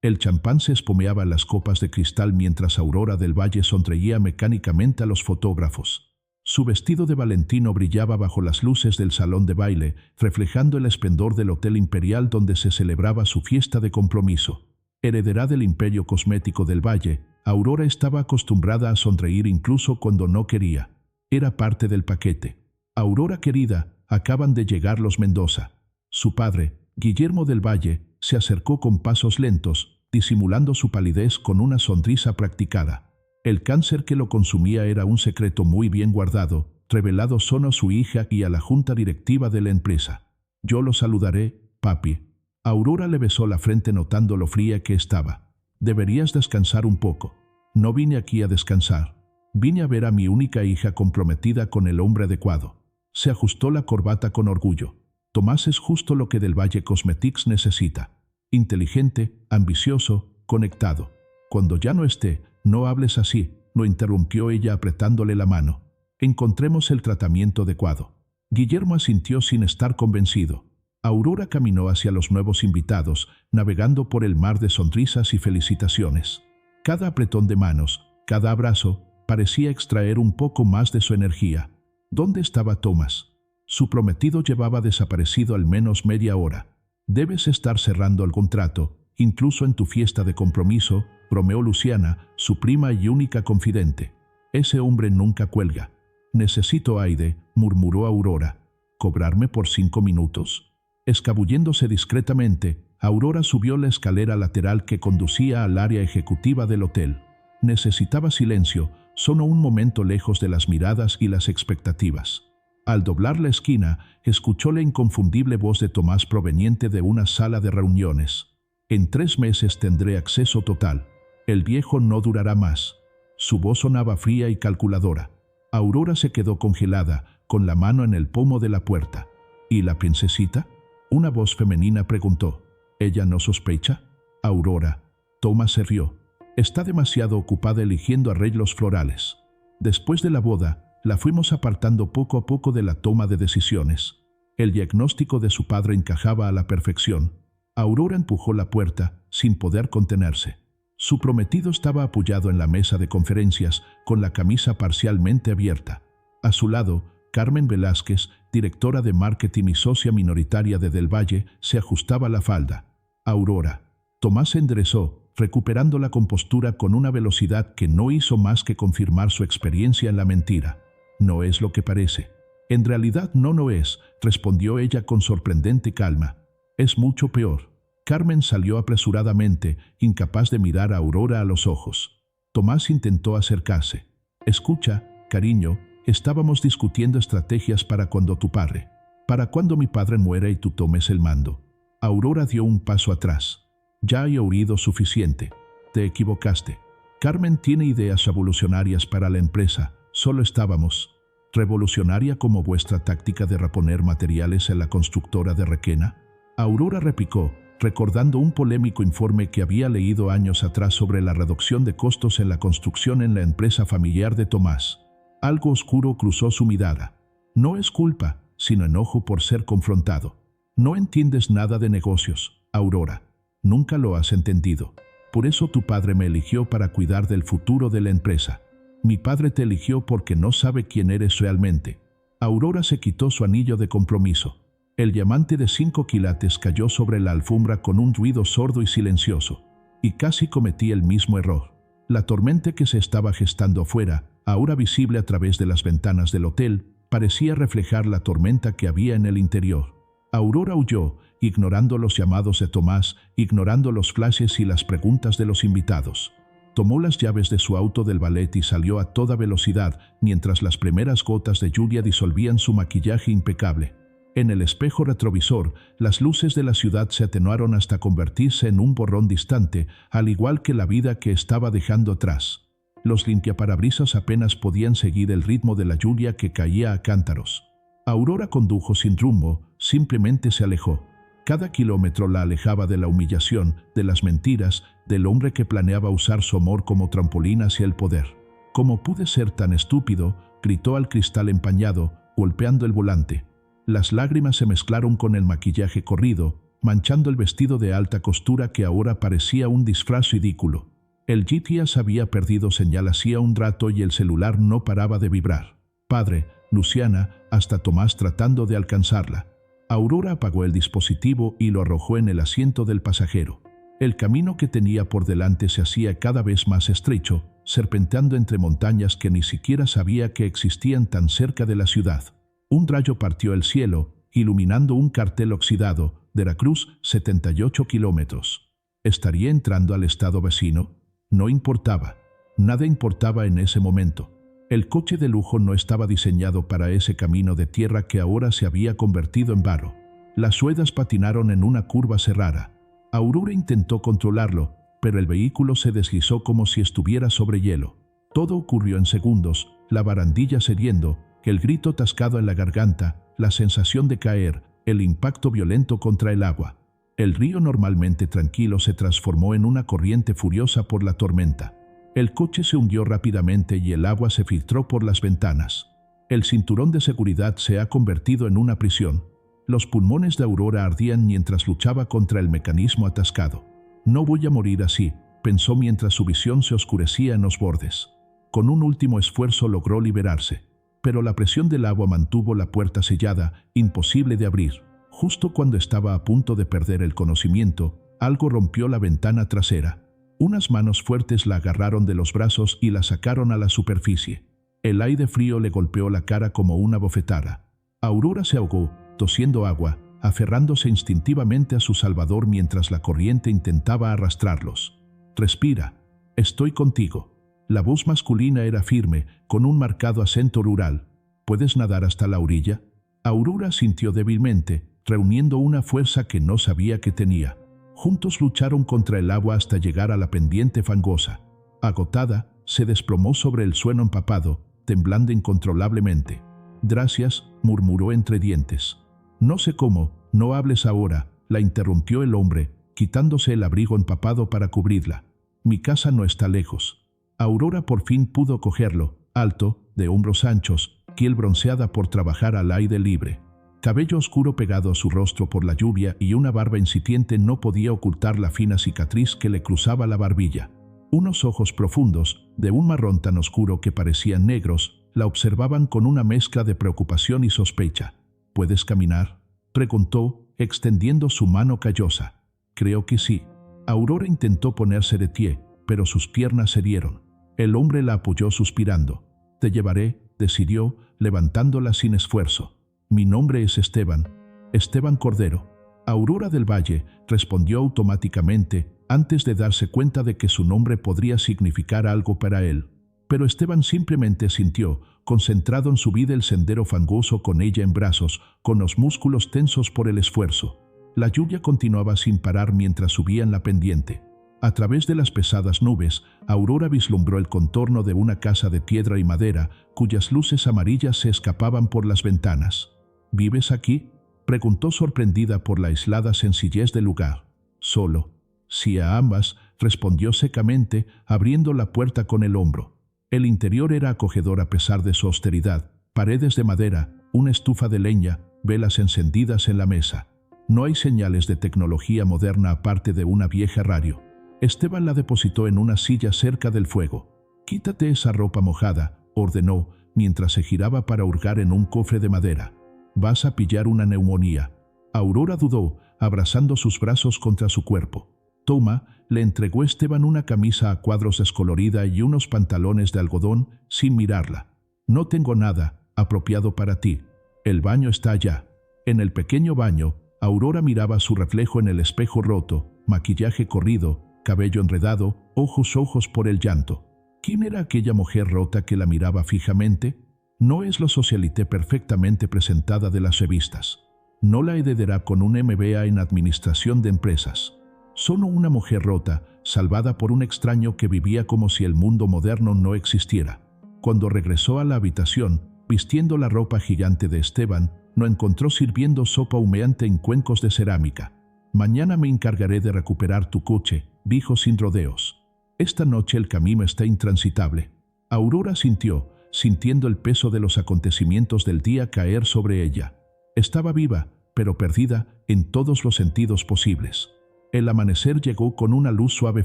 El champán se espumeaba en las copas de cristal mientras Aurora del Valle sonreía mecánicamente a los fotógrafos. Su vestido de Valentino brillaba bajo las luces del salón de baile, reflejando el esplendor del Hotel Imperial donde se celebraba su fiesta de compromiso. Heredera del imperio cosmético del Valle, Aurora estaba acostumbrada a sonreír incluso cuando no quería. Era parte del paquete. Aurora querida, acaban de llegar los Mendoza. Su padre, Guillermo del Valle, se acercó con pasos lentos, disimulando su palidez con una sonrisa practicada. El cáncer que lo consumía era un secreto muy bien guardado, revelado solo a su hija y a la junta directiva de la empresa. «Yo lo saludaré, papi». Aurora le besó la frente notando lo fría que estaba. «Deberías descansar un poco». «No vine aquí a descansar. Vine a ver a mi única hija comprometida con el hombre adecuado». Se ajustó la corbata con orgullo. «Tomás es justo lo que Del Valle Cosmetics necesita. Inteligente, ambicioso, conectado. Cuando ya no esté, no hables así», lo interrumpió ella apretándole la mano. «Encontremos el tratamiento adecuado». Guillermo asintió sin estar convencido. Aurora caminó hacia los nuevos invitados, navegando por el mar de sonrisas y felicitaciones. Cada apretón de manos, cada abrazo, parecía extraer un poco más de su energía. ¿Dónde estaba Tomás? Su prometido llevaba desaparecido al menos media hora. «Debes estar cerrando algún trato, incluso en tu fiesta de compromiso», bromeó Luciana, su prima y única confidente. «Ese hombre nunca cuelga». «Necesito aire», murmuró Aurora. «¿Cobrarme por 5 minutos?» Escabulléndose discretamente, Aurora subió la escalera lateral que conducía al área ejecutiva del hotel. Necesitaba silencio, solo un momento lejos de las miradas y las expectativas. Al doblar la esquina, escuchó la inconfundible voz de Tomás proveniente de una sala de reuniones. «En 3 meses tendré acceso total. El viejo no durará más». Su voz sonaba fría y calculadora. Aurora se quedó congelada, con la mano en el pomo de la puerta. «¿Y la princesita?», una voz femenina preguntó. «¿Ella no sospecha?». «Aurora». Tomás se rió. «Está demasiado ocupada eligiendo arreglos florales. Después de la boda, la fuimos apartando poco a poco de la toma de decisiones». El diagnóstico de su padre encajaba a la perfección. Aurora empujó la puerta, sin poder contenerse. Su prometido estaba apoyado en la mesa de conferencias, con la camisa parcialmente abierta. A su lado, Carmen Velázquez, directora de marketing y socia minoritaria de Del Valle, se ajustaba la falda. «Aurora». Tomás se enderezó, recuperando la compostura con una velocidad que no hizo más que confirmar su experiencia en la mentira. «No es lo que parece». «En realidad no lo es», respondió ella con sorprendente calma. «Es mucho peor». Carmen salió apresuradamente, incapaz de mirar a Aurora a los ojos. Tomás intentó acercarse. «Escucha, cariño, estábamos discutiendo estrategias para cuando tu padre. Para cuando mi padre muera y tú tomes el mando». Aurora dio un paso atrás. «Ya he oído suficiente. Te equivocaste. Carmen tiene ideas revolucionarias para la empresa. Solo estábamos». «¿Revolucionaria como vuestra táctica de reponer materiales en la constructora de Requena?». Aurora replicó, recordando un polémico informe que había leído años atrás sobre la reducción de costos en la construcción en la empresa familiar de Tomás. Algo oscuro cruzó su mirada. «No es culpa, sino enojo por ser confrontado. No entiendes nada de negocios, Aurora. Nunca lo has entendido. Por eso tu padre me eligió para cuidar del futuro de la empresa. Mi padre te eligió porque no sabe quién eres realmente». Aurora se quitó su anillo de compromiso. El diamante de 5 quilates cayó sobre la alfombra con un ruido sordo y silencioso. Y casi cometí el mismo error. La tormenta que se estaba gestando afuera, ahora visible a través de las ventanas del hotel, parecía reflejar la tormenta que había en el interior. Aurora huyó, ignorando los llamados de Tomás, ignorando los flashes y las preguntas de los invitados. Tomó las llaves de su auto del ballet y salió a toda velocidad, mientras las primeras gotas de lluvia disolvían su maquillaje impecable. En el espejo retrovisor, las luces de la ciudad se atenuaron hasta convertirse en un borrón distante, al igual que la vida que estaba dejando atrás. Los limpiaparabrisas apenas podían seguir el ritmo de la lluvia que caía a cántaros. Aurora condujo sin rumbo, simplemente se alejó. Cada kilómetro la alejaba de la humillación, de las mentiras, del hombre que planeaba usar su amor como trampolín hacia el poder. «¿Cómo pude ser tan estúpido?», gritó al cristal empañado, golpeando el volante. Las lágrimas se mezclaron con el maquillaje corrido, manchando el vestido de alta costura que ahora parecía un disfraz ridículo. El GPS había perdido señal hacía un rato y el celular no paraba de vibrar. Padre, Luciana, hasta Tomás tratando de alcanzarla. Aurora apagó el dispositivo y lo arrojó en el asiento del pasajero. El camino que tenía por delante se hacía cada vez más estrecho, serpenteando entre montañas que ni siquiera sabía que existían tan cerca de la ciudad. Un rayo partió el cielo, iluminando un cartel oxidado: Veracruz, 78 kilómetros. ¿Estaría entrando al estado vecino? No importaba. Nada importaba en ese momento. El coche de lujo no estaba diseñado para ese camino de tierra que ahora se había convertido en barro. Las ruedas patinaron en una curva cerrada. Aurora intentó controlarlo, pero el vehículo se deslizó como si estuviera sobre hielo. Todo ocurrió en segundos, la barandilla cediendo, el grito atascado en la garganta, la sensación de caer, el impacto violento contra el agua. El río normalmente tranquilo se transformó en una corriente furiosa por la tormenta. El coche se hundió rápidamente y el agua se filtró por las ventanas. El cinturón de seguridad se ha convertido en una prisión. Los pulmones de Aurora ardían mientras luchaba contra el mecanismo atascado. No voy a morir así, pensó mientras su visión se oscurecía en los bordes. Con un último esfuerzo logró liberarse, pero la presión del agua mantuvo la puerta sellada, imposible de abrir. Justo cuando estaba a punto de perder el conocimiento, algo rompió la ventana trasera. Unas manos fuertes la agarraron de los brazos y la sacaron a la superficie. El aire frío le golpeó la cara como una bofetada. Aurora se ahogó, tosiendo agua, aferrándose instintivamente a su salvador mientras la corriente intentaba arrastrarlos. «Respira. Estoy contigo». La voz masculina era firme, con un marcado acento rural. «¿Puedes nadar hasta la orilla?» Aurora sintió débilmente, reuniendo una fuerza que no sabía que tenía. Juntos lucharon contra el agua hasta llegar a la pendiente fangosa. Agotada, se desplomó sobre el suelo empapado, temblando incontrolablemente. «Gracias», murmuró entre dientes. «No sé cómo, no hables ahora», la interrumpió el hombre, quitándose el abrigo empapado para cubrirla. «Mi casa no está lejos». Aurora por fin pudo cogerlo, alto, de hombros anchos, piel bronceada por trabajar al aire libre. Cabello oscuro pegado a su rostro por la lluvia y una barba incipiente no podía ocultar la fina cicatriz que le cruzaba la barbilla. Unos ojos profundos, de un marrón tan oscuro que parecían negros, la observaban con una mezcla de preocupación y sospecha. «¿Puedes caminar?», preguntó, extendiendo su mano callosa. «Creo que sí». Aurora intentó ponerse de pie, pero sus piernas cedieron. El hombre la apoyó suspirando. «Te llevaré», decidió, levantándola sin esfuerzo. «Mi nombre es Esteban. Esteban Cordero». Aurora del Valle respondió automáticamente, antes de darse cuenta de que su nombre podría significar algo para él. Pero Esteban simplemente sintió, concentrado en subir el sendero fangoso con ella en brazos, con los músculos tensos por el esfuerzo. La lluvia continuaba sin parar mientras subían la pendiente. A través de las pesadas nubes, Aurora vislumbró el contorno de una casa de piedra y madera, cuyas luces amarillas se escapaban por las ventanas. «¿Vives aquí?», preguntó sorprendida por la aislada sencillez del lugar. «Solo». «Sí, a ambas», respondió secamente, abriendo la puerta con el hombro. El interior era acogedor a pesar de su austeridad. Paredes de madera, una estufa de leña, velas encendidas en la mesa. No hay señales de tecnología moderna aparte de una vieja radio. Esteban la depositó en una silla cerca del fuego. «Quítate esa ropa mojada», ordenó, mientras se giraba para hurgar en un cofre de madera. «Vas a pillar una neumonía». Aurora dudó, abrazando sus brazos contra su cuerpo. «Toma», le entregó Esteban una camisa a cuadros descolorida y unos pantalones de algodón, sin mirarla. «No tengo nada apropiado para ti. El baño está allá». En el pequeño baño, Aurora miraba su reflejo en el espejo roto, maquillaje corrido, cabello enredado, ojos por el llanto. ¿Quién era aquella mujer rota que la miraba fijamente? No es la socialité perfectamente presentada de las revistas. No la heredará con un MBA en administración de empresas. Solo una mujer rota, salvada por un extraño que vivía como si el mundo moderno no existiera. Cuando regresó a la habitación, vistiendo la ropa gigante de Esteban, lo encontró sirviendo sopa humeante en cuencos de cerámica. «Mañana me encargaré de recuperar tu coche», dijo sin rodeos. «Esta noche el camino está intransitable». Aurora sintiendo el peso de los acontecimientos del día caer sobre ella. Estaba viva, pero perdida en todos los sentidos posibles. El amanecer llegó con una luz suave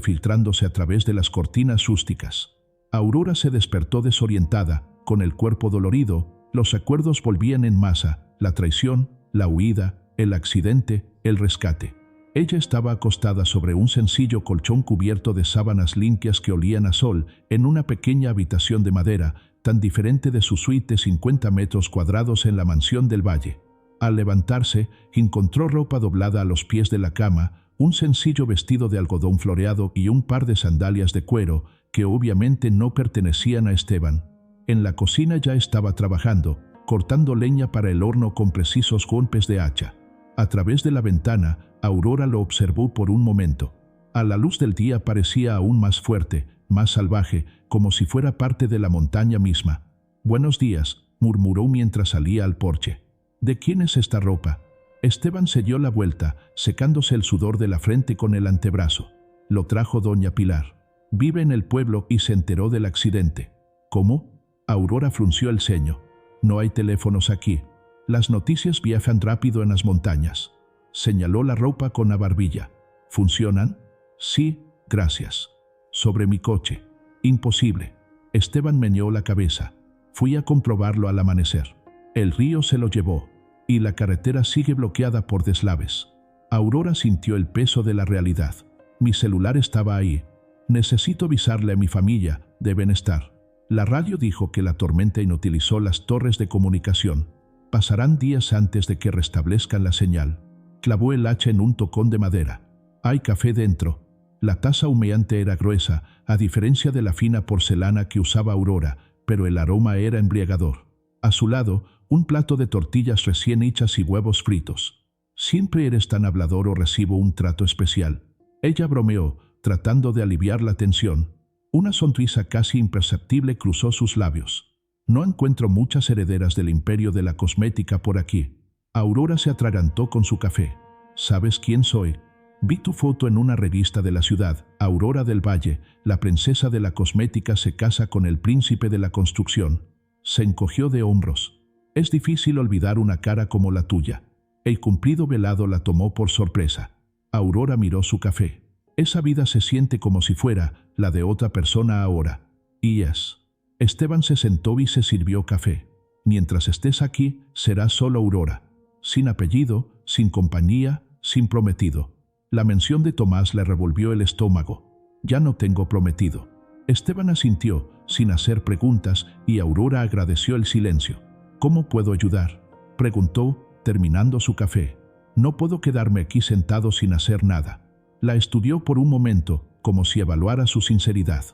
filtrándose a través de las cortinas rústicas. Aurora se despertó desorientada, con el cuerpo dolorido. Los recuerdos volvían en masa: la traición, la huida, el accidente, el rescate. Ella estaba acostada sobre un sencillo colchón cubierto de sábanas limpias que olían a sol, en una pequeña habitación de madera, tan diferente de su suite de 50 metros cuadrados en la mansión del Valle. Al levantarse, encontró ropa doblada a los pies de la cama, un sencillo vestido de algodón floreado y un par de sandalias de cuero, que obviamente no pertenecían a Esteban. En la cocina ya estaba trabajando, cortando leña para el horno con precisos golpes de hacha. A través de la ventana, Aurora lo observó por un momento. A la luz del día parecía aún más fuerte, más salvaje, como si fuera parte de la montaña misma. «Buenos días», murmuró mientras salía al porche. «¿De quién es esta ropa?». Esteban se dio la vuelta, secándose el sudor de la frente con el antebrazo. «Lo trajo doña Pilar. Vive en el pueblo y se enteró del accidente». «¿Cómo?». Aurora frunció el ceño. «No hay teléfonos aquí. Las noticias viajan rápido en las montañas». Señaló la ropa con la barbilla. «¿Funcionan?». «Sí, gracias». «Sobre mi coche». «Imposible». Esteban meneó la cabeza. «Fui a comprobarlo al amanecer. El río se lo llevó, y la carretera sigue bloqueada por deslaves». Aurora sintió el peso de la realidad. «Mi celular estaba ahí. Necesito avisarle a mi familia, deben estar». La radio dijo que la tormenta inutilizó las torres de comunicación. «Pasarán días antes de que restablezcan la señal». Clavó el hacha en un tocón de madera. «Hay café dentro». La taza humeante era gruesa, a diferencia de la fina porcelana que usaba Aurora, pero el aroma era embriagador. A su lado, un plato de tortillas recién hechas y huevos fritos. «Siempre eres tan hablador o recibo un trato especial». Ella bromeó, tratando de aliviar la tensión. Una sonrisa casi imperceptible cruzó sus labios. «No encuentro muchas herederas del imperio de la cosmética por aquí». Aurora se atragantó con su café. «¿Sabes quién soy? Vi tu foto en una revista de la ciudad. Aurora del Valle, la princesa de la cosmética, se casa con el príncipe de la construcción». Se encogió de hombros. «Es difícil olvidar una cara como la tuya». El cumplido velado la tomó por sorpresa. Aurora miró su café. «Esa vida se siente como si fuera la de otra persona ahora». «Y es». Esteban se sentó y se sirvió café. «Mientras estés aquí, será solo Aurora. Sin apellido, sin compañía, sin prometido». La mención de Tomás le revolvió el estómago. «Ya no tengo prometido». Esteban asintió, sin hacer preguntas, y Aurora agradeció el silencio. «¿Cómo puedo ayudar?», preguntó, terminando su café. «No puedo quedarme aquí sentado sin hacer nada». La estudió por un momento, como si evaluara su sinceridad.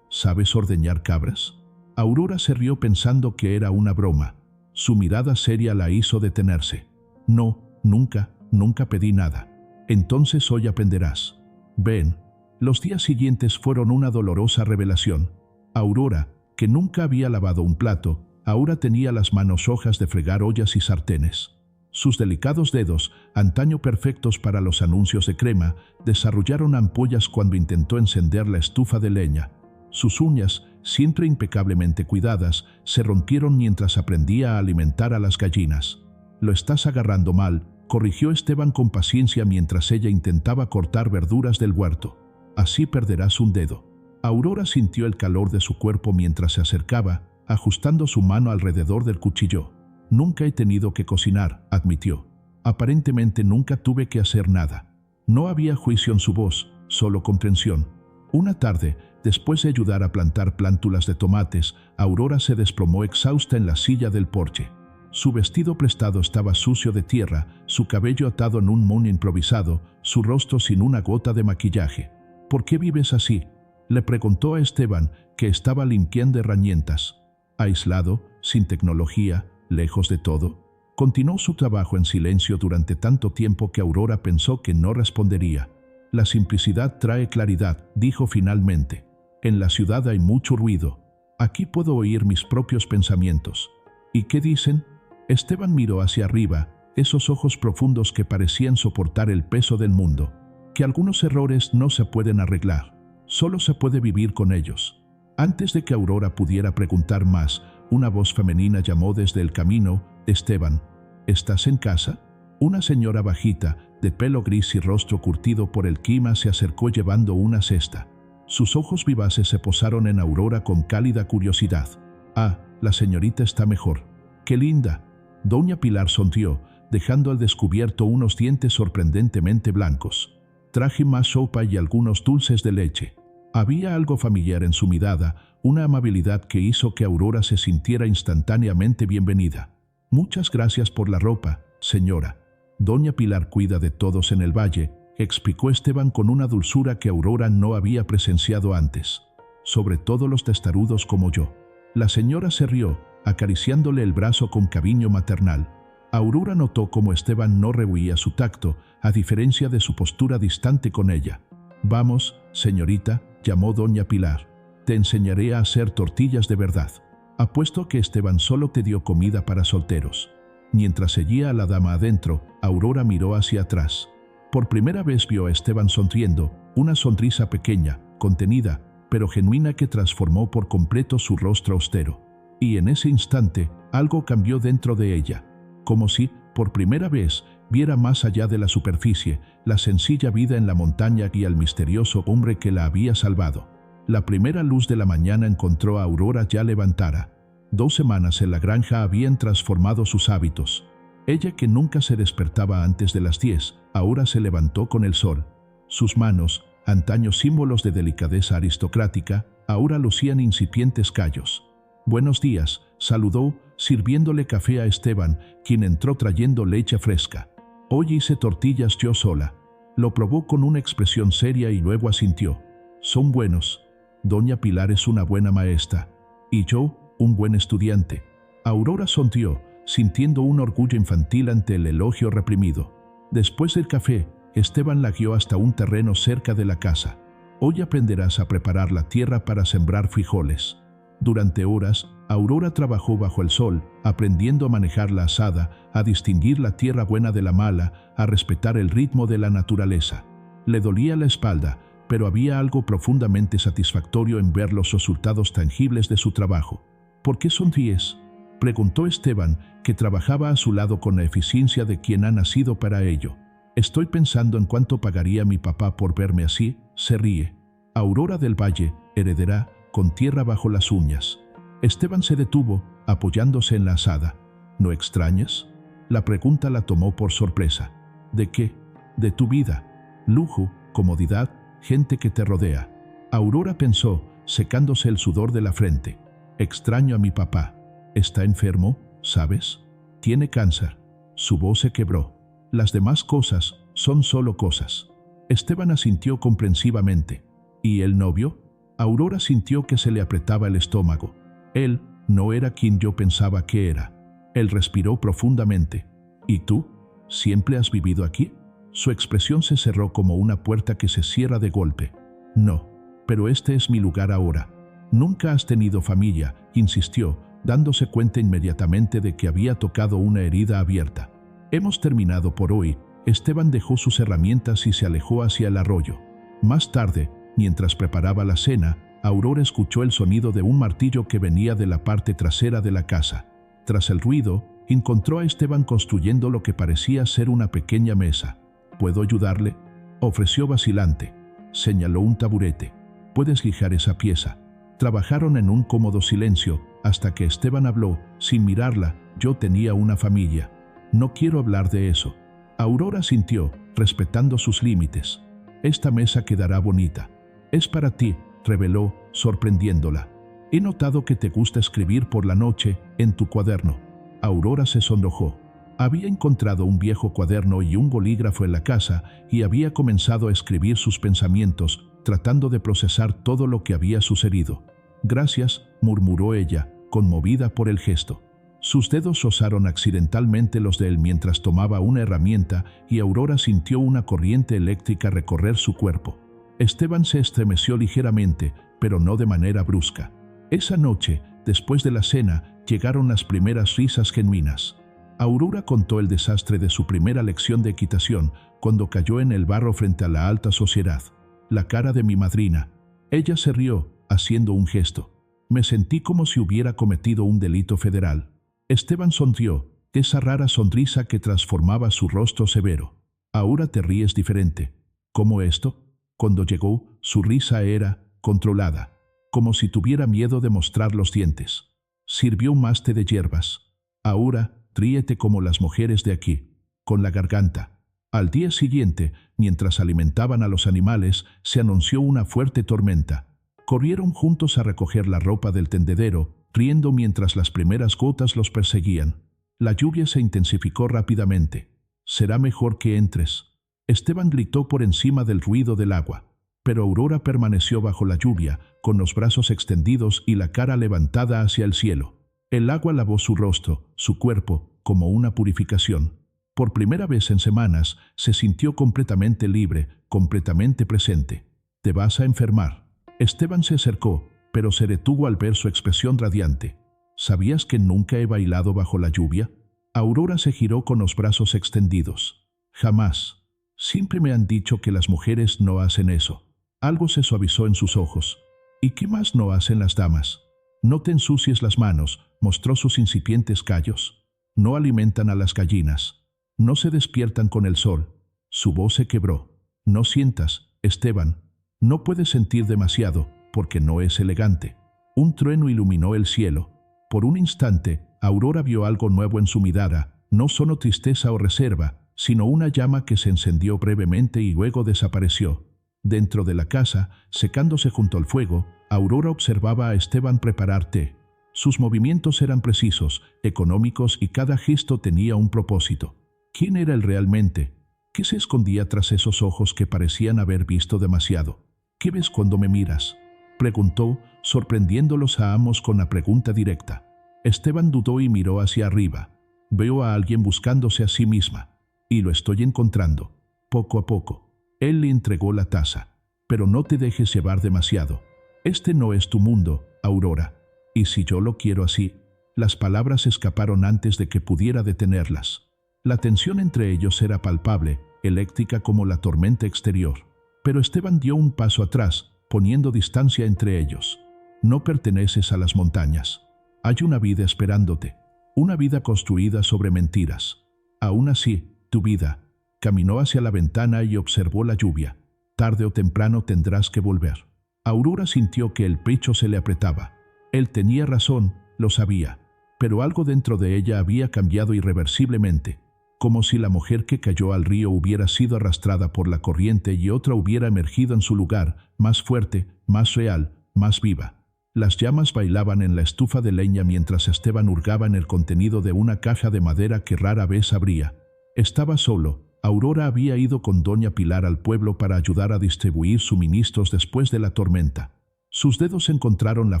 «¿Sabes ordeñar cabras?». Aurora se rió pensando que era una broma. Su mirada seria la hizo detenerse. «No, nunca pedí nada». «Entonces hoy aprenderás. Ven». Los días siguientes fueron una dolorosa revelación. Aurora, que nunca había lavado un plato, ahora tenía las manos rojas de fregar ollas y sartenes. Sus delicados dedos, antaño perfectos para los anuncios de crema, desarrollaron ampollas cuando intentó encender la estufa de leña. Sus uñas, siempre impecablemente cuidadas, se rompieron mientras aprendía a alimentar a las gallinas. «Lo estás agarrando mal», corrigió Esteban con paciencia mientras ella intentaba cortar verduras del huerto. «Así perderás un dedo». Aurora sintió el calor de su cuerpo mientras se acercaba, ajustando su mano alrededor del cuchillo. «Nunca he tenido que cocinar», admitió. «Aparentemente nunca tuve que hacer nada». No había juicio en su voz, solo comprensión. Una tarde, después de ayudar a plantar plántulas de tomates, Aurora se desplomó exhausta en la silla del porche. Su vestido prestado estaba sucio de tierra, su cabello atado en un moño improvisado, su rostro sin una gota de maquillaje. «¿Por qué vives así?», le preguntó a Esteban, que estaba limpiando herramientas. «Aislado, sin tecnología, lejos de todo». Continuó su trabajo en silencio durante tanto tiempo que Aurora pensó que no respondería. «La simplicidad trae claridad», dijo finalmente. «En la ciudad hay mucho ruido. Aquí puedo oír mis propios pensamientos». «¿Y qué dicen?». Esteban miró hacia arriba, esos ojos profundos que parecían soportar el peso del mundo. «Que algunos errores no se pueden arreglar, solo se puede vivir con ellos». Antes de que Aurora pudiera preguntar más, una voz femenina llamó desde el camino: «Esteban, ¿estás en casa?». Una señora bajita, de pelo gris y rostro curtido por el clima, se acercó llevando una cesta. Sus ojos vivaces se posaron en Aurora con cálida curiosidad. «Ah, la señorita está mejor. ¡Qué linda!». Doña Pilar sonrió, dejando al descubierto unos dientes sorprendentemente blancos. «Traje más sopa y algunos dulces de leche». Había algo familiar en su mirada, una amabilidad que hizo que Aurora se sintiera instantáneamente bienvenida. «Muchas gracias por la ropa, señora. Doña Pilar cuida de todos en el valle», explicó Esteban con una dulzura que Aurora no había presenciado antes. «Sobre todo los testarudos como yo». La señora se rió, acariciándole el brazo con cariño maternal. Aurora notó cómo Esteban no rehuía su tacto, a diferencia de su postura distante con ella. «Vamos, señorita», llamó doña Pilar. «Te enseñaré a hacer tortillas de verdad. Apuesto que Esteban solo te dio comida para solteros». Mientras seguía a la dama adentro, Aurora miró hacia atrás. Por primera vez vio a Esteban sonriendo, una sonrisa pequeña, contenida, pero genuina que transformó por completo su rostro austero. Y en ese instante, algo cambió dentro de ella. Como si, por primera vez, viera más allá de la superficie, la sencilla vida en la montaña y al misterioso hombre que la había salvado. La primera luz de la mañana encontró a Aurora ya levantada. 2 semanas en la granja habían transformado sus hábitos. Ella, que nunca se despertaba antes de las 10, ahora se levantó con el sol. Sus manos, antaño símbolos de delicadeza aristocrática, ahora lucían incipientes callos. «Buenos días», saludó, sirviéndole café a Esteban, quien entró trayendo leche fresca. «Hoy hice tortillas yo sola». Lo probó con una expresión seria y luego asintió. «Son buenos. Doña Pilar es una buena maestra. Y yo, un buen estudiante». Aurora sonrió, sintiendo un orgullo infantil ante el elogio reprimido. Después del café, Esteban la guió hasta un terreno cerca de la casa. «Hoy aprenderás a preparar la tierra para sembrar frijoles». Durante horas, Aurora trabajó bajo el sol, aprendiendo a manejar la azada, a distinguir la tierra buena de la mala, a respetar el ritmo de la naturaleza. Le dolía la espalda, pero había algo profundamente satisfactorio en ver los resultados tangibles de su trabajo. «¿Por qué sonríes?», preguntó Esteban, que trabajaba a su lado con la eficiencia de quien ha nacido para ello. «Estoy pensando en cuánto pagaría mi papá por verme así», se ríe. «Aurora del Valle, heredera, con tierra bajo las uñas». Esteban se detuvo, apoyándose en la azada. «¿No extrañas?». La pregunta la tomó por sorpresa. «¿De qué?». «De tu vida. Lujo, comodidad, gente que te rodea». Aurora pensó, secándose el sudor de la frente. «Extraño a mi papá. Está enfermo, ¿sabes? Tiene cáncer». Su voz se quebró. «Las demás cosas son solo cosas». Esteban asintió comprensivamente. «¿Y el novio?». Aurora sintió que se le apretaba el estómago. «Él no era quien yo pensaba que era». Él respiró profundamente. «¿Y tú? ¿Siempre has vivido aquí?». Su expresión se cerró como una puerta que se cierra de golpe. «No, pero este es mi lugar ahora». «Nunca has tenido familia», insistió, dándose cuenta inmediatamente de que había tocado una herida abierta. «Hemos terminado por hoy». Esteban dejó sus herramientas y se alejó hacia el arroyo. Más tarde, mientras preparaba la cena, Aurora escuchó el sonido de un martillo que venía de la parte trasera de la casa. Tras el ruido, encontró a Esteban construyendo lo que parecía ser una pequeña mesa. «¿Puedo ayudarle?», ofreció vacilante. Señaló un taburete. «Puedes lijar esa pieza». Trabajaron en un cómodo silencio, hasta que Esteban habló, sin mirarla. «Yo tenía una familia. No quiero hablar de eso». Aurora sintió, respetando sus límites. «Esta mesa quedará bonita. Es para ti», reveló, sorprendiéndola. «He notado que te gusta escribir por la noche, en tu cuaderno». Aurora se sonrojó. Había encontrado un viejo cuaderno y un bolígrafo en la casa y había comenzado a escribir sus pensamientos, tratando de procesar todo lo que había sucedido. «Gracias», murmuró ella, conmovida por el gesto. Sus dedos rozaron accidentalmente los de él mientras tomaba una herramienta y Aurora sintió una corriente eléctrica recorrer su cuerpo. Esteban se estremeció ligeramente, pero no de manera brusca. Esa noche, después de la cena, llegaron las primeras risas genuinas. Aurora contó el desastre de su primera lección de equitación, cuando cayó en el barro frente a la alta sociedad. «La cara de mi madrina». Ella se rió, haciendo un gesto. «Me sentí como si hubiera cometido un delito federal». Esteban sonrió, esa rara sonrisa que transformaba su rostro severo. Ahora te ríes diferente. ¿Cómo esto? Cuando llegó, su risa era controlada, como si tuviera miedo de mostrar los dientes. Sirvió un té de hierbas. Ahora, ríete como las mujeres de aquí, con la garganta. Al día siguiente, mientras alimentaban a los animales, se anunció una fuerte tormenta. Corrieron juntos a recoger la ropa del tendedero, riendo mientras las primeras gotas los perseguían. La lluvia se intensificó rápidamente. «Será mejor que entres». Esteban gritó por encima del ruido del agua. Pero Aurora permaneció bajo la lluvia, con los brazos extendidos y la cara levantada hacia el cielo. El agua lavó su rostro, su cuerpo, como una purificación. Por primera vez en semanas, se sintió completamente libre, completamente presente. «Te vas a enfermar». Esteban se acercó, pero se detuvo al ver su expresión radiante. «¿Sabías que nunca he bailado bajo la lluvia?» Aurora se giró con los brazos extendidos. «Jamás. Siempre me han dicho que las mujeres no hacen eso». Algo se suavizó en sus ojos. «¿Y qué más no hacen las damas? No te ensucies las manos», mostró sus incipientes callos. «No alimentan a las gallinas. No se despiertan con el sol». Su voz se quebró. «No sientas, Esteban. No puedes sentir demasiado, porque no es elegante». Un trueno iluminó el cielo. Por un instante, Aurora vio algo nuevo en su mirada, no solo tristeza o reserva, sino una llama que se encendió brevemente y luego desapareció. Dentro de la casa, secándose junto al fuego, Aurora observaba a Esteban preparar té. Sus movimientos eran precisos, económicos y cada gesto tenía un propósito. ¿Quién era él realmente? ¿Qué se escondía tras esos ojos que parecían haber visto demasiado? «¿Qué ves cuando me miras?», preguntó, sorprendiéndolos a ambos con la pregunta directa. Esteban dudó y miró hacia arriba. «Veo a alguien buscándose a sí misma. Y lo estoy encontrando. Poco a poco». Él le entregó la taza. «Pero no te dejes llevar demasiado. Este no es tu mundo, Aurora. Y si yo lo quiero así». Las palabras escaparon antes de que pudiera detenerlas. La tensión entre ellos era palpable, eléctrica como la tormenta exterior. Pero Esteban dio un paso atrás, poniendo distancia entre ellos. «No perteneces a las montañas. Hay una vida esperándote. Una vida construida sobre mentiras. Aún así, tu vida». Caminó hacia la ventana y observó la lluvia. «Tarde o temprano tendrás que volver». Aurora sintió que el pecho se le apretaba. Él tenía razón, lo sabía. Pero algo dentro de ella había cambiado irreversiblemente. Como si la mujer que cayó al río hubiera sido arrastrada por la corriente y otra hubiera emergido en su lugar, más fuerte, más real, más viva. Las llamas bailaban en la estufa de leña mientras Esteban hurgaba en el contenido de una caja de madera que rara vez abría. Estaba solo. Aurora había ido con doña Pilar al pueblo para ayudar a distribuir suministros después de la tormenta. Sus dedos encontraron la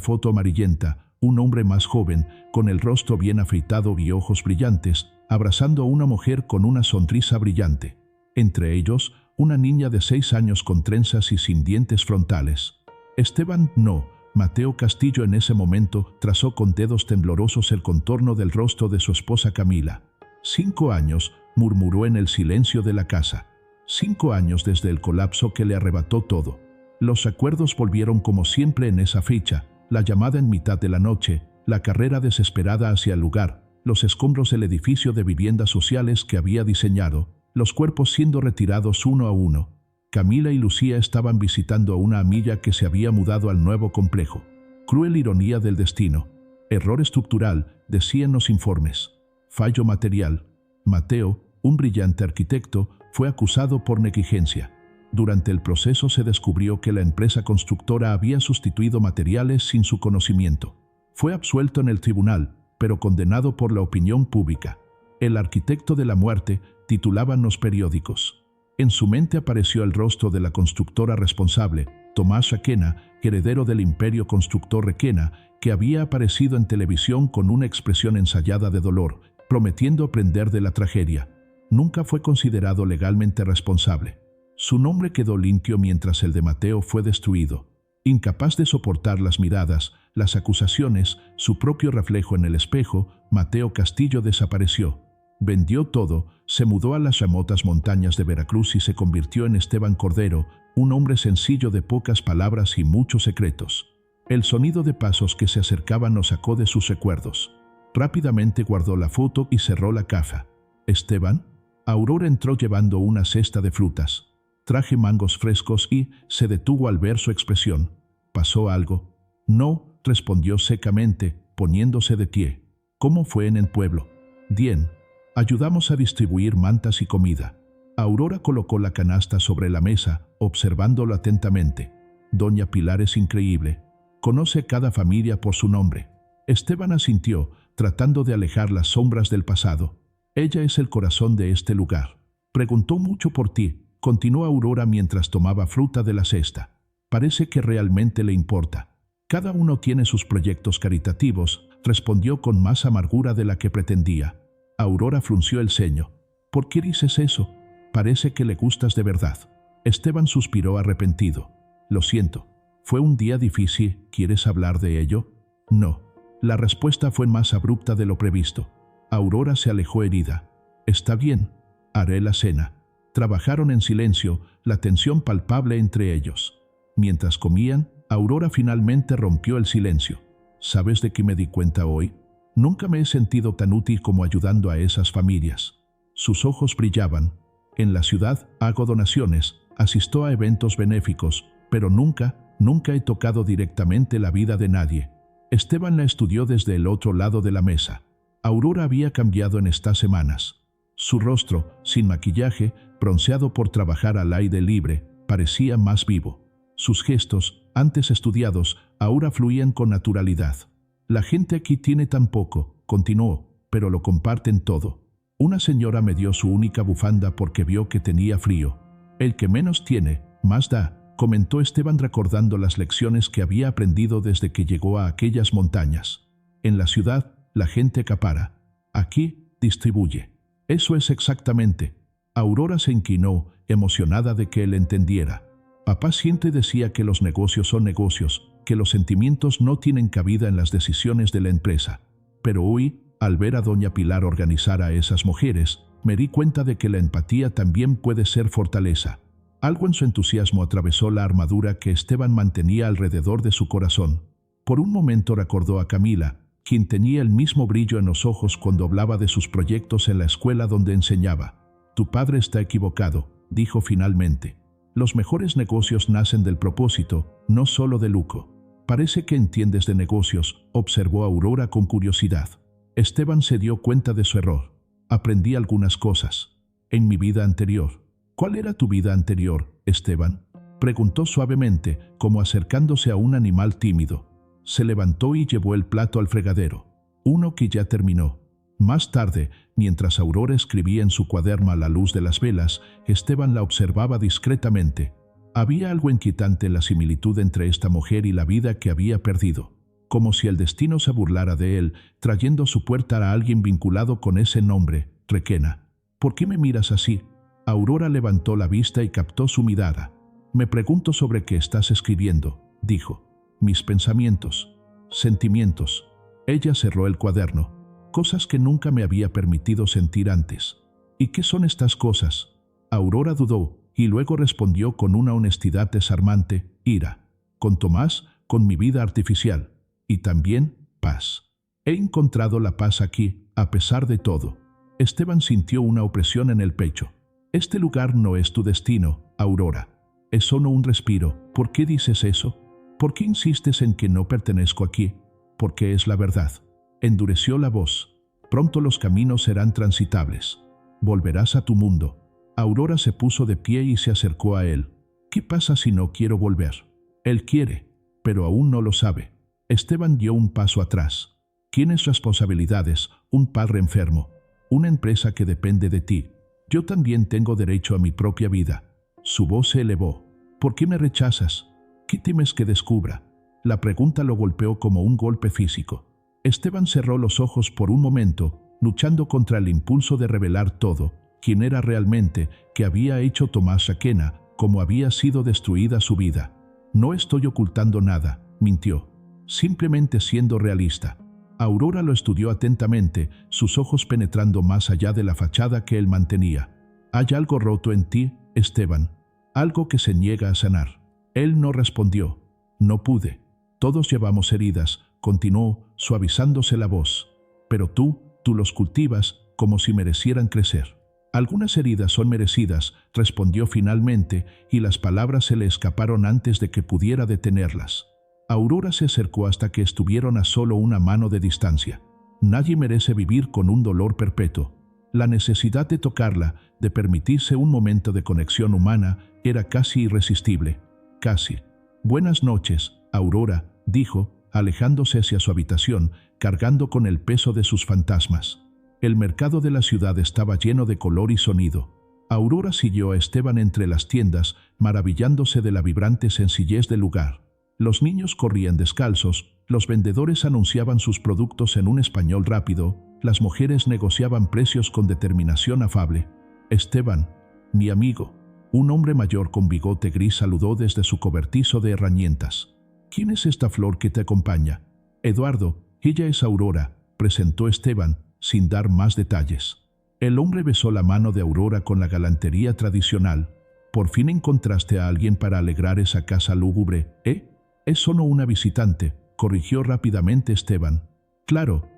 foto amarillenta, un hombre más joven, con el rostro bien afeitado y ojos brillantes, abrazando a una mujer con una sonrisa brillante. Entre ellos, una niña de 6 años con trenzas y sin dientes frontales. Esteban, no, Mateo Castillo en ese momento trazó con dedos temblorosos el contorno del rostro de su esposa Camila. 5 años, murmuró en el silencio de la casa. 5 años desde el colapso que le arrebató todo. Los recuerdos volvieron como siempre en esa fecha, la llamada en mitad de la noche, la carrera desesperada hacia el lugar, los escombros del edificio de viviendas sociales que había diseñado, los cuerpos siendo retirados uno a uno. Camila y Lucía estaban visitando a una amiga que se había mudado al nuevo complejo. Cruel ironía del destino. Error estructural, decían los informes. Fallo material. Mateo, un brillante arquitecto, fue acusado por negligencia. Durante el proceso se descubrió que la empresa constructora había sustituido materiales sin su conocimiento. Fue absuelto en el tribunal, pero condenado por la opinión pública. El arquitecto de la muerte, titulaban los periódicos. En su mente apareció el rostro de la constructora responsable, Tomás Requena, heredero del imperio constructor Requena, que había aparecido en televisión con una expresión ensayada de dolor, prometiendo aprender de la tragedia. Nunca fue considerado legalmente responsable. Su nombre quedó limpio mientras el de Mateo fue destruido. Incapaz de soportar las miradas, las acusaciones, su propio reflejo en el espejo, Mateo Castillo desapareció. Vendió todo, se mudó a las remotas montañas de Veracruz y se convirtió en Esteban Cordero, un hombre sencillo de pocas palabras y muchos secretos. El sonido de pasos que se acercaban lo sacó de sus recuerdos. Rápidamente guardó la foto y cerró la caja. «¿Esteban?» Aurora entró llevando una cesta de frutas. «Traje mangos frescos» y se detuvo al ver su expresión. «¿Pasó algo?» «No», respondió secamente, poniéndose de pie. «¿Cómo fue en el pueblo?» «Bien. Ayudamos a distribuir mantas y comida». Aurora colocó la canasta sobre la mesa, observándolo atentamente. «Doña Pilar es increíble. Conoce cada familia por su nombre». Esteban asintió, tratando de alejar las sombras del pasado. «Ella es el corazón de este lugar. Preguntó mucho por ti», continuó Aurora mientras tomaba fruta de la cesta. «Parece que realmente le importa». «Cada uno tiene sus proyectos caritativos», respondió con más amargura de la que pretendía. Aurora frunció el ceño. «¿Por qué dices eso? Parece que le gustas de verdad». Esteban suspiró arrepentido. «Lo siento. Fue un día difícil. ¿Quieres hablar de ello?» «No». La respuesta fue más abrupta de lo previsto. Aurora se alejó herida. «Está bien. Haré la cena». Trabajaron en silencio, la tensión palpable entre ellos. Mientras comían, Aurora finalmente rompió el silencio. «¿Sabes de qué me di cuenta hoy? Nunca me he sentido tan útil como ayudando a esas familias». Sus ojos brillaban. «En la ciudad hago donaciones, asisto a eventos benéficos, pero nunca he tocado directamente la vida de nadie». Esteban la estudió desde el otro lado de la mesa. Aurora había cambiado en estas semanas. Su rostro, sin maquillaje, bronceado por trabajar al aire libre, parecía más vivo. Sus gestos, antes estudiados, ahora fluían con naturalidad. «La gente aquí tiene tan poco», continuó, «pero lo comparten todo. Una señora me dio su única bufanda porque vio que tenía frío. El que menos tiene, más da», comentó Esteban recordando las lecciones que había aprendido desde que llegó a aquellas montañas. «En la ciudad, la gente acapara. Aquí, distribuye». «Eso es exactamente». Aurora se inclinó, emocionada de que él entendiera. «Papá siempre decía que los negocios son negocios, que los sentimientos no tienen cabida en las decisiones de la empresa. Pero hoy, al ver a doña Pilar organizar a esas mujeres, me di cuenta de que la empatía también puede ser fortaleza». Algo en su entusiasmo atravesó la armadura que Esteban mantenía alrededor de su corazón. Por un momento recordó a Camila, quien tenía el mismo brillo en los ojos cuando hablaba de sus proyectos en la escuela donde enseñaba. «Tu padre está equivocado», dijo finalmente. «Los mejores negocios nacen del propósito, no solo del lucro». «Parece que entiendes de negocios», observó Aurora con curiosidad. Esteban se dio cuenta de su error. «Aprendí algunas cosas. En mi vida anterior». «¿Cuál era tu vida anterior, Esteban?», preguntó suavemente, como acercándose a un animal tímido. Se levantó y llevó el plato al fregadero. «Uno que ya terminó». Más tarde, mientras Aurora escribía en su cuaderno a la luz de las velas, Esteban la observaba discretamente. Había algo inquietante en la similitud entre esta mujer y la vida que había perdido. Como si el destino se burlara de él, trayendo a su puerta a alguien vinculado con ese nombre, Requena. «¿Por qué me miras así?». Aurora levantó la vista y captó su mirada. «Me pregunto sobre qué estás escribiendo», dijo. «Mis pensamientos, sentimientos». Ella cerró el cuaderno. «Cosas que nunca me había permitido sentir antes». «¿Y qué son estas cosas?». Aurora dudó y luego respondió con una honestidad desarmante: «Ira. Con Tomás, con mi vida artificial. Y también paz. He encontrado la paz aquí, a pesar de todo». Esteban sintió una opresión en el pecho. «Este lugar no es tu destino, Aurora. Es solo un respiro». «¿Por qué dices eso? ¿Por qué insistes en que no pertenezco aquí?». «Porque es la verdad». Endureció la voz. «Pronto los caminos serán transitables. Volverás a tu mundo». Aurora se puso de pie y se acercó a él. «¿Qué pasa si no quiero volver?». «Él quiere, pero aún no lo sabe». Esteban dio un paso atrás. «Tienes responsabilidades, un padre enfermo, una empresa que depende de ti. Yo también tengo derecho a mi propia vida». Su voz se elevó. «¿Por qué me rechazas? ¿Qué temes que descubra?». La pregunta lo golpeó como un golpe físico. Esteban cerró los ojos por un momento, luchando contra el impulso de revelar todo, quién era realmente, qué había hecho Tomás Requena, cómo había sido destruida su vida. «No estoy ocultando nada», mintió. «Simplemente siendo realista». Aurora lo estudió atentamente, sus ojos penetrando más allá de la fachada que él mantenía. «Hay algo roto en ti, Esteban. Algo que se niega a sanar». Él no respondió. «No pude. Todos llevamos heridas», continuó, suavizándose la voz. pero tú los cultivas como si merecieran crecer. Algunas heridas son merecidas, respondió finalmente, y las palabras se le escaparon antes de que pudiera detenerlas. Aurora se acercó hasta que estuvieron a solo una mano de distancia. Nadie merece vivir con un dolor perpetuo. La necesidad de tocarla, de permitirse un momento de conexión humana, era casi irresistible. Casi. Buenas noches, Aurora, dijo, alejándose hacia su habitación, cargando con el peso de sus fantasmas. El mercado de la ciudad estaba lleno de color y sonido. Aurora siguió a Esteban entre las tiendas, maravillándose de la vibrante sencillez del lugar. Los niños corrían descalzos, los vendedores anunciaban sus productos en un español rápido, las mujeres negociaban precios con determinación afable. Esteban, mi amigo, un hombre mayor con bigote gris saludó desde su cobertizo de herramientas. ¿Quién es esta flor que te acompaña? Eduardo, ella es Aurora, presentó Esteban, sin dar más detalles. El hombre besó la mano de Aurora con la galantería tradicional. Por fin encontraste a alguien para alegrar esa casa lúgubre, ¿eh? Es solo una visitante, corrigió rápidamente Esteban. Claro,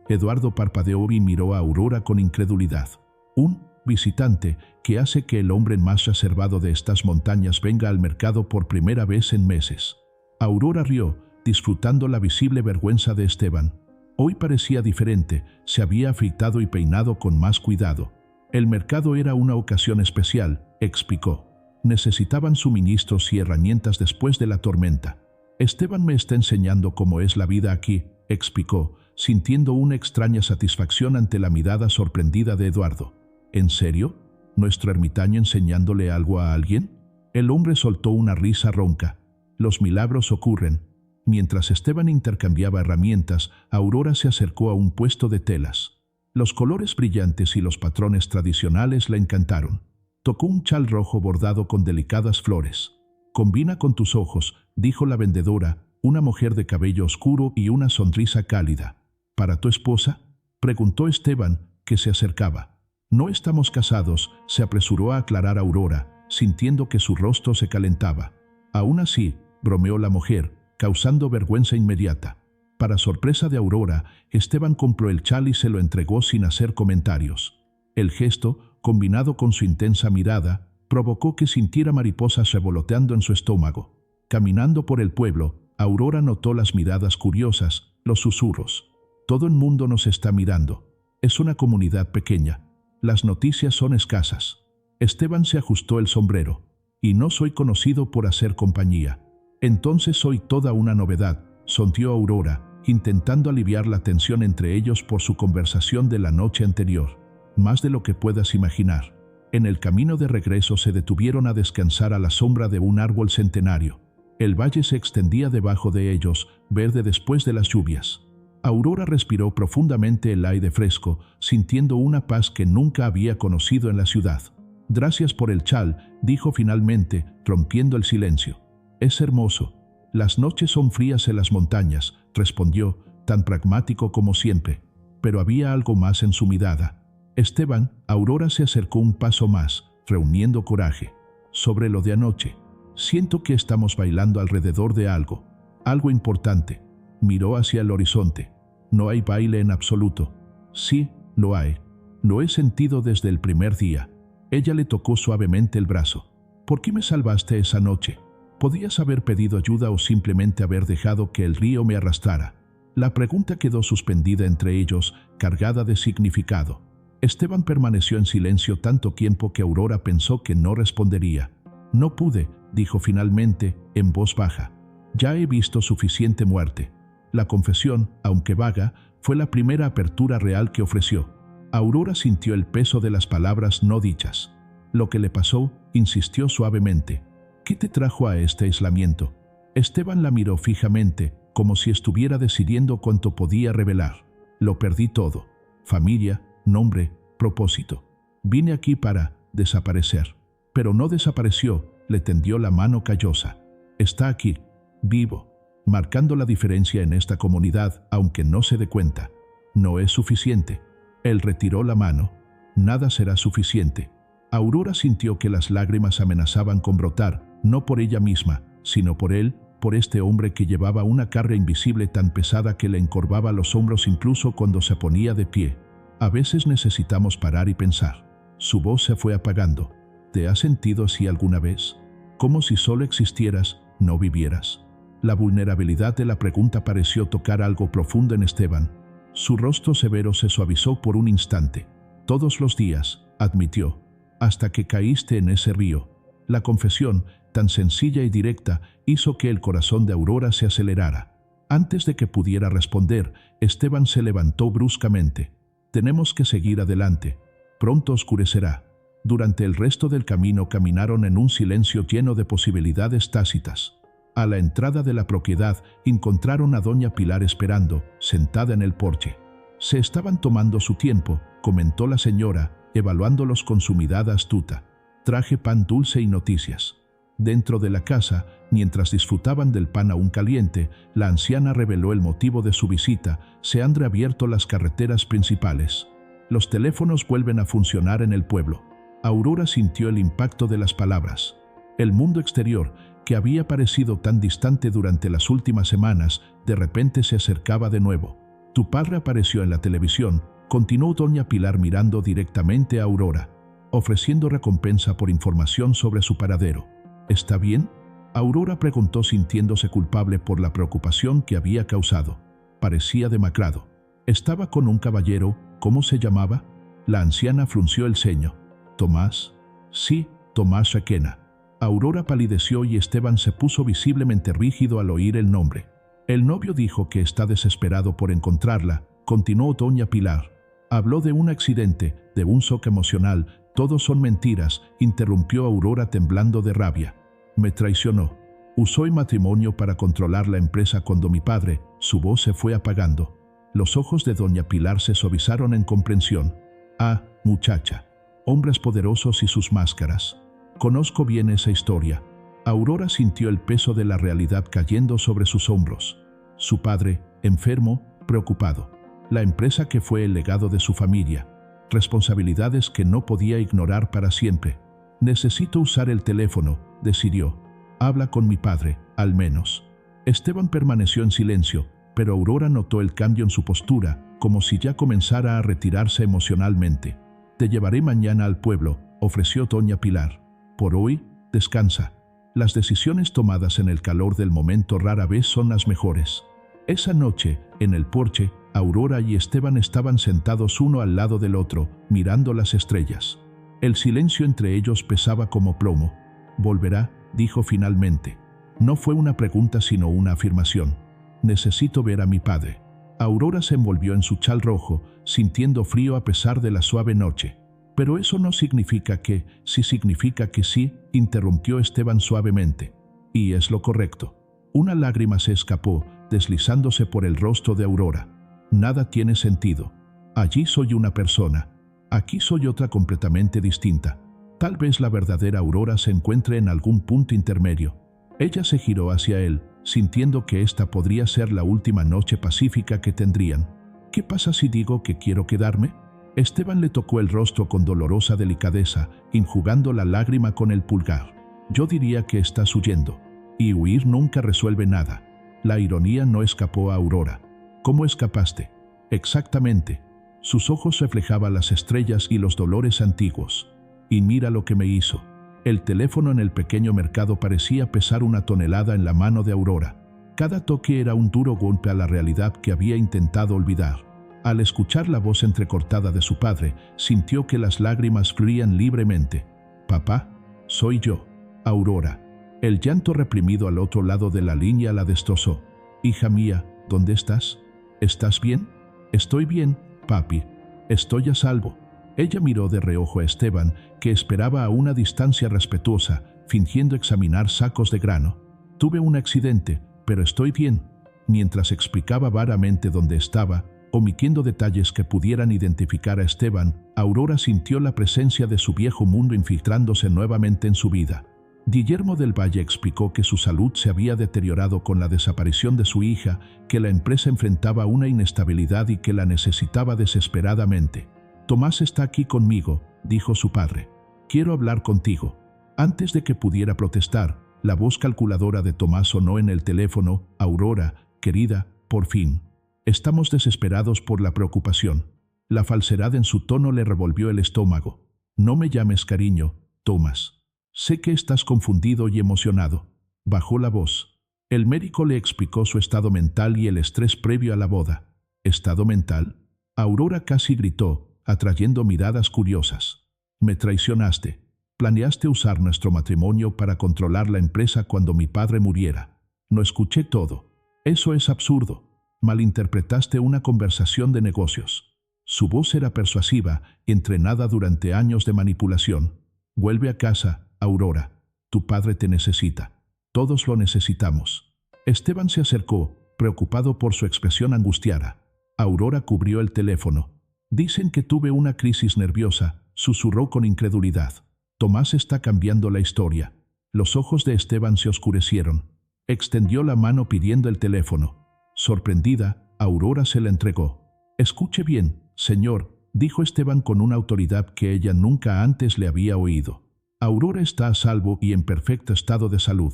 Eduardo parpadeó y miró a Aurora con incredulidad. Un visitante que hace que el hombre más reservado de estas montañas venga al mercado por primera vez en meses. Aurora rió, disfrutando la visible vergüenza de Esteban. Hoy parecía diferente, se había afeitado y peinado con más cuidado. El mercado era una ocasión especial, explicó. Necesitaban suministros y herramientas después de la tormenta. Esteban me está enseñando cómo es la vida aquí, explicó, sintiendo una extraña satisfacción ante la mirada sorprendida de Eduardo. ¿En serio? ¿Nuestro ermitaño enseñándole algo a alguien? El hombre soltó una risa ronca. Los milagros ocurren. Mientras Esteban intercambiaba herramientas, Aurora se acercó a un puesto de telas. Los colores brillantes y los patrones tradicionales la encantaron. Tocó un chal rojo bordado con delicadas flores. «Combina con tus ojos», dijo la vendedora, una mujer de cabello oscuro y una sonrisa cálida. «¿Para tu esposa?», preguntó Esteban, que se acercaba. «No estamos casados», se apresuró a aclarar Aurora, sintiendo que su rostro se calentaba. «Aún así», bromeó la mujer, causando vergüenza inmediata. Para sorpresa de Aurora, Esteban compró el chal y se lo entregó sin hacer comentarios. El gesto, combinado con su intensa mirada, provocó que sintiera mariposas revoloteando en su estómago. Caminando por el pueblo, Aurora notó las miradas curiosas, los susurros. Todo el mundo nos está mirando. Es una comunidad pequeña. Las noticias son escasas. Esteban se ajustó el sombrero. Y no soy conocido por hacer compañía. Entonces soy toda una novedad, sonrió Aurora, intentando aliviar la tensión entre ellos por su conversación de la noche anterior. Más de lo que puedas imaginar. En el camino de regreso se detuvieron a descansar a la sombra de un árbol centenario. El valle se extendía debajo de ellos, verde después de las lluvias. Aurora respiró profundamente el aire fresco, sintiendo una paz que nunca había conocido en la ciudad. «Gracias por el chal», dijo finalmente, rompiendo el silencio. «Es hermoso. Las noches son frías en las montañas», respondió, tan pragmático como siempre. Pero había algo más en su mirada. Esteban, Aurora se acercó un paso más, reuniendo coraje. «Sobre lo de anoche. Siento que estamos bailando alrededor de algo importante». Miró hacia el horizonte. «No hay baile en absoluto». «Sí, lo hay. Lo he sentido desde el primer día». Ella le tocó suavemente el brazo. «¿Por qué me salvaste esa noche? Podías haber pedido ayuda o simplemente haber dejado que el río me arrastrara». La pregunta quedó suspendida entre ellos, cargada de significado. Esteban permaneció en silencio tanto tiempo que Aurora pensó que no respondería. «No pude», dijo finalmente, en voz baja. «Ya he visto suficiente muerte». La confesión, aunque vaga, fue la primera apertura real que ofreció. Aurora sintió el peso de las palabras no dichas. «Lo que le pasó», insistió suavemente. «¿Qué te trajo a este aislamiento?». Esteban la miró fijamente, como si estuviera decidiendo cuánto podía revelar. «Lo perdí todo. Familia, nombre, propósito. Vine aquí para desaparecer». «Pero no desapareció», le tendió la mano callosa. «Está aquí, vivo, marcando la diferencia en esta comunidad, aunque no se dé cuenta». «No es suficiente». Él retiró la mano. «Nada será suficiente». Aurora sintió que las lágrimas amenazaban con brotar, no por ella misma, sino por él, por este hombre que llevaba una carga invisible tan pesada que le encorvaba los hombros incluso cuando se ponía de pie. A veces necesitamos parar y pensar. Su voz se fue apagando. ¿Te has sentido así alguna vez? Como si solo existieras, no vivieras. La vulnerabilidad de la pregunta pareció tocar algo profundo en Esteban. Su rostro severo se suavizó por un instante. Todos los días, admitió, hasta que caíste en ese río. La confesión, tan sencilla y directa, hizo que el corazón de Aurora se acelerara. Antes de que pudiera responder, Esteban se levantó bruscamente. Tenemos que seguir adelante. Pronto oscurecerá. Durante el resto del camino caminaron en un silencio lleno de posibilidades tácitas. A la entrada de la propiedad encontraron a doña Pilar esperando, sentada en el porche. Se estaban tomando su tiempo, comentó la señora, evaluándolos con su mirada astuta. Traje pan dulce y noticias. Dentro de la casa, mientras disfrutaban del pan aún caliente, la anciana reveló el motivo de su visita. Se han reabierto las carreteras principales. Los teléfonos vuelven a funcionar en el pueblo. Aurora sintió el impacto de las palabras. El mundo exterior, que había parecido tan distante durante las últimas semanas, de repente se acercaba de nuevo. Tu padre apareció en la televisión, continuó doña Pilar mirando directamente a Aurora, ofreciendo recompensa por información sobre su paradero. ¿Está bien? Aurora preguntó sintiéndose culpable por la preocupación que había causado. Parecía demacrado. Estaba con un caballero. ¿Cómo se llamaba? La anciana frunció el ceño. ¿Tomás? Sí, Tomás Requena. Aurora palideció y Esteban se puso visiblemente rígido al oír el nombre. El novio dijo que está desesperado por encontrarla, continuó doña Pilar. Habló de un accidente, de un shock emocional. Todos son mentiras, interrumpió Aurora temblando de rabia. Me traicionó. Usó el matrimonio para controlar la empresa cuando mi padre, su voz se fue apagando. Los ojos de doña Pilar se suavizaron en comprensión. Ah, muchacha. Hombres poderosos y sus máscaras. Conozco bien esa historia. Aurora sintió el peso de la realidad cayendo sobre sus hombros. Su padre, enfermo, preocupado. La empresa que fue el legado de su familia. Responsabilidades que no podía ignorar para siempre. Necesito usar el teléfono, decidió. Habla con mi padre, al menos. Esteban permaneció en silencio, pero Aurora notó el cambio en su postura, como si ya comenzara a retirarse emocionalmente. Te llevaré mañana al pueblo, ofreció doña Pilar. Por hoy, descansa. Las decisiones tomadas en el calor del momento rara vez son las mejores. Esa noche, en el porche, Aurora y Esteban estaban sentados uno al lado del otro, mirando las estrellas. El silencio entre ellos pesaba como plomo. «Volverá», dijo finalmente. No fue una pregunta sino una afirmación. «Necesito ver a mi padre». Aurora se envolvió en su chal rojo, sintiendo frío a pesar de la suave noche. «Pero eso no significa que, sí significa que sí», interrumpió Esteban suavemente. «Y es lo correcto». Una lágrima se escapó, deslizándose por el rostro de Aurora. Nada tiene sentido. Allí soy una persona. Aquí soy otra completamente distinta. Tal vez la verdadera Aurora se encuentre en algún punto intermedio. Ella se giró hacia él, sintiendo que esta podría ser la última noche pacífica que tendrían. ¿Qué pasa si digo que quiero quedarme? Esteban le tocó el rostro con dolorosa delicadeza, enjugando la lágrima con el pulgar. Yo diría que estás huyendo. Y huir nunca resuelve nada. La ironía no escapó a Aurora. ¿Cómo escapaste? Exactamente. Sus ojos reflejaban las estrellas y los dolores antiguos. Y mira lo que me hizo. El teléfono en el pequeño mercado parecía pesar 1 tonelada en la mano de Aurora. Cada toque era un duro golpe a la realidad que había intentado olvidar. Al escuchar la voz entrecortada de su padre, sintió que las lágrimas fluían libremente. «Papá, soy yo, Aurora». El llanto reprimido al otro lado de la línea la destrozó. «Hija mía, ¿dónde estás? ¿Estás bien?» «Estoy bien, papi. Estoy a salvo». Ella miró de reojo a Esteban, que esperaba a una distancia respetuosa, fingiendo examinar sacos de grano. «Tuve un accidente, pero estoy bien». Mientras explicaba vagamente dónde estaba, omitiendo detalles que pudieran identificar a Esteban, Aurora sintió la presencia de su viejo mundo infiltrándose nuevamente en su vida. Guillermo del Valle explicó que su salud se había deteriorado con la desaparición de su hija, que la empresa enfrentaba una inestabilidad y que la necesitaba desesperadamente. «Tomás está aquí conmigo», dijo su padre. «Quiero hablar contigo». Antes de que pudiera protestar, La voz calculadora de Tomás sonó en el teléfono. Aurora, querida, por fin. Estamos desesperados por la preocupación. La falsedad en su tono le revolvió el estómago. No me llames cariño, Tomás. Sé que estás confundido y emocionado. Bajó la voz. El médico le explicó su estado mental y el estrés previo a la boda. ¿Estado mental? Aurora casi gritó, atrayendo miradas curiosas. Me traicionaste. Planeaste usar nuestro matrimonio para controlar la empresa cuando mi padre muriera. No escuché todo. Eso es absurdo. Malinterpretaste una conversación de negocios. Su voz era persuasiva, entrenada durante años de manipulación. Vuelve a casa, Aurora. Tu padre te necesita. Todos lo necesitamos. Esteban se acercó, preocupado por su expresión angustiada. Aurora cubrió el teléfono. Dicen que tuve una crisis nerviosa, susurró con incredulidad. Tomás está cambiando la historia. Los ojos de Esteban se oscurecieron. Extendió la mano pidiendo el teléfono. Sorprendida, Aurora se la entregó. Escuche bien, señor, dijo Esteban con una autoridad que ella nunca antes le había oído. Aurora está a salvo y en perfecto estado de salud.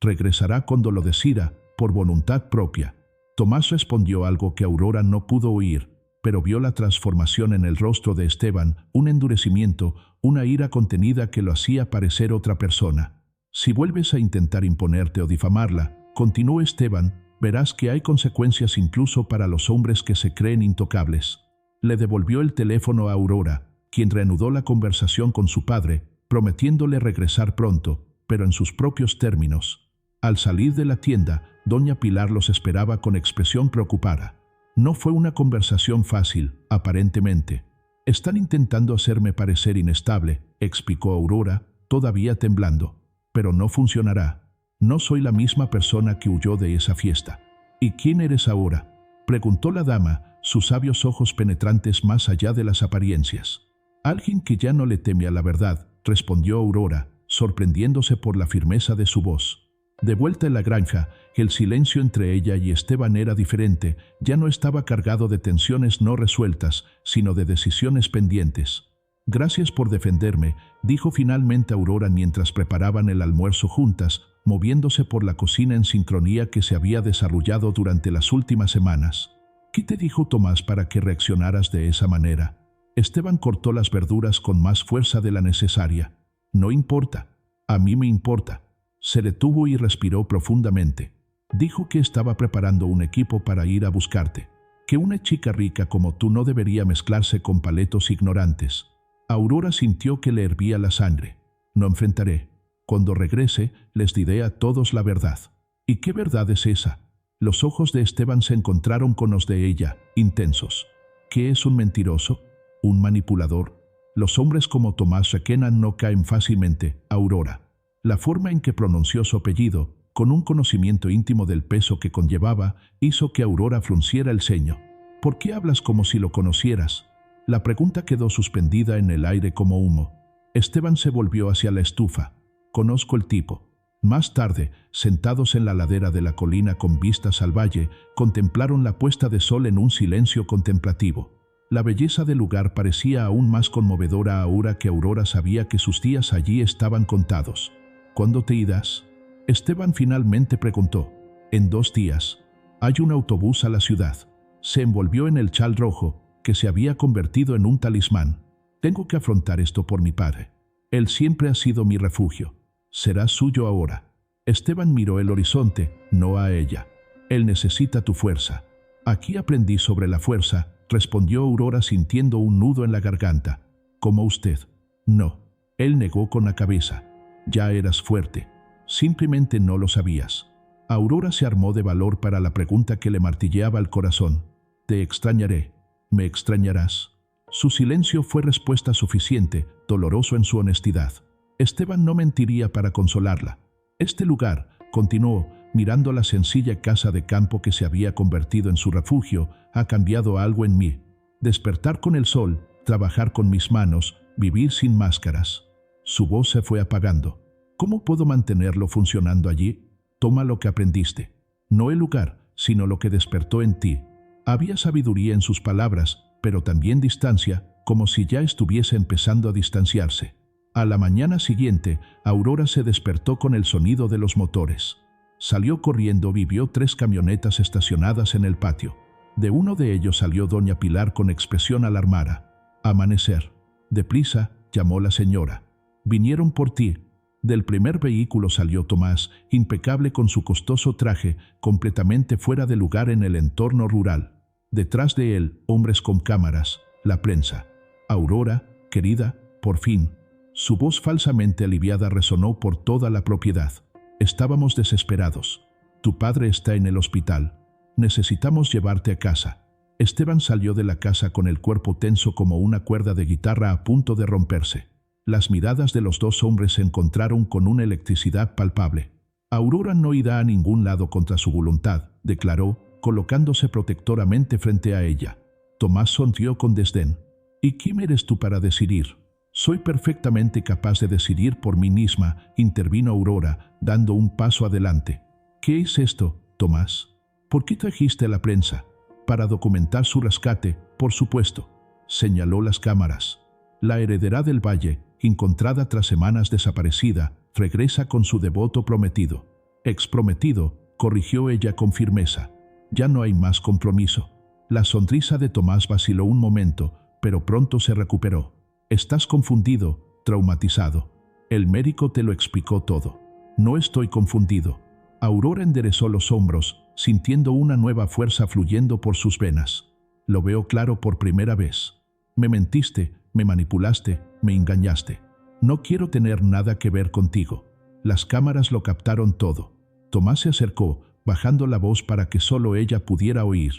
Regresará cuando lo decida, por voluntad propia. Tomás respondió algo que Aurora no pudo oír, pero vio la transformación en el rostro de Esteban, un endurecimiento, una ira contenida que lo hacía parecer otra persona. Si vuelves a intentar imponerte o difamarla, continuó Esteban, verás que hay consecuencias incluso para los hombres que se creen intocables. Le devolvió el teléfono a Aurora, quien reanudó la conversación con su padre, prometiéndole regresar pronto, pero en sus propios términos. Al salir de la tienda, doña Pilar los esperaba con expresión preocupada. No fue una conversación fácil, aparentemente. Están intentando hacerme parecer inestable, explicó Aurora, todavía temblando. Pero no funcionará. No soy la misma persona que huyó de esa fiesta. ¿Y quién eres ahora?, preguntó la dama, sus sabios ojos penetrantes más allá de las apariencias. Alguien que ya no le teme a la verdad, respondió Aurora, sorprendiéndose por la firmeza de su voz. De vuelta en la granja, el silencio entre ella y Esteban era diferente, ya no estaba cargado de tensiones no resueltas, sino de decisiones pendientes. Gracias por defenderme, dijo finalmente Aurora mientras preparaban el almuerzo juntas, moviéndose por la cocina en sincronía que se había desarrollado durante las últimas semanas. ¿Qué te dijo Tomás para que reaccionaras de esa manera? Esteban cortó las verduras con más fuerza de la necesaria. No importa. A mí me importa. Se detuvo y respiró profundamente. Dijo que estaba preparando un equipo para ir a buscarte. Que una chica rica como tú no debería mezclarse con paletos ignorantes. Aurora sintió que le hervía la sangre. No enfrentaré. Cuando regrese, les diré a todos la verdad. ¿Y qué verdad es esa? Los ojos de Esteban se encontraron con los de ella, intensos. ¿Qué es un mentiroso? ¿Un manipulador? Los hombres como Tomás Requenan no caen fácilmente, Aurora. La forma en que pronunció su apellido, con un conocimiento íntimo del peso que conllevaba, hizo que Aurora frunciera el ceño. ¿Por qué hablas como si lo conocieras? La pregunta quedó suspendida en el aire como humo. Esteban se volvió hacia la estufa. Conozco el tipo. Más tarde, sentados en la ladera de la colina con vistas al valle, contemplaron la puesta de sol en un silencio contemplativo. La belleza del lugar parecía aún más conmovedora ahora que Aurora sabía que sus días allí estaban contados. ¿Cuándo te irás?, Esteban finalmente preguntó. En 2 días. Hay un autobús a la ciudad. Se envolvió en el chal rojo, que se había convertido en un talismán. Tengo que afrontar esto por mi padre. Él siempre ha sido mi refugio. Será suyo ahora. Esteban miró el horizonte, no a ella. Él necesita tu fuerza. Aquí aprendí sobre la fuerza, respondió Aurora sintiendo un nudo en la garganta. ¿Como usted? No. Él negó con la cabeza. Ya eras fuerte. Simplemente no lo sabías. Aurora se armó de valor para la pregunta que le martilleaba el corazón. Te extrañaré. ¿Me extrañarás? Su silencio fue respuesta suficiente, doloroso en su honestidad. Esteban no mentiría para consolarla. Este lugar, continuó, mirando la sencilla casa de campo que se había convertido en su refugio, ha cambiado algo en mí. Despertar con el sol, trabajar con mis manos, vivir sin máscaras. Su voz se fue apagando. ¿Cómo puedo mantenerlo funcionando allí? Toma lo que aprendiste. No el lugar, sino lo que despertó en ti. Había sabiduría en sus palabras, pero también distancia, como si ya estuviese empezando a distanciarse. A la mañana siguiente, Aurora se despertó con el sonido de los motores. Salió corriendo y vio 3 camionetas estacionadas en el patio. De uno de ellos salió doña Pilar con expresión alarmada. «Amanecer. Deprisa», llamó la señora. «Vinieron por ti». Del primer vehículo salió Tomás, impecable con su costoso traje, completamente fuera de lugar en el entorno rural. Detrás de él, hombres con cámaras, la prensa. «Aurora, querida, por fin». Su voz falsamente aliviada resonó por toda la propiedad. «Estábamos desesperados. Tu padre está en el hospital. Necesitamos llevarte a casa». Esteban salió de la casa con el cuerpo tenso como una cuerda de guitarra a punto de romperse. Las miradas de los 2 hombres se encontraron con una electricidad palpable. «Aurora no irá a ningún lado contra su voluntad», declaró, colocándose protectoramente frente a ella. Tomás sonrió con desdén. «¿Y quién eres tú para decidir?» «Soy perfectamente capaz de decidir por mí misma», intervino Aurora, dando un paso adelante. «¿Qué es esto, Tomás? ¿Por qué trajiste a la prensa?» «Para documentar su rescate, por supuesto», señaló las cámaras. «La heredera del Valle, encontrada tras semanas desaparecida, regresa con su devoto prometido». «Exprometido», corrigió ella con firmeza. «Ya no hay más compromiso». La sonrisa de Tomás vaciló un momento, pero pronto se recuperó. «Estás confundido, traumatizado. El médico te lo explicó todo». «No estoy confundido». Aurora enderezó los hombros, sintiendo una nueva fuerza fluyendo por sus venas. «Lo veo claro por primera vez. Me mentiste, me manipulaste, me engañaste. No quiero tener nada que ver contigo». Las cámaras lo captaron todo. Tomás se acercó, bajando la voz para que solo ella pudiera oír.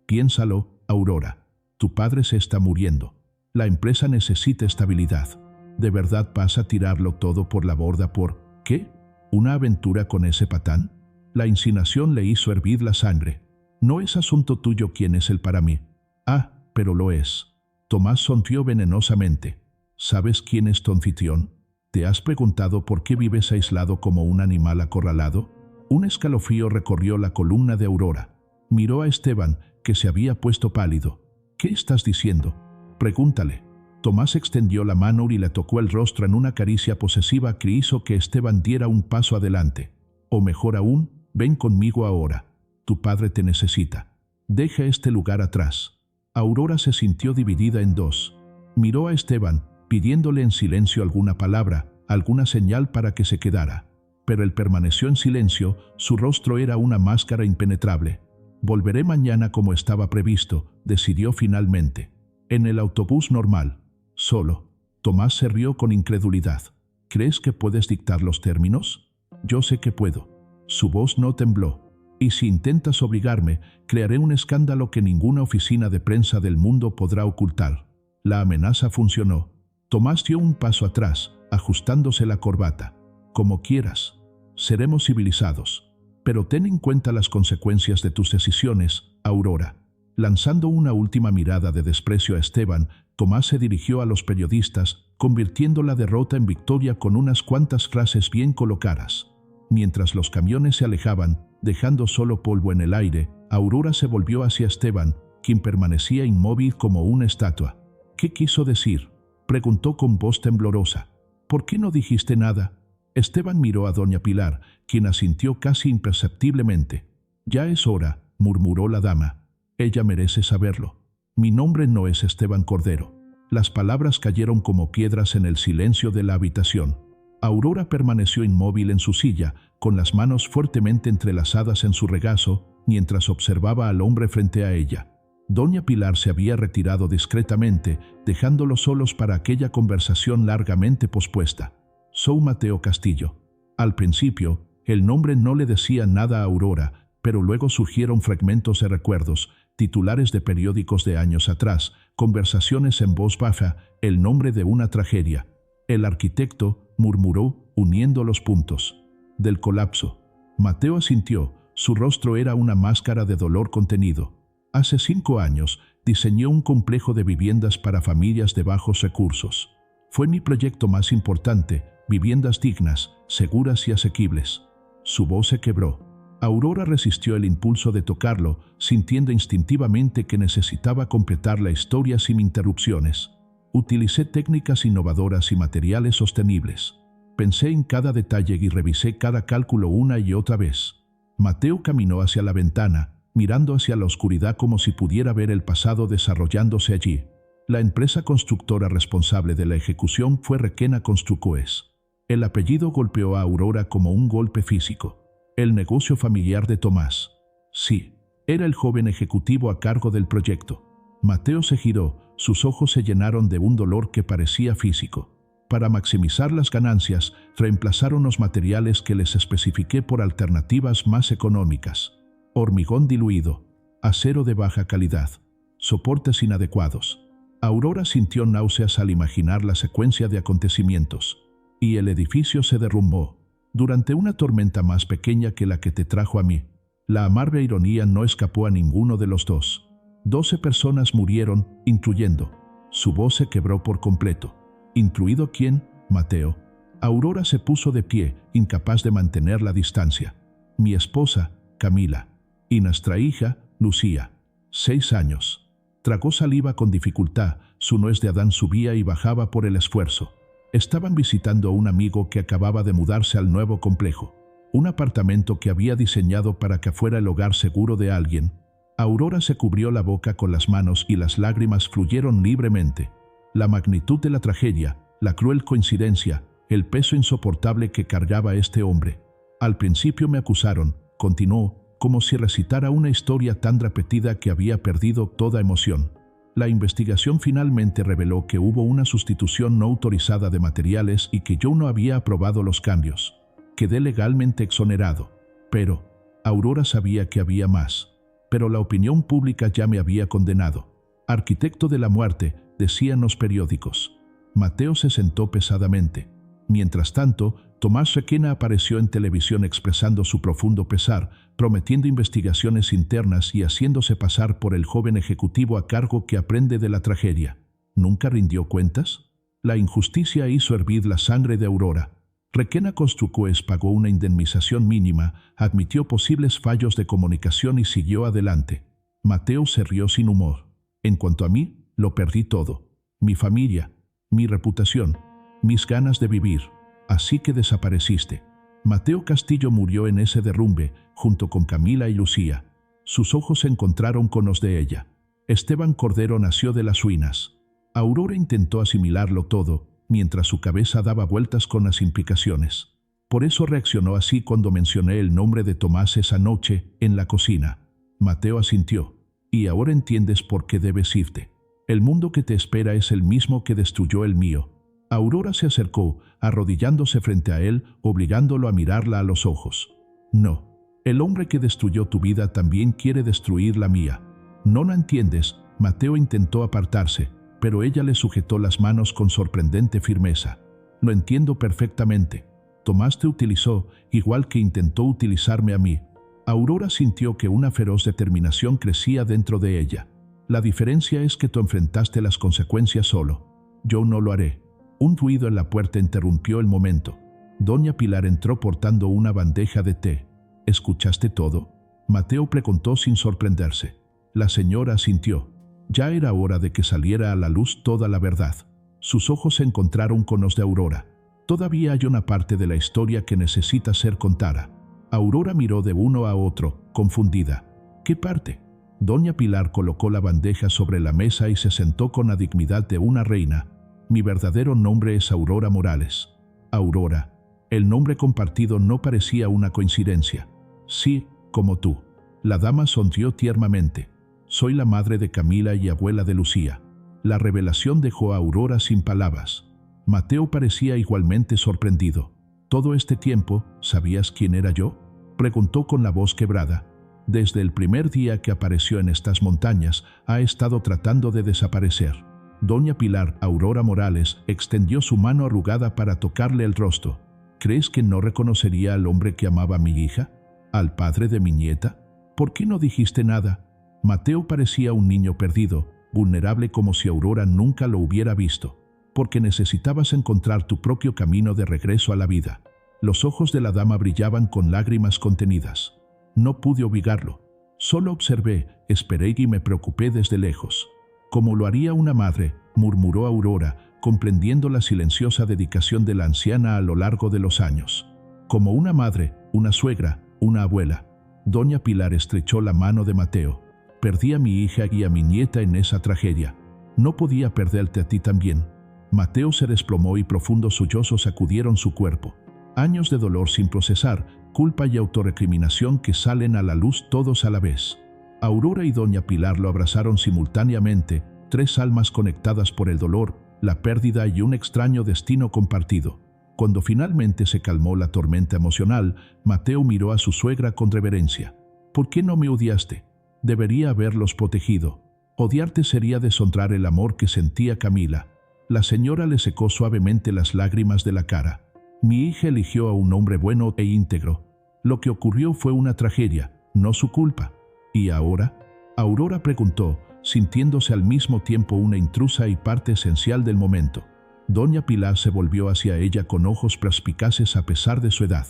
«Piénsalo, Aurora. Tu padre se está muriendo. La empresa necesita estabilidad. ¿De verdad vas a tirarlo todo por la borda por qué? ¿Una aventura con ese patán?» La insinuación le hizo hervir la sangre. «No es asunto tuyo quién es él para mí». «Ah, pero lo es». Tomás sonrió venenosamente. «¿Sabes quién es tu anfitrión? ¿Te has preguntado por qué vives aislado como un animal acorralado?» Un escalofrío recorrió la columna de Aurora. Miró a Esteban, que se había puesto pálido. «¿Qué estás diciendo? Pregúntale». Tomás extendió la mano y le tocó el rostro en una caricia posesiva que hizo que Esteban diera un paso adelante. «O mejor aún, ven conmigo ahora. Tu padre te necesita. Deja este lugar atrás». Aurora se sintió dividida en 2. Miró a Esteban, pidiéndole en silencio alguna palabra, alguna señal para que se quedara. Pero él permaneció en silencio, su rostro era una máscara impenetrable. «Volveré mañana como estaba previsto», decidió finalmente. «En el autobús normal. Solo». Tomás se rió con incredulidad. «¿Crees que puedes dictar los términos?» «Yo sé que puedo». Su voz no tembló. «Y si intentas obligarme, crearé un escándalo que ninguna oficina de prensa del mundo podrá ocultar». La amenaza funcionó. Tomás dio un paso atrás, ajustándose la corbata. «Como quieras. Seremos civilizados. Pero ten en cuenta las consecuencias de tus decisiones, Aurora». Lanzando una última mirada de desprecio a Esteban, Tomás se dirigió a los periodistas, convirtiendo la derrota en victoria con unas cuantas frases bien colocadas. Mientras los camiones se alejaban, dejando solo polvo en el aire, Aurora se volvió hacia Esteban, quien permanecía inmóvil como una estatua. «¿Qué quiso decir?», preguntó con voz temblorosa. «¿Por qué no dijiste nada?». Esteban miró a doña Pilar, quien asintió casi imperceptiblemente. «Ya es hora», murmuró la dama. «Ella merece saberlo. Mi nombre no es Esteban Cordero». Las palabras cayeron como piedras en el silencio de la habitación. Aurora permaneció inmóvil en su silla, con las manos fuertemente entrelazadas en su regazo, mientras observaba al hombre frente a ella. Doña Pilar se había retirado discretamente, dejándolos solos para aquella conversación largamente pospuesta. «Soy Mateo Castillo». Al principio, el nombre no le decía nada a Aurora, pero luego surgieron fragmentos de recuerdos, titulares de periódicos de años atrás, conversaciones en voz baja, el nombre de una tragedia. «El arquitecto», murmuró, uniendo los puntos. «Del colapso». Mateo asintió, su rostro era una máscara de dolor contenido. «Hace 5 años, diseñó un complejo de viviendas para familias de bajos recursos. Fue mi proyecto más importante, viviendas dignas, seguras y asequibles». Su voz se quebró. Aurora resistió el impulso de tocarlo, sintiendo instintivamente que necesitaba completar la historia sin interrupciones. Utilicé técnicas innovadoras y materiales sostenibles. Pensé en cada detalle y revisé cada cálculo una y otra vez. Mateo caminó hacia la ventana, mirando hacia la oscuridad como si pudiera ver el pasado desarrollándose allí. La empresa constructora responsable de la ejecución fue Requena Construcoes. El apellido golpeó a Aurora como un golpe físico. El negocio familiar de Tomás. Sí, era el joven ejecutivo a cargo del proyecto. Mateo se giró, sus ojos se llenaron de un dolor que parecía físico. Para maximizar las ganancias, reemplazaron los materiales que les especifiqué por alternativas más económicas. Hormigón diluido, acero de baja calidad, soportes inadecuados. Aurora sintió náuseas al imaginar la secuencia de acontecimientos. Y el edificio se derrumbó, durante una tormenta más pequeña que la que te trajo a mí. La amarga ironía no escapó a ninguno de los dos. 12 personas murieron, incluyendo. Su voz se quebró por completo. ¿Incluido quién? Mateo. Aurora se puso de pie, incapaz de mantener la distancia. Mi esposa, Camila. Y nuestra hija, Lucía. 6 años. Tragó saliva con dificultad, su nuez de Adán subía y bajaba por el esfuerzo. Estaban visitando a un amigo que acababa de mudarse al nuevo complejo. Un apartamento que había diseñado para que fuera el hogar seguro de alguien. Aurora se cubrió la boca con las manos y las lágrimas fluyeron libremente. La magnitud de la tragedia, la cruel coincidencia, el peso insoportable que cargaba este hombre. Al principio me acusaron, continuó, como si recitara una historia tan repetida que había perdido toda emoción. La investigación finalmente reveló que hubo una sustitución no autorizada de materiales y que yo no había aprobado los cambios. Quedé legalmente exonerado. Pero Aurora sabía que había más. Pero la opinión pública ya me había condenado. Arquitecto de la muerte, decían los periódicos. Mateo se sentó pesadamente. Mientras tanto, Tomás Requena apareció en televisión expresando su profundo pesar, prometiendo investigaciones internas y haciéndose pasar por el joven ejecutivo a cargo que aprende de la tragedia. ¿Nunca rindió cuentas? La injusticia hizo hervir la sangre de Aurora. Requena Construcoes pagó una indemnización mínima, admitió posibles fallos de comunicación y siguió adelante. Mateo se rió sin humor. En cuanto a mí, lo perdí todo. Mi familia, mi reputación, mis ganas de vivir. Así que desapareciste. Mateo Castillo murió en ese derrumbe, junto con Camila y Lucía. Sus ojos se encontraron con los de ella. Esteban Cordero nació de las ruinas. Aurora intentó asimilarlo todo, mientras su cabeza daba vueltas con las implicaciones. Por eso reaccionó así cuando mencioné el nombre de Tomás esa noche, en la cocina. Mateo asintió. Y ahora entiendes por qué debes irte. El mundo que te espera es el mismo que destruyó el mío. Aurora se acercó, arrodillándose frente a él, obligándolo a mirarla a los ojos. No, el hombre que destruyó tu vida también quiere destruir la mía. No lo entiendes. Mateo intentó apartarse, pero ella le sujetó las manos con sorprendente firmeza. Lo entiendo perfectamente. Tomás te utilizó, igual que intentó utilizarme a mí. Aurora sintió que una feroz determinación crecía dentro de ella. La diferencia es que tú enfrentaste las consecuencias solo. Yo no lo haré. Un ruido en la puerta interrumpió el momento. Doña Pilar entró portando una bandeja de té. ¿Escuchaste todo? Mateo preguntó sin sorprenderse. La señora asintió. Ya era hora de que saliera a la luz toda la verdad. Sus ojos se encontraron con los de Aurora. Todavía hay una parte de la historia que necesita ser contada. Aurora miró de uno a otro, confundida. ¿Qué parte? Doña Pilar colocó la bandeja sobre la mesa y se sentó con la dignidad de una reina. Mi verdadero nombre es Aurora Morales. Aurora. El nombre compartido no parecía una coincidencia. Sí, como tú. La dama sonrió tiernamente. Soy la madre de Camila y abuela de Lucía. La revelación dejó a Aurora sin palabras. Mateo parecía igualmente sorprendido. ¿Todo este tiempo sabías quién era yo?, preguntó con la voz quebrada. Desde el primer día que apareció en estas montañas, ha estado tratando de desaparecer. Doña Pilar, Aurora Morales, extendió su mano arrugada para tocarle el rostro. ¿Crees que no reconocería al hombre que amaba a mi hija? ¿Al padre de mi nieta? ¿Por qué no dijiste nada? Mateo parecía un niño perdido, vulnerable como si Aurora nunca lo hubiera visto. Porque necesitabas encontrar tu propio camino de regreso a la vida. Los ojos de la dama brillaban con lágrimas contenidas. No pude obligarlo. Solo observé, esperé y me preocupé desde lejos. Como lo haría una madre, murmuró Aurora, comprendiendo la silenciosa dedicación de la anciana a lo largo de los años. Como una madre, una suegra, una abuela. Doña Pilar estrechó la mano de Mateo. Perdí a mi hija y a mi nieta en esa tragedia. No podía perderte a ti también. Mateo se desplomó y profundos sollozos sacudieron su cuerpo. Años de dolor sin procesar, culpa y autorrecriminación que salen a la luz todos a la vez. Aurora y Doña Pilar lo abrazaron simultáneamente, tres almas conectadas por el dolor, la pérdida y un extraño destino compartido. Cuando finalmente se calmó la tormenta emocional, Mateo miró a su suegra con reverencia. ¿Por qué no me odiaste? Debería haberlos protegido. Odiarte sería deshonrar el amor que sentía Camila. La señora le secó suavemente las lágrimas de la cara. Mi hija eligió a un hombre bueno e íntegro. Lo que ocurrió fue una tragedia, no su culpa. ¿Y ahora? Aurora preguntó, sintiéndose al mismo tiempo una intrusa y parte esencial del momento. Doña Pilar se volvió hacia ella con ojos perspicaces a pesar de su edad.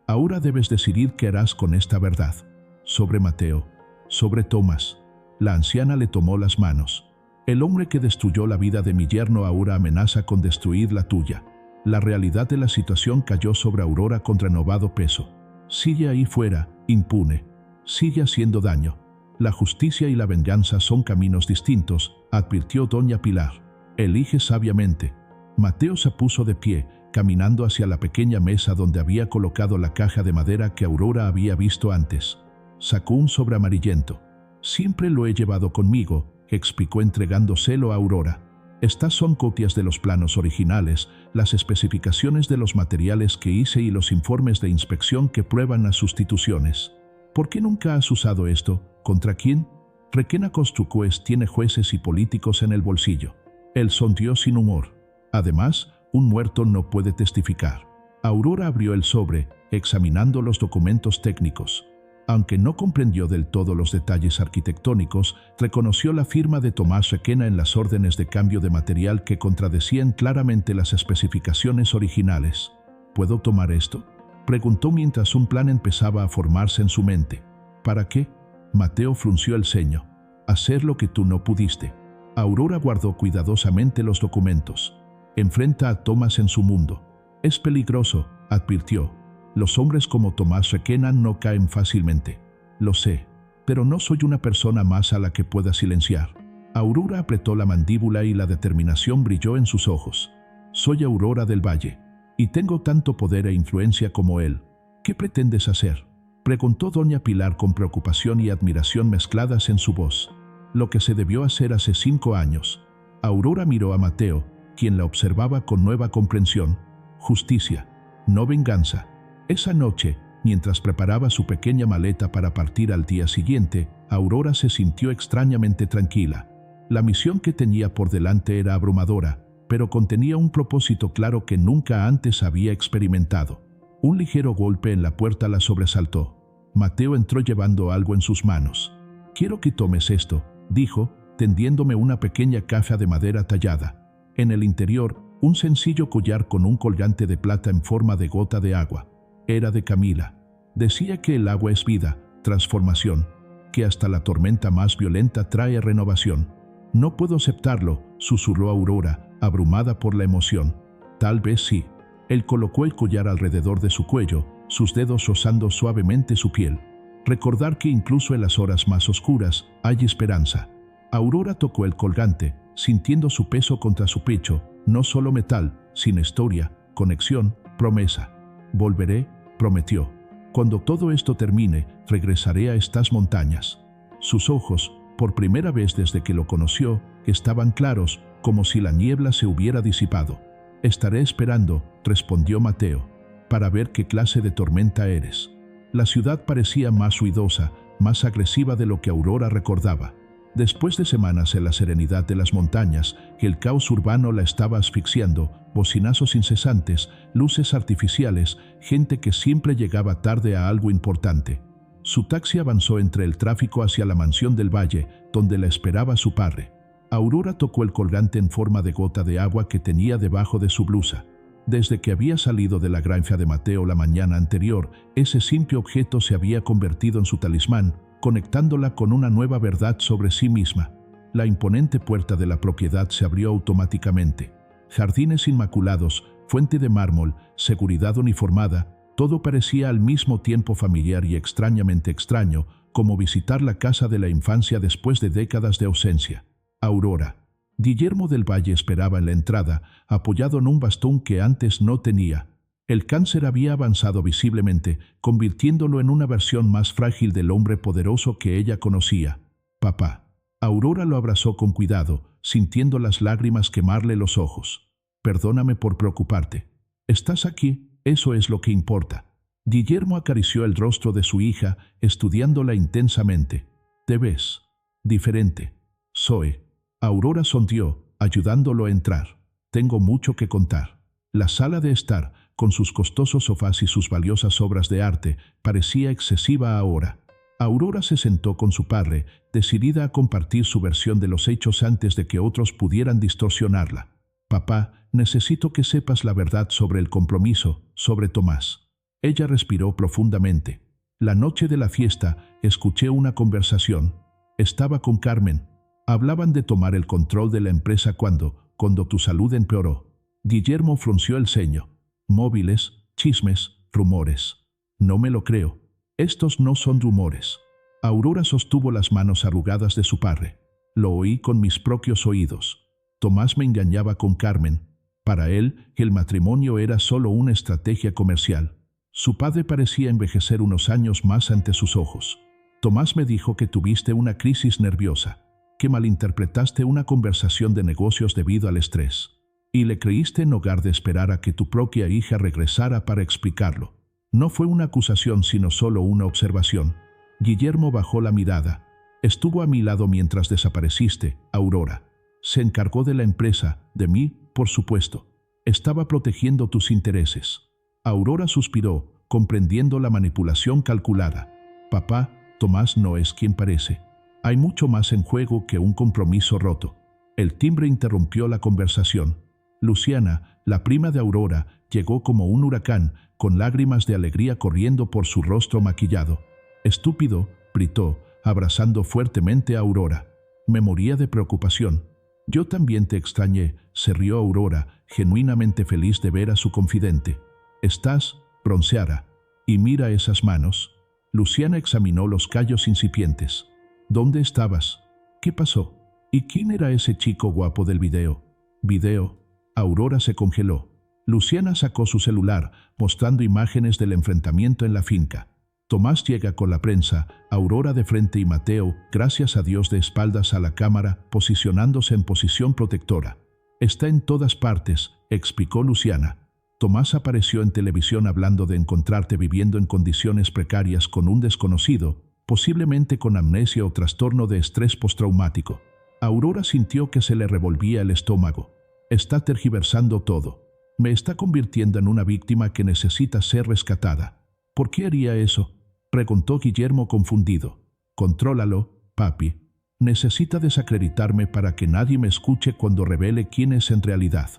Ahora debes decidir qué harás con esta verdad. Sobre Mateo, sobre Tomás. La anciana le tomó las manos. El hombre que destruyó la vida de mi yerno ahora amenaza con destruir la tuya. La realidad de la situación cayó sobre Aurora con renovado peso. Sigue ahí fuera, impune. Sigue haciendo daño. La justicia y la venganza son caminos distintos, advirtió Doña Pilar. Elige sabiamente. Mateo se puso de pie, caminando hacia la pequeña mesa donde había colocado la caja de madera que Aurora había visto antes. Sacó un sobre amarillento. Siempre lo he llevado conmigo, explicó entregándoselo a Aurora. Estas son copias de los planos originales, las especificaciones de los materiales que hice y los informes de inspección que prueban las sustituciones. ¿Por qué nunca has usado esto? ¿Contra quién? Requena Constructores tiene jueces y políticos en el bolsillo. Él sonrió sin humor. Además, un muerto no puede testificar. Aurora abrió el sobre, examinando los documentos técnicos. Aunque no comprendió del todo los detalles arquitectónicos, reconoció la firma de Tomás Requena en las órdenes de cambio de material que contradecían claramente las especificaciones originales. ¿Puedo tomar esto?, preguntó mientras un plan empezaba a formarse en su mente. ¿Para qué? Mateo frunció el ceño. Hacer lo que tú no pudiste. Aurora guardó cuidadosamente los documentos. Enfrenta a Tomás en su mundo. Es peligroso, advirtió. Los hombres como Tomás Requena no caen fácilmente. Lo sé, pero no soy una persona más a la que pueda silenciar. Aurora apretó la mandíbula y la determinación brilló en sus ojos. Soy Aurora del Valle, y tengo tanto poder e influencia como él. ¿Qué pretendes hacer?, preguntó Doña Pilar con preocupación y admiración mezcladas en su voz. Lo que se debió hacer hace 5 años. Aurora miró a Mateo, quien la observaba con nueva comprensión. Justicia, no venganza. Esa noche, mientras preparaba su pequeña maleta para partir al día siguiente, Aurora se sintió extrañamente tranquila. La misión que tenía por delante era abrumadora, pero contenía un propósito claro que nunca antes había experimentado. Un ligero golpe en la puerta la sobresaltó. Mateo entró llevando algo en sus manos. «Quiero que tomes esto», dijo, tendiéndome una pequeña caja de madera tallada. En el interior, un sencillo collar con un colgante de plata en forma de gota de agua. Era de Camila. Decía que el agua es vida, transformación, que hasta la tormenta más violenta trae renovación. «No puedo aceptarlo», susurró Aurora, abrumada por la emoción. «Tal vez sí». Él colocó el collar alrededor de su cuello, sus dedos rozando suavemente su piel. Recordar que incluso en las horas más oscuras hay esperanza. Aurora tocó el colgante, sintiendo su peso contra su pecho, no solo metal, sino historia, conexión, promesa. «Volveré», prometió. «Cuando todo esto termine, regresaré a estas montañas». Sus ojos, por primera vez desde que lo conoció, estaban claros, como si la niebla se hubiera disipado. «Estaré esperando», respondió Mateo, «para ver qué clase de tormenta eres». La ciudad parecía más ruidosa, más agresiva de lo que Aurora recordaba. Después de semanas en la serenidad de las montañas, el caos urbano la estaba asfixiando, bocinazos incesantes, luces artificiales, gente que siempre llegaba tarde a algo importante. Su taxi avanzó entre el tráfico hacia la mansión del Valle, donde la esperaba su padre. Aurora tocó el colgante en forma de gota de agua que tenía debajo de su blusa. Desde que había salido de la granja de Mateo la mañana anterior, ese simple objeto se había convertido en su talismán, conectándola con una nueva verdad sobre sí misma. La imponente puerta de la propiedad se abrió automáticamente. Jardines inmaculados, fuente de mármol, seguridad uniformada, todo parecía al mismo tiempo familiar y extrañamente extraño, como visitar la casa de la infancia después de décadas de ausencia. Aurora. Guillermo del Valle esperaba en la entrada, apoyado en un bastón que antes no tenía. El cáncer había avanzado visiblemente, convirtiéndolo en una versión más frágil del hombre poderoso que ella conocía. Papá. Aurora lo abrazó con cuidado, sintiendo las lágrimas quemarle los ojos. Perdóname por preocuparte. Estás aquí, eso es lo que importa. Guillermo acarició el rostro de su hija, estudiándola intensamente. Te ves diferente. Zoe. Aurora sonrió, ayudándolo a entrar. Tengo mucho que contar. La sala de estar, con sus costosos sofás y sus valiosas obras de arte, parecía excesiva ahora. Aurora se sentó con su padre, decidida a compartir su versión de los hechos antes de que otros pudieran distorsionarla. Papá, necesito que sepas la verdad sobre el compromiso, sobre Tomás. Ella respiró profundamente. La noche de la fiesta, escuché una conversación. Estaba con Carmen. Hablaban de tomar el control de la empresa cuando tu salud empeoró. Guillermo frunció el ceño. Móviles, chismes, rumores. No me lo creo. Estos no son rumores. Aurora sostuvo las manos arrugadas de su padre. Lo oí con mis propios oídos. Tomás me engañaba con Carmen. Para él, el matrimonio era solo una estrategia comercial. Su padre parecía envejecer unos años más ante sus ojos. Tomás me dijo que tuviste una crisis nerviosa, que malinterpretaste una conversación de negocios debido al estrés, y le creíste en lugar de esperar a que tu propia hija regresara para explicarlo. No fue una acusación sino solo una observación. Guillermo bajó la mirada. Estuvo a mi lado mientras desapareciste, Aurora. Se encargó de la empresa, de mí, por supuesto. Estaba protegiendo tus intereses. Aurora suspiró, comprendiendo la manipulación calculada. Papá, Tomás no es quien parece. Hay mucho más en juego que un compromiso roto. El timbre interrumpió la conversación. Luciana, la prima de Aurora, llegó como un huracán, con lágrimas de alegría corriendo por su rostro maquillado. Estúpido, gritó, abrazando fuertemente a Aurora. Me moría de preocupación. Yo también te extrañé, se rió Aurora, genuinamente feliz de ver a su confidente. Estás bronceada. Y mira esas manos. Luciana examinó los callos incipientes. ¿Dónde estabas? ¿Qué pasó? ¿Y quién era ese chico guapo del video? ¿Video? Aurora se congeló. Luciana sacó su celular, mostrando imágenes del enfrentamiento en la finca. Tomás llega con la prensa, Aurora de frente y Mateo, gracias a Dios, de espaldas a la cámara, posicionándose en posición protectora. Está en todas partes, explicó Luciana. Tomás apareció en televisión hablando de encontrarte viviendo en condiciones precarias con un desconocido, posiblemente con amnesia o trastorno de estrés postraumático. Aurora sintió que se le revolvía el estómago. Está tergiversando todo. Me está convirtiendo en una víctima que necesita ser rescatada. ¿Por qué haría eso?, preguntó Guillermo confundido. Contrólalo, papi. Necesita desacreditarme para que nadie me escuche cuando revele quién es en realidad.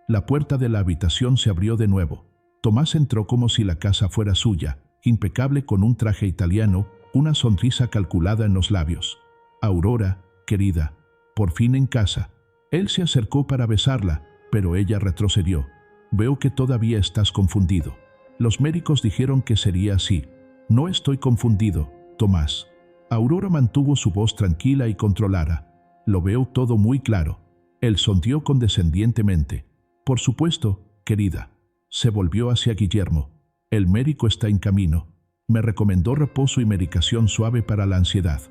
La puerta de la habitación se abrió de nuevo. Tomás entró como si la casa fuera suya, impecable, con un traje italiano, una sonrisa calculada en los labios. Aurora, querida, por fin en casa. Él se acercó para besarla, pero ella retrocedió. Veo que todavía estás confundido. Los médicos dijeron que sería así. No estoy confundido, Tomás. Aurora mantuvo su voz tranquila y controlada. Lo veo todo muy claro. Él sonrió condescendientemente. Por supuesto, querida. Se volvió hacia Guillermo. El médico está en camino. Me recomendó reposo y medicación suave para la ansiedad.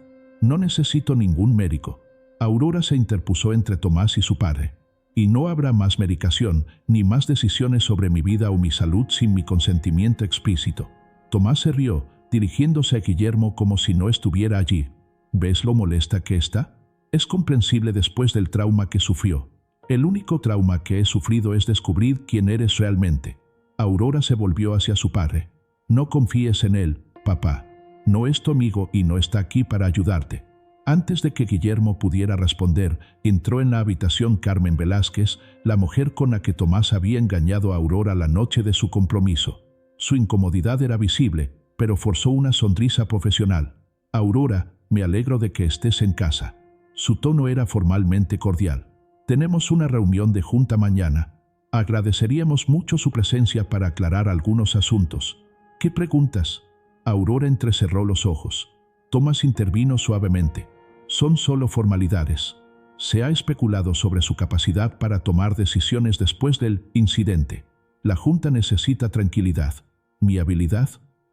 No necesito ningún médico. Aurora se interpuso entre Tomás y su padre. Y no habrá más medicación, ni más decisiones sobre mi vida o mi salud sin mi consentimiento explícito. Tomás se rió, dirigiéndose a Guillermo como si no estuviera allí. ¿Ves lo molesta que está? Es comprensible después del trauma que sufrió. El único trauma que he sufrido es descubrir quién eres realmente. Aurora se volvió hacia su padre. No confíes en él, papá. No es tu amigo y no está aquí para ayudarte. Antes de que Guillermo pudiera responder, entró en la habitación Carmen Velázquez, la mujer con la que Tomás había engañado a Aurora la noche de su compromiso. Su incomodidad era visible, pero forzó una sonrisa profesional. Aurora, me alegro de que estés en casa. Su tono era formalmente cordial. Tenemos una reunión de junta mañana. Agradeceríamos mucho su presencia para aclarar algunos asuntos. ¿Qué preguntas? Aurora entrecerró los ojos. Thomas intervino suavemente. Son solo formalidades. Se ha especulado sobre su capacidad para tomar decisiones después del incidente. La junta necesita tranquilidad. ¿Mi habilidad?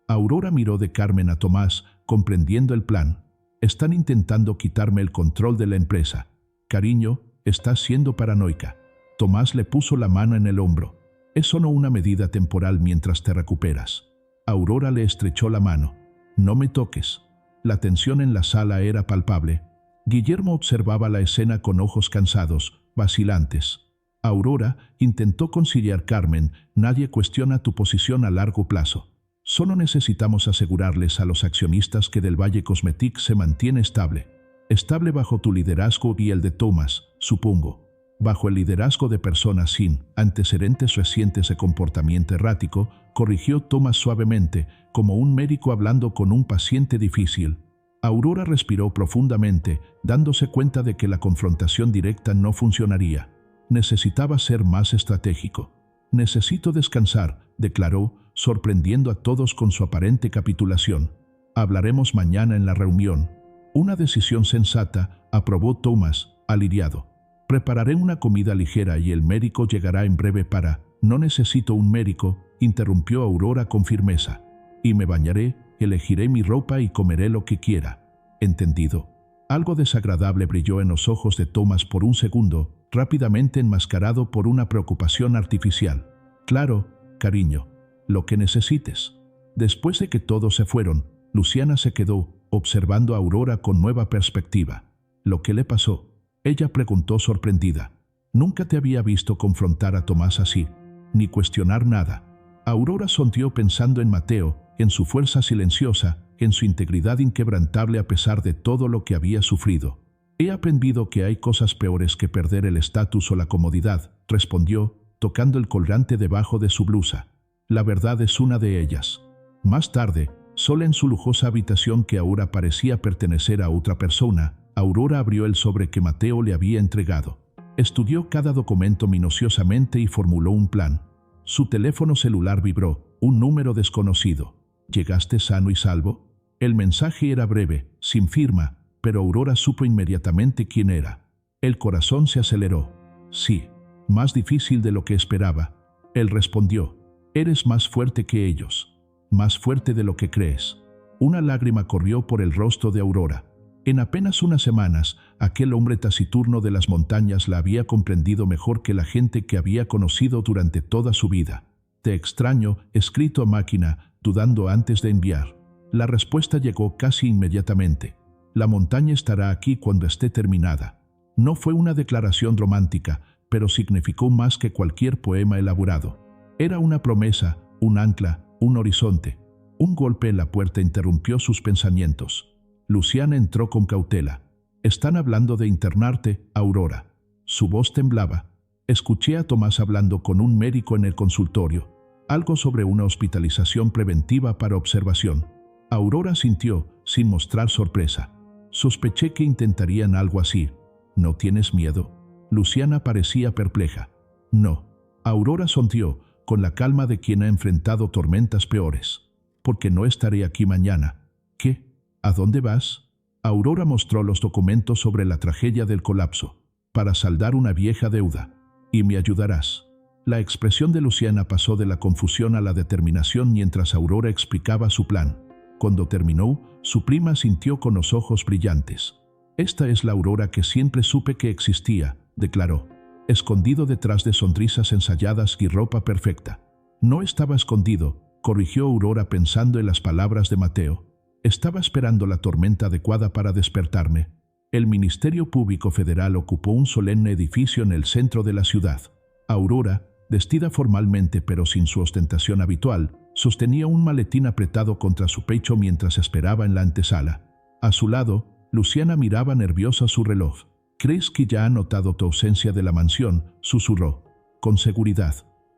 Aurora miró de Carmen a Tomás, comprendiendo el plan. Están intentando quitarme el control de la empresa. Cariño, estás siendo paranoica. Tomás le puso la mano en el hombro. Es solo una medida temporal mientras te recuperas. Aurora le estrechó la mano. No me toques. La tensión en la sala era palpable. Guillermo observaba la escena con ojos cansados, vacilantes. Aurora intentó conciliar. Carmen, nadie cuestiona tu posición a largo plazo. Solo necesitamos asegurarles a los accionistas que Del Valle Cosmetics se mantiene estable. Estable bajo tu liderazgo y el de Thomas, supongo. Bajo el liderazgo de personas sin antecedentes recientes de comportamiento errático, corrigió Thomas suavemente, como un médico hablando con un paciente difícil. Aurora respiró profundamente, dándose cuenta de que la confrontación directa no funcionaría. Necesitaba ser más estratégico. Necesito descansar, declaró, sorprendiendo a todos con su aparente capitulación. Hablaremos mañana en la reunión. Una decisión sensata, aprobó Thomas, aliviado. Prepararé una comida ligera y el médico llegará en breve para... No necesito un médico, interrumpió Aurora con firmeza. Y me bañaré, elegiré mi ropa y comeré lo que quiera. ¿Entendido? Algo desagradable brilló en los ojos de Thomas por un segundo, rápidamente enmascarado por una preocupación artificial. Claro, cariño, lo que necesites. Después de que todos se fueron, Luciana se quedó, observando a Aurora con nueva perspectiva. ¿Lo que le pasó? Ella preguntó sorprendida. Nunca te había visto confrontar a Tomás así, ni cuestionar nada. Aurora sonrió pensando en Mateo, en su fuerza silenciosa, en su integridad inquebrantable a pesar de todo lo que había sufrido. He aprendido que hay cosas peores que perder el estatus o la comodidad, respondió, tocando el colgante debajo de su blusa. La verdad es una de ellas. Más tarde, sola en su lujosa habitación que ahora parecía pertenecer a otra persona, Aurora abrió el sobre que Mateo le había entregado. Estudió cada documento minuciosamente y formuló un plan. Su teléfono celular vibró, un número desconocido. ¿Llegaste sano y salvo? El mensaje era breve, sin firma, pero Aurora supo inmediatamente quién era. El corazón se aceleró. Sí, más difícil de lo que esperaba. Él respondió, eres más fuerte que ellos, más fuerte de lo que crees. Una lágrima corrió por el rostro de Aurora. En apenas unas semanas, aquel hombre taciturno de las montañas la había comprendido mejor que la gente que había conocido durante toda su vida. Te extraño, escrito a máquina, dudando antes de enviar. La respuesta llegó casi inmediatamente. La montaña estará aquí cuando esté terminada. No fue una declaración romántica, pero significó más que cualquier poema elaborado. Era una promesa, un ancla, un horizonte. Un golpe en la puerta interrumpió sus pensamientos. Luciana entró con cautela. Están hablando de internarte, Aurora. Su voz temblaba. Escuché a Tomás hablando con un médico en el consultorio. Algo sobre una hospitalización preventiva para observación. Aurora sintió, sin mostrar sorpresa. Sospeché que intentarían algo así. ¿No tienes miedo? Luciana parecía perpleja. No. Aurora sonrió, con la calma de quien ha enfrentado tormentas peores. Porque no estaré aquí mañana. ¿Qué? ¿A dónde vas? Aurora mostró los documentos sobre la tragedia del colapso. Para saldar una vieja deuda. Y me ayudarás. La expresión de Luciana pasó de la confusión a la determinación mientras Aurora explicaba su plan. Cuando terminó, su prima sintió con los ojos brillantes. Esta es la Aurora que siempre supe que existía, declaró. Escondido detrás de sonrisas ensayadas y ropa perfecta. No estaba escondido, corrigió Aurora pensando en las palabras de Mateo. Estaba esperando la tormenta adecuada para despertarme. El Ministerio Público Federal ocupó un solemne edificio en el centro de la ciudad. Aurora, vestida formalmente pero sin su ostentación habitual, sostenía un maletín apretado contra su pecho mientras esperaba en la antesala. A su lado, Luciana miraba nerviosa su reloj. ¿Crees que ya ha notado tu ausencia de la mansión?, susurró. Con seguridad.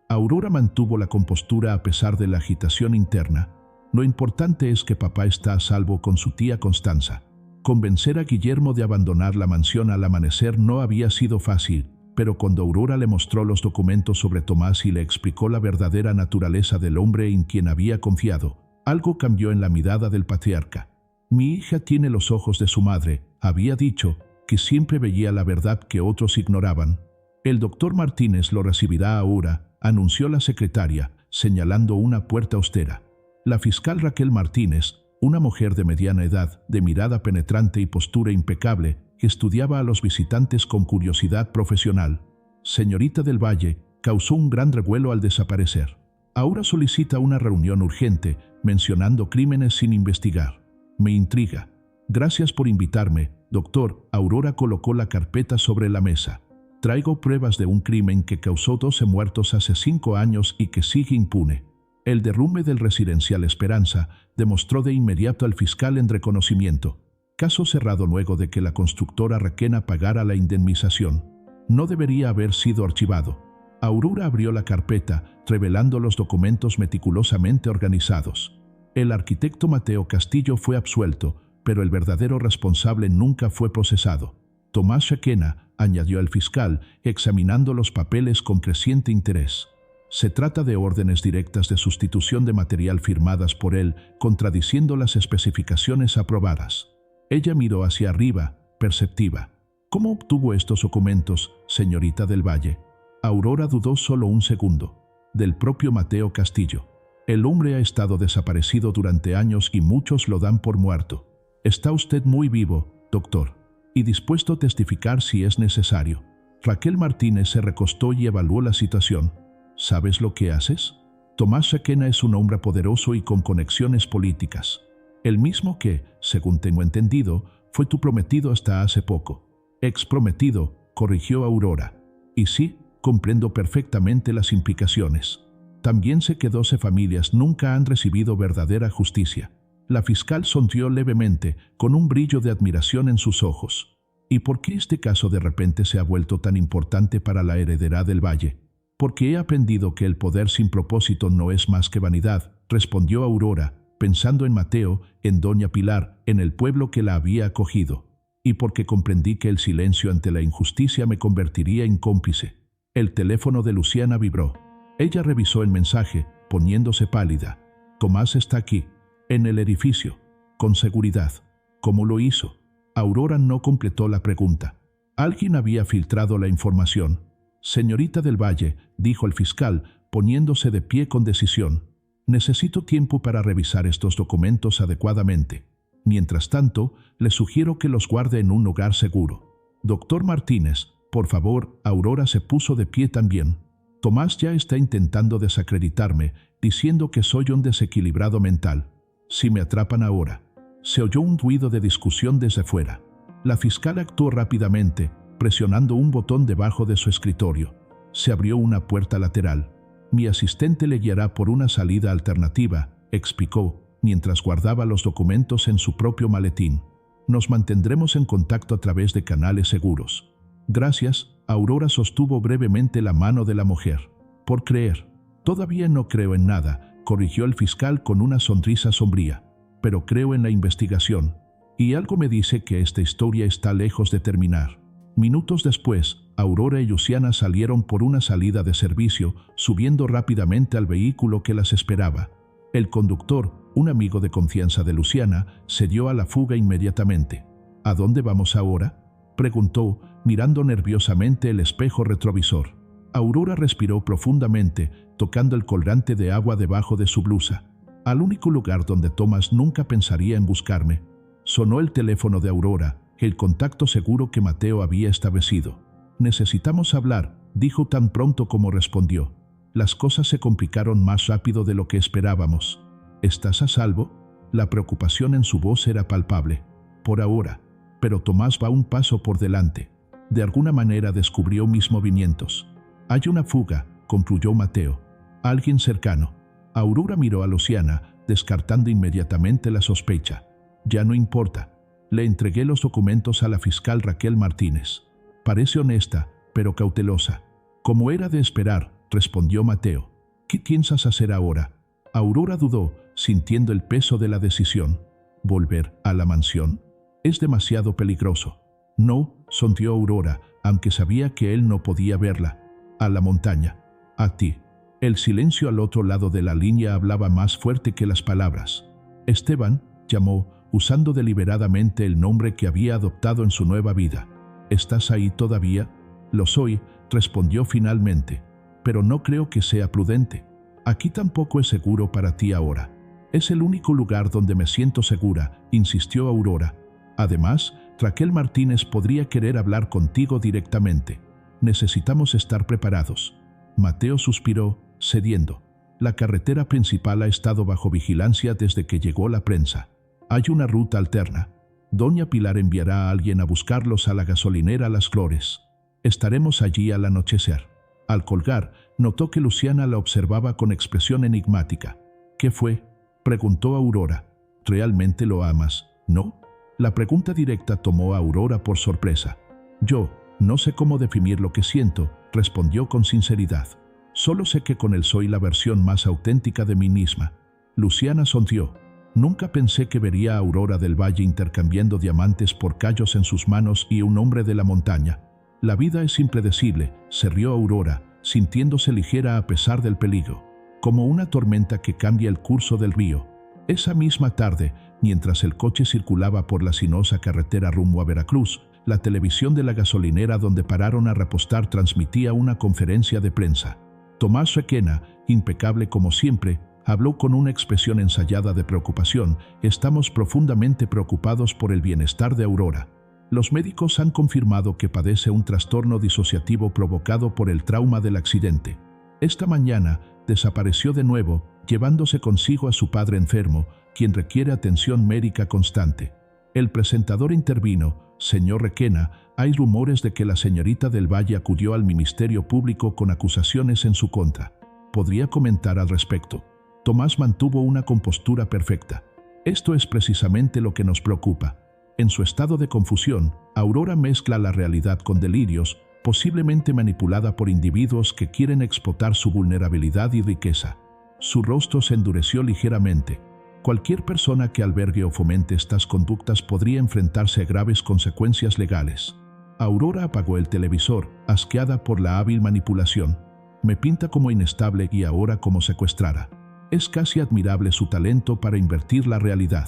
Aurora mantuvo la compostura a pesar de la agitación interna. Lo importante es que papá está a salvo con su tía Constanza. Convencer a Guillermo de abandonar la mansión al amanecer no había sido fácil, pero cuando Aurora le mostró los documentos sobre Tomás y le explicó la verdadera naturaleza del hombre en quien había confiado, algo cambió en la mirada del patriarca. Mi hija tiene los ojos de su madre, había dicho, que siempre veía la verdad que otros ignoraban. El doctor Martínez lo recibirá ahora, anunció la secretaria, señalando una puerta austera. La fiscal Raquel Martínez, una mujer de mediana edad, de mirada penetrante y postura impecable, que estudiaba a los visitantes con curiosidad profesional. Señorita del Valle, causó un gran revuelo al desaparecer. Ahora solicita una reunión urgente, mencionando crímenes sin investigar. Me intriga. Gracias por invitarme, doctor. Aurora colocó la carpeta sobre la mesa. Traigo pruebas de un crimen que causó 12 muertos hace 5 años y que sigue impune. El derrumbe del residencial Esperanza demostró de inmediato al fiscal en reconocimiento. Caso cerrado luego de que la constructora Requena pagara la indemnización. No debería haber sido archivado. Aurora abrió la carpeta, revelando los documentos meticulosamente organizados. El arquitecto Mateo Castillo fue absuelto, pero el verdadero responsable nunca fue procesado. Tomás Requena, añadió el fiscal, examinando los papeles con creciente interés. Se trata de órdenes directas de sustitución de material firmadas por él, contradiciendo las especificaciones aprobadas. Ella miró hacia arriba, perceptiva. ¿Cómo obtuvo estos documentos, señorita del Valle? Aurora dudó solo un segundo. Del propio Mateo Castillo. El hombre ha estado desaparecido durante años y muchos lo dan por muerto. Está usted muy vivo, doctor, y dispuesto a testificar si es necesario. Raquel Martínez se recostó y evaluó la situación. ¿Sabes lo que haces? Tomás Requena es un hombre poderoso y con conexiones políticas. El mismo que, según tengo entendido, fue tu prometido hasta hace poco. Exprometido, corrigió Aurora. Y sí, comprendo perfectamente las implicaciones. También sé que 12 familias nunca han recibido verdadera justicia. La fiscal sonrió levemente, con un brillo de admiración en sus ojos. ¿Y por qué este caso de repente se ha vuelto tan importante para la heredera del Valle? Porque he aprendido que el poder sin propósito no es más que vanidad, respondió Aurora, pensando en Mateo, en doña Pilar, en el pueblo que la había acogido. Y porque comprendí que el silencio ante la injusticia me convertiría en cómplice. El teléfono de Luciana vibró. Ella revisó el mensaje, poniéndose pálida. Tomás está aquí, en el edificio, con seguridad. ¿Cómo lo hizo? Aurora no completó la pregunta. Alguien había filtrado la información. Señorita del Valle, dijo el fiscal, poniéndose de pie con decisión. Necesito tiempo para revisar estos documentos adecuadamente. Mientras tanto, le sugiero que los guarde en un lugar seguro. Doctor Martínez, por favor. Aurora se puso de pie también. Tomás ya está intentando desacreditarme, diciendo que soy un desequilibrado mental. Si me atrapan ahora. Se oyó un ruido de discusión desde fuera. La fiscal actuó rápidamente, presionando un botón debajo de su escritorio. Se abrió una puerta lateral. Mi asistente le guiará por una salida alternativa, explicó, mientras guardaba los documentos en su propio maletín. Nos mantendremos en contacto a través de canales seguros. Gracias. Aurora sostuvo brevemente la mano de la mujer. Por creer. Todavía no creo en nada, corrigió el fiscal con una sonrisa sombría. Pero creo en la investigación. Y algo me dice que esta historia está lejos de terminar. Minutos después, Aurora y Luciana salieron por una salida de servicio, subiendo rápidamente al vehículo que las esperaba. El conductor, un amigo de confianza de Luciana, se dio a la fuga inmediatamente. ¿A dónde vamos ahora?, preguntó, mirando nerviosamente el espejo retrovisor. Aurora respiró profundamente, tocando el colgante de agua debajo de su blusa. Al único lugar donde Tomás nunca pensaría en buscarme. Sonó el teléfono de Aurora, el contacto seguro que Mateo había establecido. Necesitamos hablar, dijo tan pronto como respondió. Las cosas se complicaron más rápido de lo que esperábamos. ¿Estás a salvo? La preocupación en su voz era palpable. Por ahora. Pero Tomás va un paso por delante. De alguna manera descubrió mis movimientos. Hay una fuga, concluyó Mateo. Alguien cercano. Aurora miró a Luciana, descartando inmediatamente la sospecha. Ya no importa. Le entregué los documentos a la fiscal Raquel Martínez. Parece honesta, pero cautelosa. Como era de esperar, respondió Mateo. ¿Qué piensas hacer ahora? Aurora dudó, sintiendo el peso de la decisión. ¿Volver a la mansión? Es demasiado peligroso. No, sonrió Aurora, aunque sabía que él no podía verla. A la montaña. A ti. El silencio al otro lado de la línea hablaba más fuerte que las palabras. Esteban, llamó, usando deliberadamente el nombre que había adoptado en su nueva vida. ¿Estás ahí todavía? Lo soy, respondió finalmente. Pero no creo que sea prudente. Aquí tampoco es seguro para ti ahora. Es el único lugar donde me siento segura, insistió Aurora. Además, Raquel Martínez podría querer hablar contigo directamente. Necesitamos estar preparados. Mateo suspiró, cediendo. La carretera principal ha estado bajo vigilancia desde que llegó la prensa. Hay una ruta alterna. Doña Pilar enviará a alguien a buscarlos a la gasolinera Las Flores. Estaremos allí al anochecer. Al colgar, notó que Luciana la observaba con expresión enigmática. ¿Qué fue?, preguntó Aurora. ¿Realmente lo amas, no? La pregunta directa tomó a Aurora por sorpresa. Yo no sé cómo definir lo que siento, respondió con sinceridad. Solo sé que con él soy la versión más auténtica de mí misma. Luciana sonrió. Nunca pensé que vería a Aurora del Valle intercambiando diamantes por callos en sus manos y un hombre de la montaña. La vida es impredecible, se rió Aurora, sintiéndose ligera a pesar del peligro, como una tormenta que cambia el curso del río. Esa misma tarde, mientras el coche circulaba por la sinuosa carretera rumbo a Veracruz, la televisión de la gasolinera donde pararon a repostar transmitía una conferencia de prensa. Tomás Requena, impecable como siempre, habló con una expresión ensayada de preocupación. Estamos profundamente preocupados por el bienestar de Aurora. Los médicos han confirmado que padece un trastorno disociativo provocado por el trauma del accidente. Esta mañana desapareció de nuevo, llevándose consigo a su padre enfermo, quien requiere atención médica constante. El presentador intervino. Señor Requena, hay rumores de que la señorita del Valle acudió al Ministerio Público con acusaciones en su contra. ¿Podría comentar al respecto? Tomás mantuvo una compostura perfecta. Esto es precisamente lo que nos preocupa. En su estado de confusión, Aurora mezcla la realidad con delirios, posiblemente manipulada por individuos que quieren explotar su vulnerabilidad y riqueza. Su rostro se endureció ligeramente. Cualquier persona que albergue o fomente estas conductas podría enfrentarse a graves consecuencias legales. Aurora apagó el televisor, asqueada por la hábil manipulación. Me pinta como inestable y ahora como secuestrada. Es casi admirable su talento para invertir la realidad.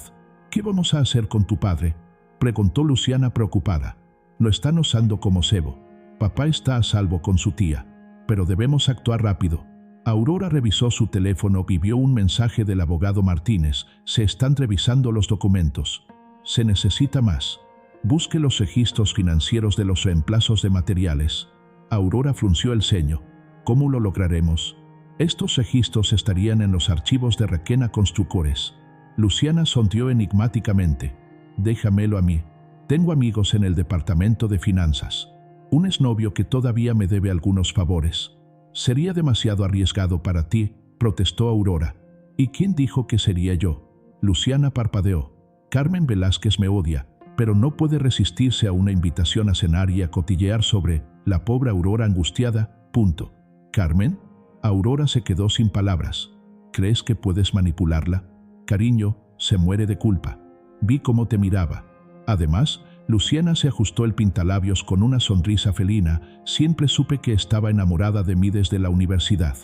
¿Qué vamos a hacer con tu padre?, preguntó Luciana preocupada. Lo están usando como cebo. Papá está a salvo con su tía, pero debemos actuar rápido. Aurora revisó su teléfono y vio un mensaje del abogado Martínez. Se están revisando los documentos. Se necesita más. Busque los registros financieros de los reemplazos de materiales. Aurora frunció el ceño. ¿Cómo lo lograremos? Estos registros estarían en los archivos de Requena Constructores. Luciana sonrió enigmáticamente. Déjamelo a mí. Tengo amigos en el departamento de finanzas. Un exnovio que todavía me debe algunos favores. Sería demasiado arriesgado para ti, protestó Aurora. ¿Y quién dijo que sería yo? Luciana parpadeó. Carmen Velázquez me odia, pero no puede resistirse a una invitación a cenar y a cotillear sobre la pobre Aurora angustiada. Punto. ¿Carmen? Aurora se quedó sin palabras. ¿Crees que puedes manipularla? Cariño, se muere de culpa. Vi cómo te miraba. Además, Luciana se ajustó el pintalabios con una sonrisa felina. Siempre supe que estaba enamorada de mí desde la universidad.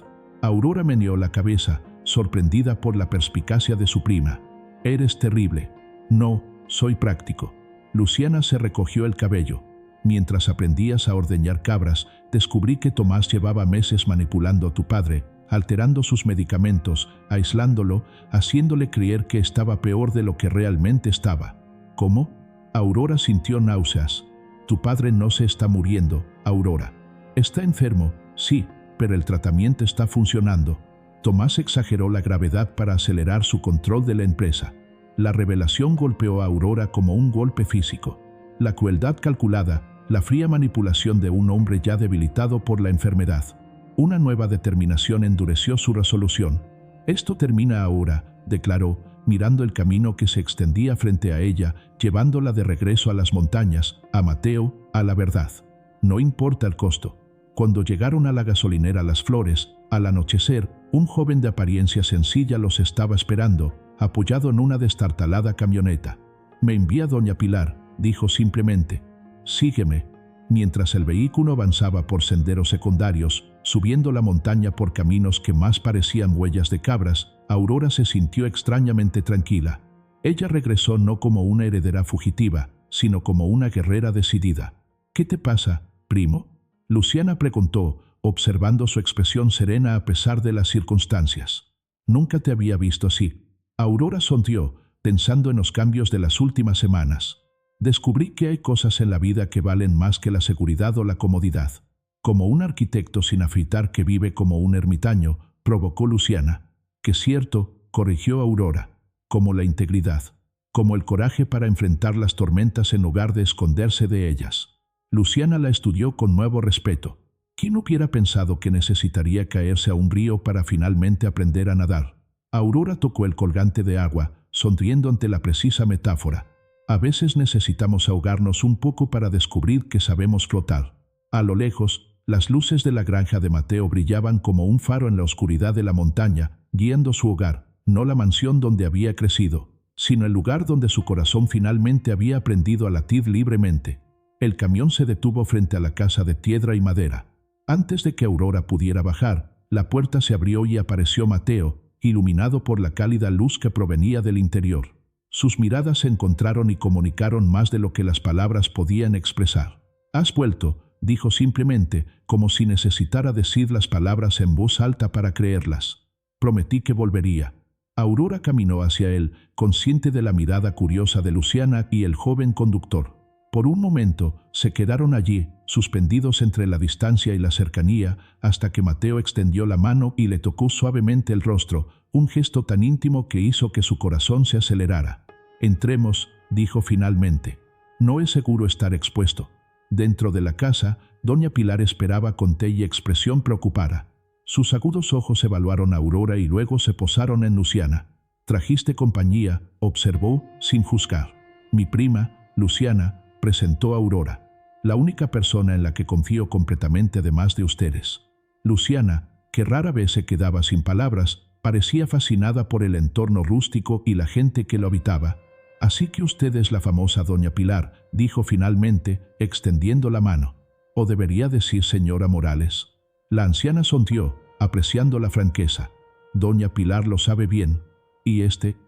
Aurora meneó la cabeza, sorprendida por la perspicacia de su prima. Eres terrible. No, soy práctico. Luciana se recogió el cabello. Mientras aprendías a ordeñar cabras, descubrí que Tomás llevaba meses manipulando a tu padre, alterando sus medicamentos, aislándolo, haciéndole creer que estaba peor de lo que realmente estaba. ¿Cómo? Aurora sintió náuseas. Tu padre no se está muriendo, Aurora. Está enfermo, sí, pero el tratamiento está funcionando. Tomás exageró la gravedad para acelerar su control de la empresa. La revelación golpeó a Aurora como un golpe físico. La crueldad calculada, la fría manipulación de un hombre ya debilitado por la enfermedad. Una nueva determinación endureció su resolución. Esto termina ahora, declaró, mirando el camino que se extendía frente a ella, llevándola de regreso a las montañas, a Mateo, a la verdad. No importa el costo. Cuando llegaron a la gasolinera Las Flores, al anochecer, un joven de apariencia sencilla los estaba esperando, apoyado en una destartalada camioneta. Me envía doña Pilar, dijo simplemente. Sígueme. Mientras el vehículo avanzaba por senderos secundarios, subiendo la montaña por caminos que más parecían huellas de cabras, Aurora se sintió extrañamente tranquila. Ella regresó no como una heredera fugitiva, sino como una guerrera decidida. ¿Qué te pasa, primo?, Luciana preguntó, observando su expresión serena a pesar de las circunstancias. Nunca te había visto así. Aurora sonrió, pensando en los cambios de las últimas semanas. Descubrí que hay cosas en la vida que valen más que la seguridad o la comodidad. Como un arquitecto sin afeitar que vive como un ermitaño, provocó Luciana. Que cierto, corrigió Aurora. Como la integridad. Como el coraje para enfrentar las tormentas en lugar de esconderse de ellas. Luciana la estudió con nuevo respeto. ¿Quién hubiera pensado que necesitaría caerse a un río para finalmente aprender a nadar? Aurora tocó el colgante de agua, sonriendo ante la precisa metáfora. A veces necesitamos ahogarnos un poco para descubrir que sabemos flotar. A lo lejos, las luces de la granja de Mateo brillaban como un faro en la oscuridad de la montaña, guiando su hogar, no la mansión donde había crecido, sino el lugar donde su corazón finalmente había aprendido a latir libremente. El camión se detuvo frente a la casa de piedra y madera. Antes de que Aurora pudiera bajar, la puerta se abrió y apareció Mateo, iluminado por la cálida luz que provenía del interior. Sus miradas se encontraron y comunicaron más de lo que las palabras podían expresar. «Has vuelto», dijo simplemente, como si necesitara decir las palabras en voz alta para creerlas. «Prometí que volvería». Aurora caminó hacia él, consciente de la mirada curiosa de Luciana y el joven conductor. Por un momento, se quedaron allí, suspendidos entre la distancia y la cercanía, hasta que Mateo extendió la mano y le tocó suavemente el rostro, un gesto tan íntimo que hizo que su corazón se acelerara. «Entremos», dijo finalmente. «No es seguro estar expuesto». Dentro de la casa, doña Pilar esperaba con té y expresión preocupada. Sus agudos ojos evaluaron a Aurora y luego se posaron en Luciana. «Trajiste compañía», observó, sin juzgar. «Mi prima, Luciana», presentó Aurora. «La única persona en la que confío completamente además de ustedes». Luciana, que rara vez se quedaba sin palabras, parecía fascinada por el entorno rústico y la gente que lo habitaba. «Así que usted es la famosa doña Pilar», dijo finalmente, extendiendo la mano. «O debería decir señora Morales». La anciana sonrió, apreciando la franqueza. «Doña Pilar lo sabe bien. Y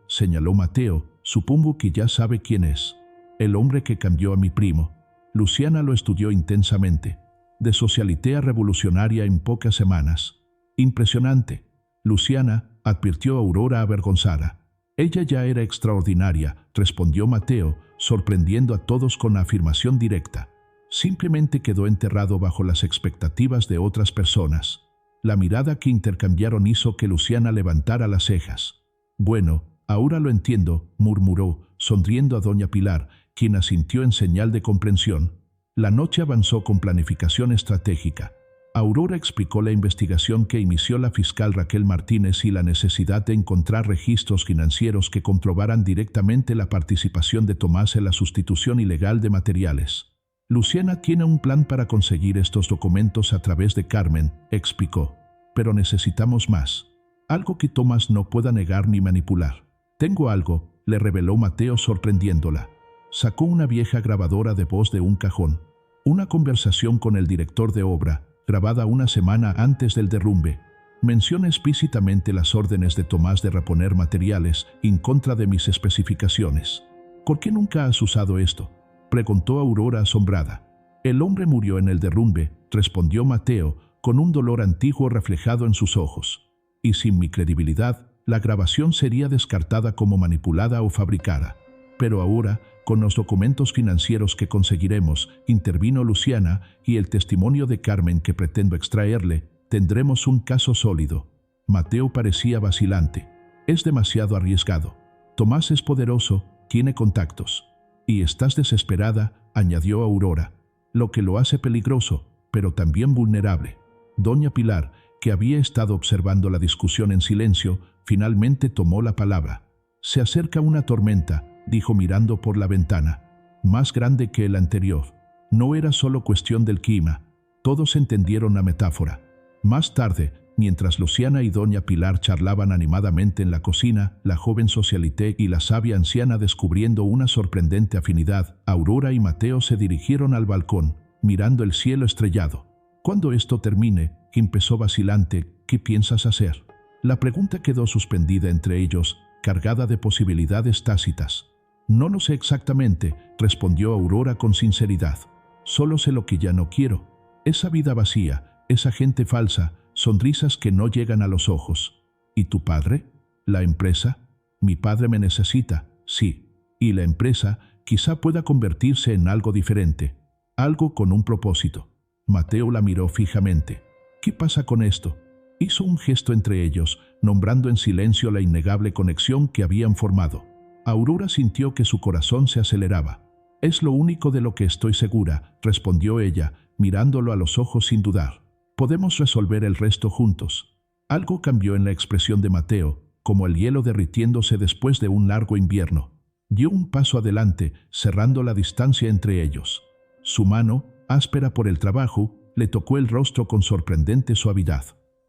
señaló Mateo, supongo que ya sabe quién es. El hombre que cambió a mi primo». Luciana lo estudió intensamente. «De socialitea revolucionaria en pocas semanas». «Impresionante». Luciana, advirtió Aurora avergonzada. «Ella ya era extraordinaria», respondió Mateo, sorprendiendo a todos con la afirmación directa. Simplemente quedó enterrado bajo las expectativas de otras personas. La mirada que intercambiaron hizo que Luciana levantara las cejas. «Bueno, ahora lo entiendo», murmuró, sonriendo a doña Pilar, quien asintió en señal de comprensión. La noche avanzó con planificación estratégica. Aurora explicó la investigación que inició la fiscal Raquel Martínez y la necesidad de encontrar registros financieros que comprobaran directamente la participación de Tomás en la sustitución ilegal de materiales. «Luciana tiene un plan para conseguir estos documentos a través de Carmen», explicó. «Pero necesitamos más. Algo que Tomás no pueda negar ni manipular». «Tengo algo», le reveló Mateo sorprendiéndola. Sacó una vieja grabadora de voz de un cajón. Una conversación con el director de obra, grabada una semana antes del derrumbe. Menciona explícitamente las órdenes de Tomás de reponer materiales en contra de mis especificaciones. «¿Por qué nunca has usado esto?», preguntó Aurora asombrada. «El hombre murió en el derrumbe», respondió Mateo, con un dolor antiguo reflejado en sus ojos. «Y sin mi credibilidad, la grabación sería descartada como manipulada o fabricada. Pero ahora, con los documentos financieros que conseguiremos», intervino Luciana, «y el testimonio de Carmen que pretendo extraerle, tendremos un caso sólido». Mateo parecía vacilante. «Es demasiado arriesgado. Tomás es poderoso, tiene contactos». «Y estás desesperada», añadió Aurora. «Lo que lo hace peligroso, pero también vulnerable». Doña Pilar, que había estado observando la discusión en silencio, finalmente tomó la palabra. «Se acerca una tormenta», dijo mirando por la ventana. «Más grande que el anterior». No era solo cuestión del clima. Todos entendieron la metáfora. Más tarde, Mientras Luciana y doña Pilar charlaban animadamente en la cocina, la joven socialité y la sabia anciana, descubriendo una sorprendente afinidad, Aurora y Mateo se dirigieron al balcón, mirando el cielo estrellado. Cuando esto termine, empezó vacilante, ¿qué piensas hacer? La pregunta quedó suspendida entre ellos, cargada de posibilidades tácitas. No lo sé exactamente, respondió Aurora con sinceridad. Solo sé lo que ya no quiero. Esa vida vacía, esa gente falsa, sonrisas que no llegan a los ojos. ¿Y tu padre? ¿La empresa? Mi padre me necesita, sí. Y la empresa quizá pueda convertirse en algo diferente, algo con un propósito. Mateo la miró fijamente. ¿Qué pasa con esto? Hizo un gesto entre ellos, nombrando en silencio la innegable conexión que habían formado. Aurora sintió que su corazón se aceleraba. Es lo único de lo que estoy segura, respondió ella, mirándolo a los ojos sin dudar. Podemos resolver el resto juntos. Algo cambió en la expresión de Mateo, como el hielo derritiéndose después de un largo invierno. Dio un paso adelante, cerrando la distancia entre ellos. Su mano, áspera por el trabajo, le tocó el rostro con sorprendente suavidad.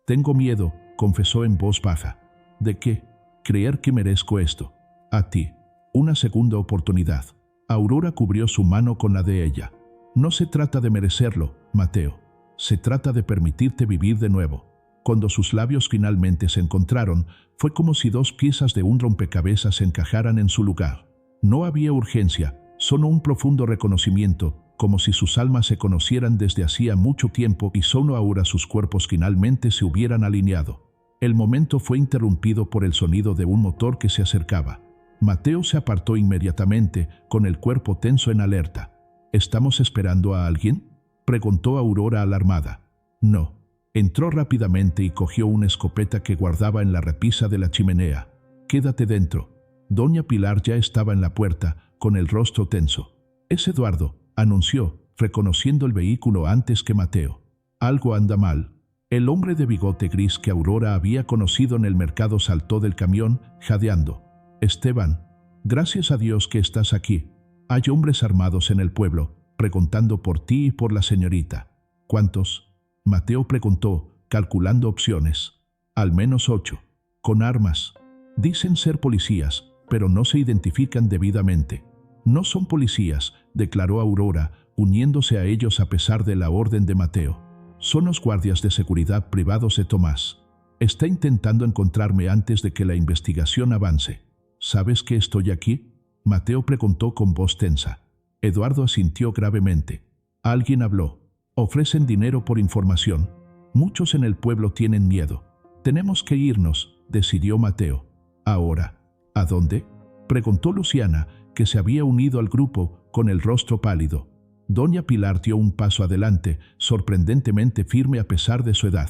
Tengo miedo, confesó en voz baja. ¿De qué? Creer que merezco esto. A ti. Una segunda oportunidad. Aurora cubrió su mano con la de ella. No se trata de merecerlo, Mateo. Se trata de permitirte vivir de nuevo. Cuando sus labios finalmente se encontraron, fue como si dos piezas de un rompecabezas se encajaran en su lugar. No había urgencia, solo un profundo reconocimiento, como si sus almas se conocieran desde hacía mucho tiempo y solo ahora sus cuerpos finalmente se hubieran alineado. El momento fue interrumpido por el sonido de un motor que se acercaba. Mateo se apartó inmediatamente, con el cuerpo tenso en alerta. ¿Estamos esperando a alguien?, preguntó Aurora alarmada. No. Entró rápidamente y cogió una escopeta que guardaba en la repisa de la chimenea. Quédate dentro. Doña Pilar ya estaba en la puerta, con el rostro tenso. Es Eduardo, anunció, reconociendo el vehículo antes que Mateo. Algo anda mal. El hombre de bigote gris que Aurora había conocido en el mercado saltó del camión, jadeando. Esteban, gracias a Dios que estás aquí. Hay hombres armados en el pueblo, preguntando por ti y por la señorita. ¿Cuántos? Mateo preguntó, calculando opciones. Al menos 8. Con armas. Dicen ser policías, pero no se identifican debidamente. No son policías, declaró Aurora, uniéndose a ellos a pesar de la orden de Mateo. Son los guardias de seguridad privados de Tomás. Está intentando encontrarme antes de que la investigación avance. ¿Sabes que estoy aquí?, Mateo preguntó con voz tensa. Eduardo asintió gravemente. Alguien habló. Ofrecen dinero por información. Muchos en el pueblo tienen miedo. Tenemos que irnos, decidió Mateo. Ahora. ¿A dónde?, preguntó Luciana, que se había unido al grupo, con el rostro pálido. Doña Pilar dio un paso adelante, sorprendentemente firme a pesar de su edad.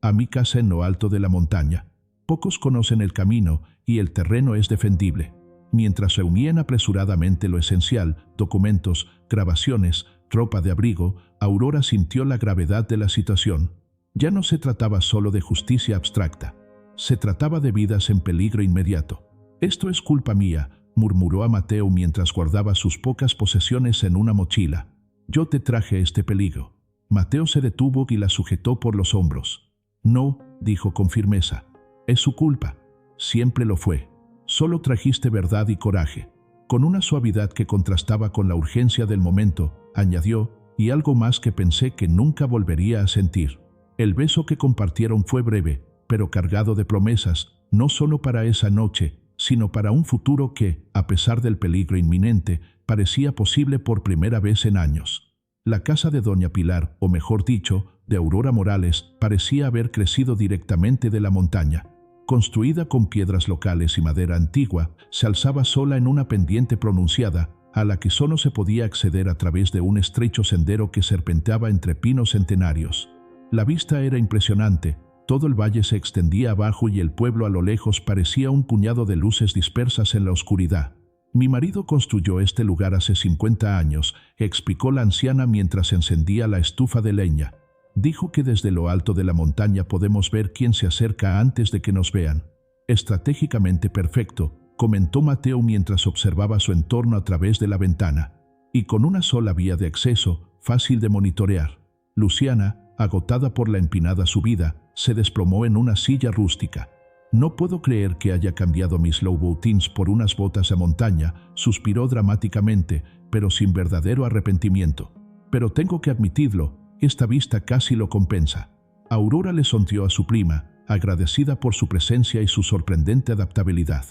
A mi casa en lo alto de la montaña. Pocos conocen el camino y el terreno es defendible. Mientras reunían apresuradamente lo esencial, documentos, grabaciones, ropa de abrigo, Aurora sintió la gravedad de la situación. Ya no se trataba solo de justicia abstracta. Se trataba de vidas en peligro inmediato. Esto es culpa mía, murmuró a Mateo mientras guardaba sus pocas posesiones en una mochila. Yo te traje este peligro. Mateo se detuvo y la sujetó por los hombros. No, dijo con firmeza. Es su culpa. Siempre lo fue. Solo trajiste verdad y coraje. Con una suavidad que contrastaba con la urgencia del momento, añadió, y algo más que pensé que nunca volvería a sentir. El beso que compartieron fue breve, pero cargado de promesas, no solo para esa noche, sino para un futuro que, a pesar del peligro inminente, parecía posible por primera vez en años. La casa de doña Pilar, o mejor dicho, de Aurora Morales, parecía haber crecido directamente de la montaña. Construida con piedras locales y madera antigua, se alzaba sola en una pendiente pronunciada, a la que solo se podía acceder a través de un estrecho sendero que serpenteaba entre pinos centenarios. La vista era impresionante, todo el valle se extendía abajo y el pueblo a lo lejos parecía un puñado de luces dispersas en la oscuridad. Mi marido construyó este lugar hace 50 años, explicó la anciana mientras encendía la estufa de leña. Dijo que desde lo alto de la montaña podemos ver quién se acerca antes de que nos vean. Estratégicamente perfecto, comentó Mateo mientras observaba su entorno a través de la ventana. Y con una sola vía de acceso, fácil de monitorear. Luciana, agotada por la empinada subida, Se desplomó en una silla rústica. No puedo creer que haya cambiado mis Louboutins por unas botas de montaña, suspiró dramáticamente, pero sin verdadero arrepentimiento. Pero tengo que admitirlo, esta vista casi lo compensa. Aurora le sonrió a su prima, agradecida por su presencia y su sorprendente adaptabilidad.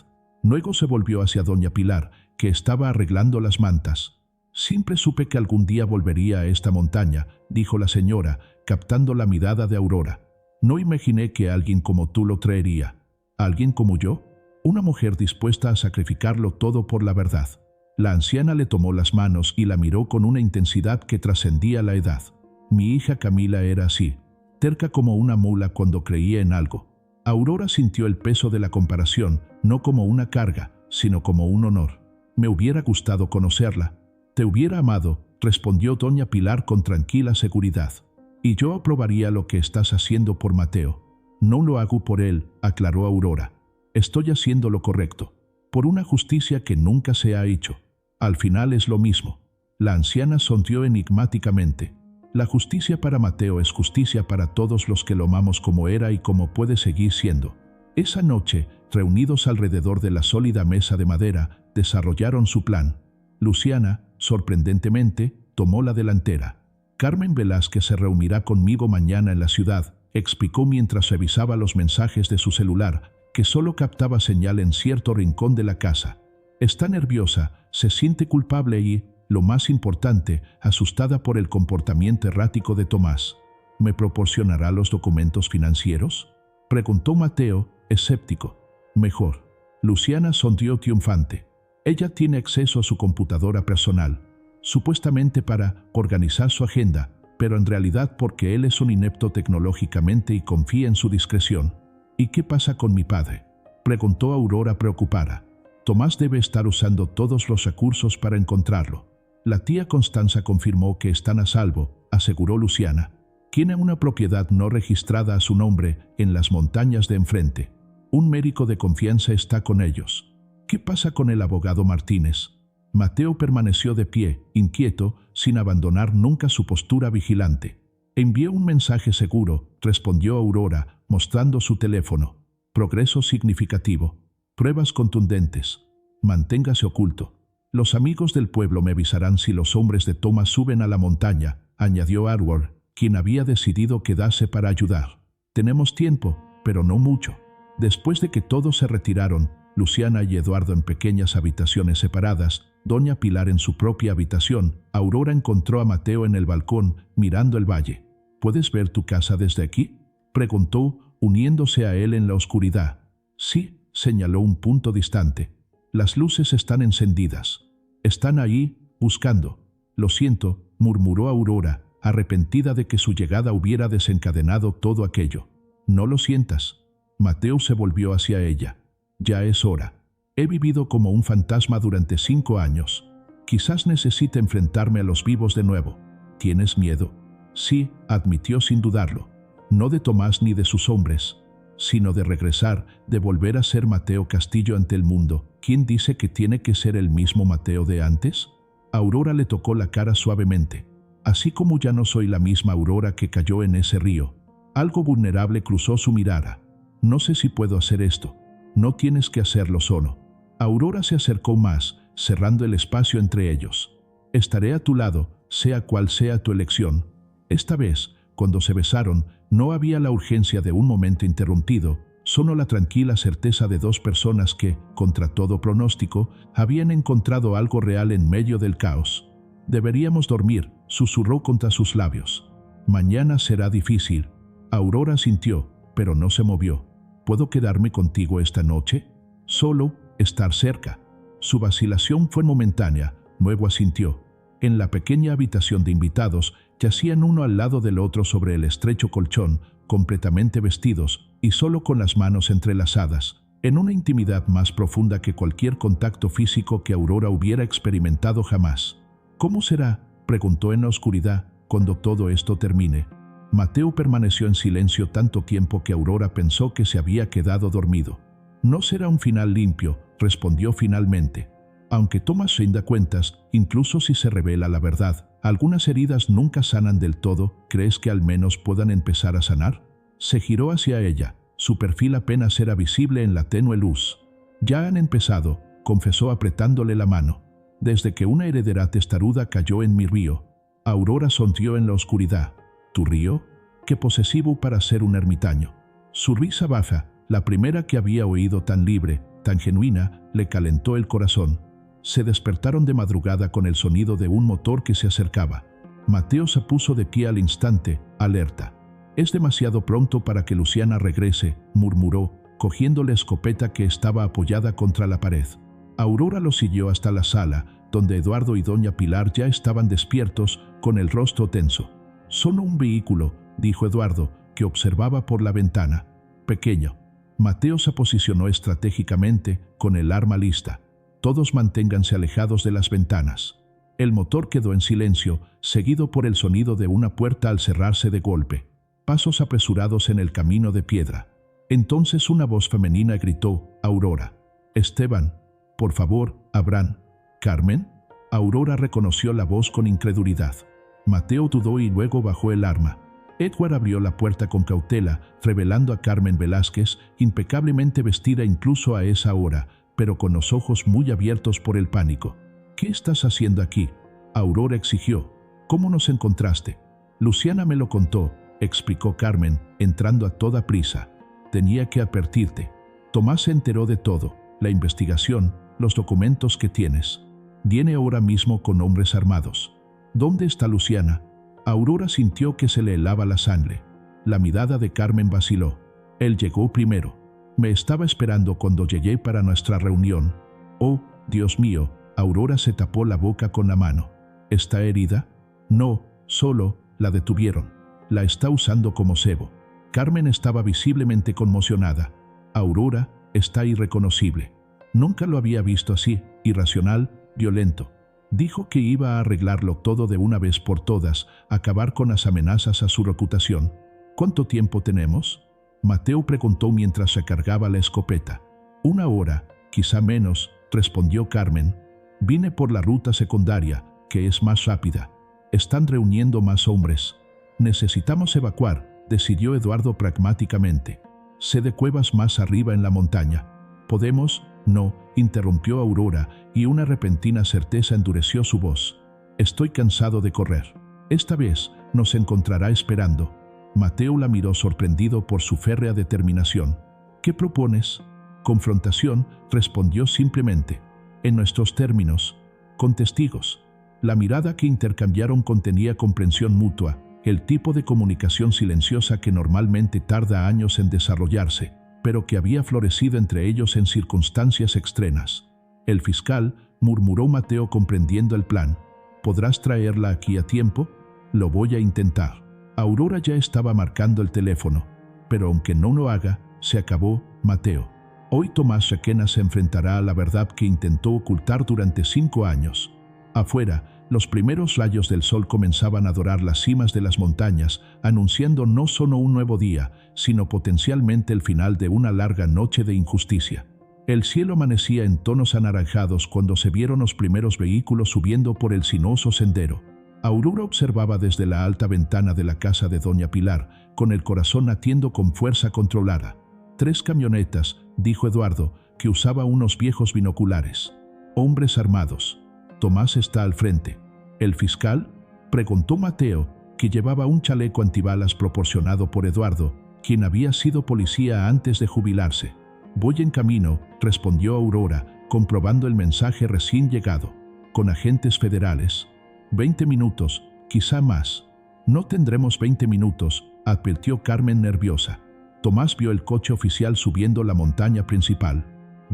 Luego se volvió hacia doña Pilar, que estaba arreglando las mantas. Siempre supe que algún día volvería a esta montaña, dijo la señora, captando la mirada de Aurora. No imaginé que alguien como tú lo traería. ¿Alguien como yo? Una mujer dispuesta a sacrificarlo todo por la verdad. La anciana le tomó las manos y la miró con una intensidad que trascendía la edad. Mi hija Camila era así, terca como una mula cuando creía en algo. Aurora sintió el peso de la comparación, no como una carga, sino como un honor. Me hubiera gustado conocerla. Te hubiera amado, respondió doña Pilar con tranquila seguridad. Y yo aprobaría lo que estás haciendo por Mateo. No lo hago por él, aclaró Aurora. Estoy haciendo lo correcto, por una justicia que nunca se ha hecho. Al final es lo mismo. La anciana sonrió enigmáticamente. La justicia para Mateo es justicia para todos los que lo amamos como era y como puede seguir siendo. Esa noche, reunidos alrededor de la sólida mesa de madera, desarrollaron su plan. Luciana, sorprendentemente, tomó la delantera. Carmen Velázquez se reunirá conmigo mañana en la ciudad, explicó mientras revisaba los mensajes de su celular, que solo captaba señal en cierto rincón de la casa. Está nerviosa, se siente culpable y, lo más importante, asustada por el comportamiento errático de Tomás. ¿Me proporcionará los documentos financieros?, preguntó Mateo, escéptico. Mejor. Luciana sonrió triunfante. Ella tiene acceso a su computadora personal, supuestamente para organizar su agenda, pero en realidad porque él es un inepto tecnológicamente y confía en su discreción. ¿Y qué pasa con mi padre?, preguntó Aurora preocupada. Tomás debe estar usando todos los recursos para encontrarlo. La tía Constanza confirmó que están a salvo, aseguró Luciana. Tiene una propiedad no registrada a su nombre en las montañas de enfrente. Un médico de confianza está con ellos. ¿Qué pasa con el abogado Martínez? Mateo permaneció de pie, inquieto, sin abandonar nunca su postura vigilante. Envié un mensaje seguro, respondió Aurora, mostrando su teléfono. Progreso significativo. Pruebas contundentes. Manténgase oculto. Los amigos del pueblo me avisarán si los hombres de Thomas suben a la montaña, añadió Arward, quien había decidido quedarse para ayudar. Tenemos tiempo, pero no mucho. Después de que todos se retiraron, Luciana y Eduardo en pequeñas habitaciones separadas, doña Pilar en su propia habitación, Aurora encontró a Mateo en el balcón, mirando el valle. ¿Puedes ver tu casa desde aquí?, preguntó, uniéndose a él en la oscuridad. Sí, señaló un punto distante. Las luces están encendidas. Están ahí, buscando. Lo siento, murmuró Aurora, arrepentida de que su llegada hubiera desencadenado todo aquello. No lo sientas. Mateo se volvió hacia ella. Ya es hora. He vivido como un fantasma durante 5 años. Quizás necesite enfrentarme a los vivos de nuevo. ¿Tienes miedo? Sí, admitió sin dudarlo. No de Tomás ni de sus hombres, sino de regresar, de volver a ser Mateo Castillo ante el mundo. ¿Quién dice que tiene que ser el mismo Mateo de antes? Aurora le tocó la cara suavemente. Así como ya no soy la misma Aurora que cayó en ese río. Algo vulnerable cruzó su mirada. No sé si puedo hacer esto. No tienes que hacerlo solo. Aurora se acercó más, cerrando el espacio entre ellos. Estaré a tu lado, sea cual sea tu elección. Esta vez, cuando se besaron, no había la urgencia de un momento interrumpido, solo la tranquila certeza de 2 personas que, contra todo pronóstico, habían encontrado algo real en medio del caos. Deberíamos dormir, susurró contra sus labios. Mañana será difícil. Aurora sintió, pero no se movió. ¿Puedo quedarme contigo esta noche? Solo estar cerca. Su vacilación fue momentánea, luego asintió. En la pequeña habitación de invitados, yacían uno al lado del otro sobre el estrecho colchón, completamente vestidos y solo con las manos entrelazadas, en una intimidad más profunda que cualquier contacto físico que Aurora hubiera experimentado jamás. ¿Cómo será?, preguntó en la oscuridad, cuando todo esto termine. Mateo permaneció en silencio tanto tiempo que Aurora pensó que se había quedado dormido. No será un final limpio, respondió finalmente. Aunque Thomas rinda cuentas, incluso si se revela la verdad, algunas heridas nunca sanan del todo. ¿Crees que al menos puedan empezar a sanar? Se giró hacia ella. Su perfil apenas era visible en la tenue luz. «Ya han empezado», confesó apretándole la mano. «Desde que una heredera testaruda cayó en mi río». Aurora sonrió en la oscuridad. «¿Tu río? Qué posesivo para ser un ermitaño». Su risa baja, la primera que había oído tan libre, tan genuina, le calentó el corazón. Se despertaron de madrugada con el sonido de un motor que se acercaba. Mateo se puso de pie al instante, alerta. «Es demasiado pronto para que Luciana regrese», murmuró, cogiendo la escopeta que estaba apoyada contra la pared. Aurora lo siguió hasta la sala, donde Eduardo y doña Pilar ya estaban despiertos, con el rostro tenso. «Solo un vehículo», dijo Eduardo, que observaba por la ventana. «Pequeño». Mateo se posicionó estratégicamente, con el arma lista. «Todos manténganse alejados de las ventanas». El motor quedó en silencio, seguido por el sonido de una puerta al cerrarse de golpe. Pasos apresurados en el camino de piedra. Entonces una voz femenina gritó: «Aurora». «Esteban, por favor, abran». «¿Carmen?» Aurora reconoció la voz con incredulidad. Mateo dudó y luego bajó el arma. Edward abrió la puerta con cautela, revelando a Carmen Velázquez, impecablemente vestida incluso a esa hora, pero con los ojos muy abiertos por el pánico. «¿Qué estás haciendo aquí?», Aurora exigió. «¿Cómo nos encontraste?» «Luciana me lo contó», explicó Carmen, entrando a toda prisa. «Tenía que advertirte. Tomás se enteró de todo, la investigación, los documentos que tienes. Viene ahora mismo con hombres armados». «¿Dónde está Luciana?». Aurora sintió que se le helaba la sangre. La mirada de Carmen vaciló. «Él llegó primero. Me estaba esperando cuando llegué para nuestra reunión». «Oh, Dios mío», Aurora se tapó la boca con la mano. «¿Está herida?». «No, solo la detuvieron. La está usando como cebo». Carmen estaba visiblemente conmocionada. «Aurora está irreconocible. Nunca lo había visto así, irracional, violento». Dijo que iba a arreglarlo todo de una vez por todas, acabar con las amenazas a su reputación. «¿Cuánto tiempo tenemos?», Mateo preguntó mientras recargaba la escopeta. «1 hora, quizá menos», respondió Carmen. «Vine por la ruta secundaria, que es más rápida. Están reuniendo más hombres. Necesitamos evacuar», decidió Eduardo pragmáticamente. «Sé de cuevas más arriba en la montaña». «¿Podemos?». «No», interrumpió Aurora, y una repentina certeza endureció su voz. «Estoy cansado de correr. Esta vez nos encontrará esperando». Mateo la miró sorprendido por su férrea determinación. «¿Qué propones?». «Confrontación», respondió simplemente. «En nuestros términos, con testigos». La mirada que intercambiaron contenía comprensión mutua, el tipo de comunicación silenciosa que normalmente tarda años en desarrollarse, pero que había florecido entre ellos en circunstancias extremas. «El fiscal», murmuró Mateo comprendiendo el plan. «¿Podrás traerla aquí a tiempo?». «Lo voy a intentar». Aurora ya estaba marcando el teléfono. «Pero aunque no lo haga, se acabó, Mateo. Hoy Tomás Requena se enfrentará a la verdad que intentó ocultar durante 5 años». Afuera, los primeros rayos del sol comenzaban a dorar las cimas de las montañas, anunciando no solo un nuevo día, sino potencialmente el final de una larga noche de injusticia. El cielo amanecía en tonos anaranjados cuando se vieron los primeros vehículos subiendo por el sinuoso sendero. Aurora observaba desde la alta ventana de la casa de doña Pilar, con el corazón latiendo con fuerza controlada. «3 camionetas», dijo Eduardo, que usaba unos viejos binoculares. «Hombres armados. Tomás está al frente». «¿El fiscal?», preguntó Mateo, que llevaba un chaleco antibalas proporcionado por Eduardo, quien había sido policía antes de jubilarse. «Voy en camino», respondió Aurora, comprobando el mensaje recién llegado. «Con agentes federales». «20 minutos, quizá más». «No tendremos 20 minutos», advirtió Carmen nerviosa. Tomás vio el coche oficial subiendo la montaña principal.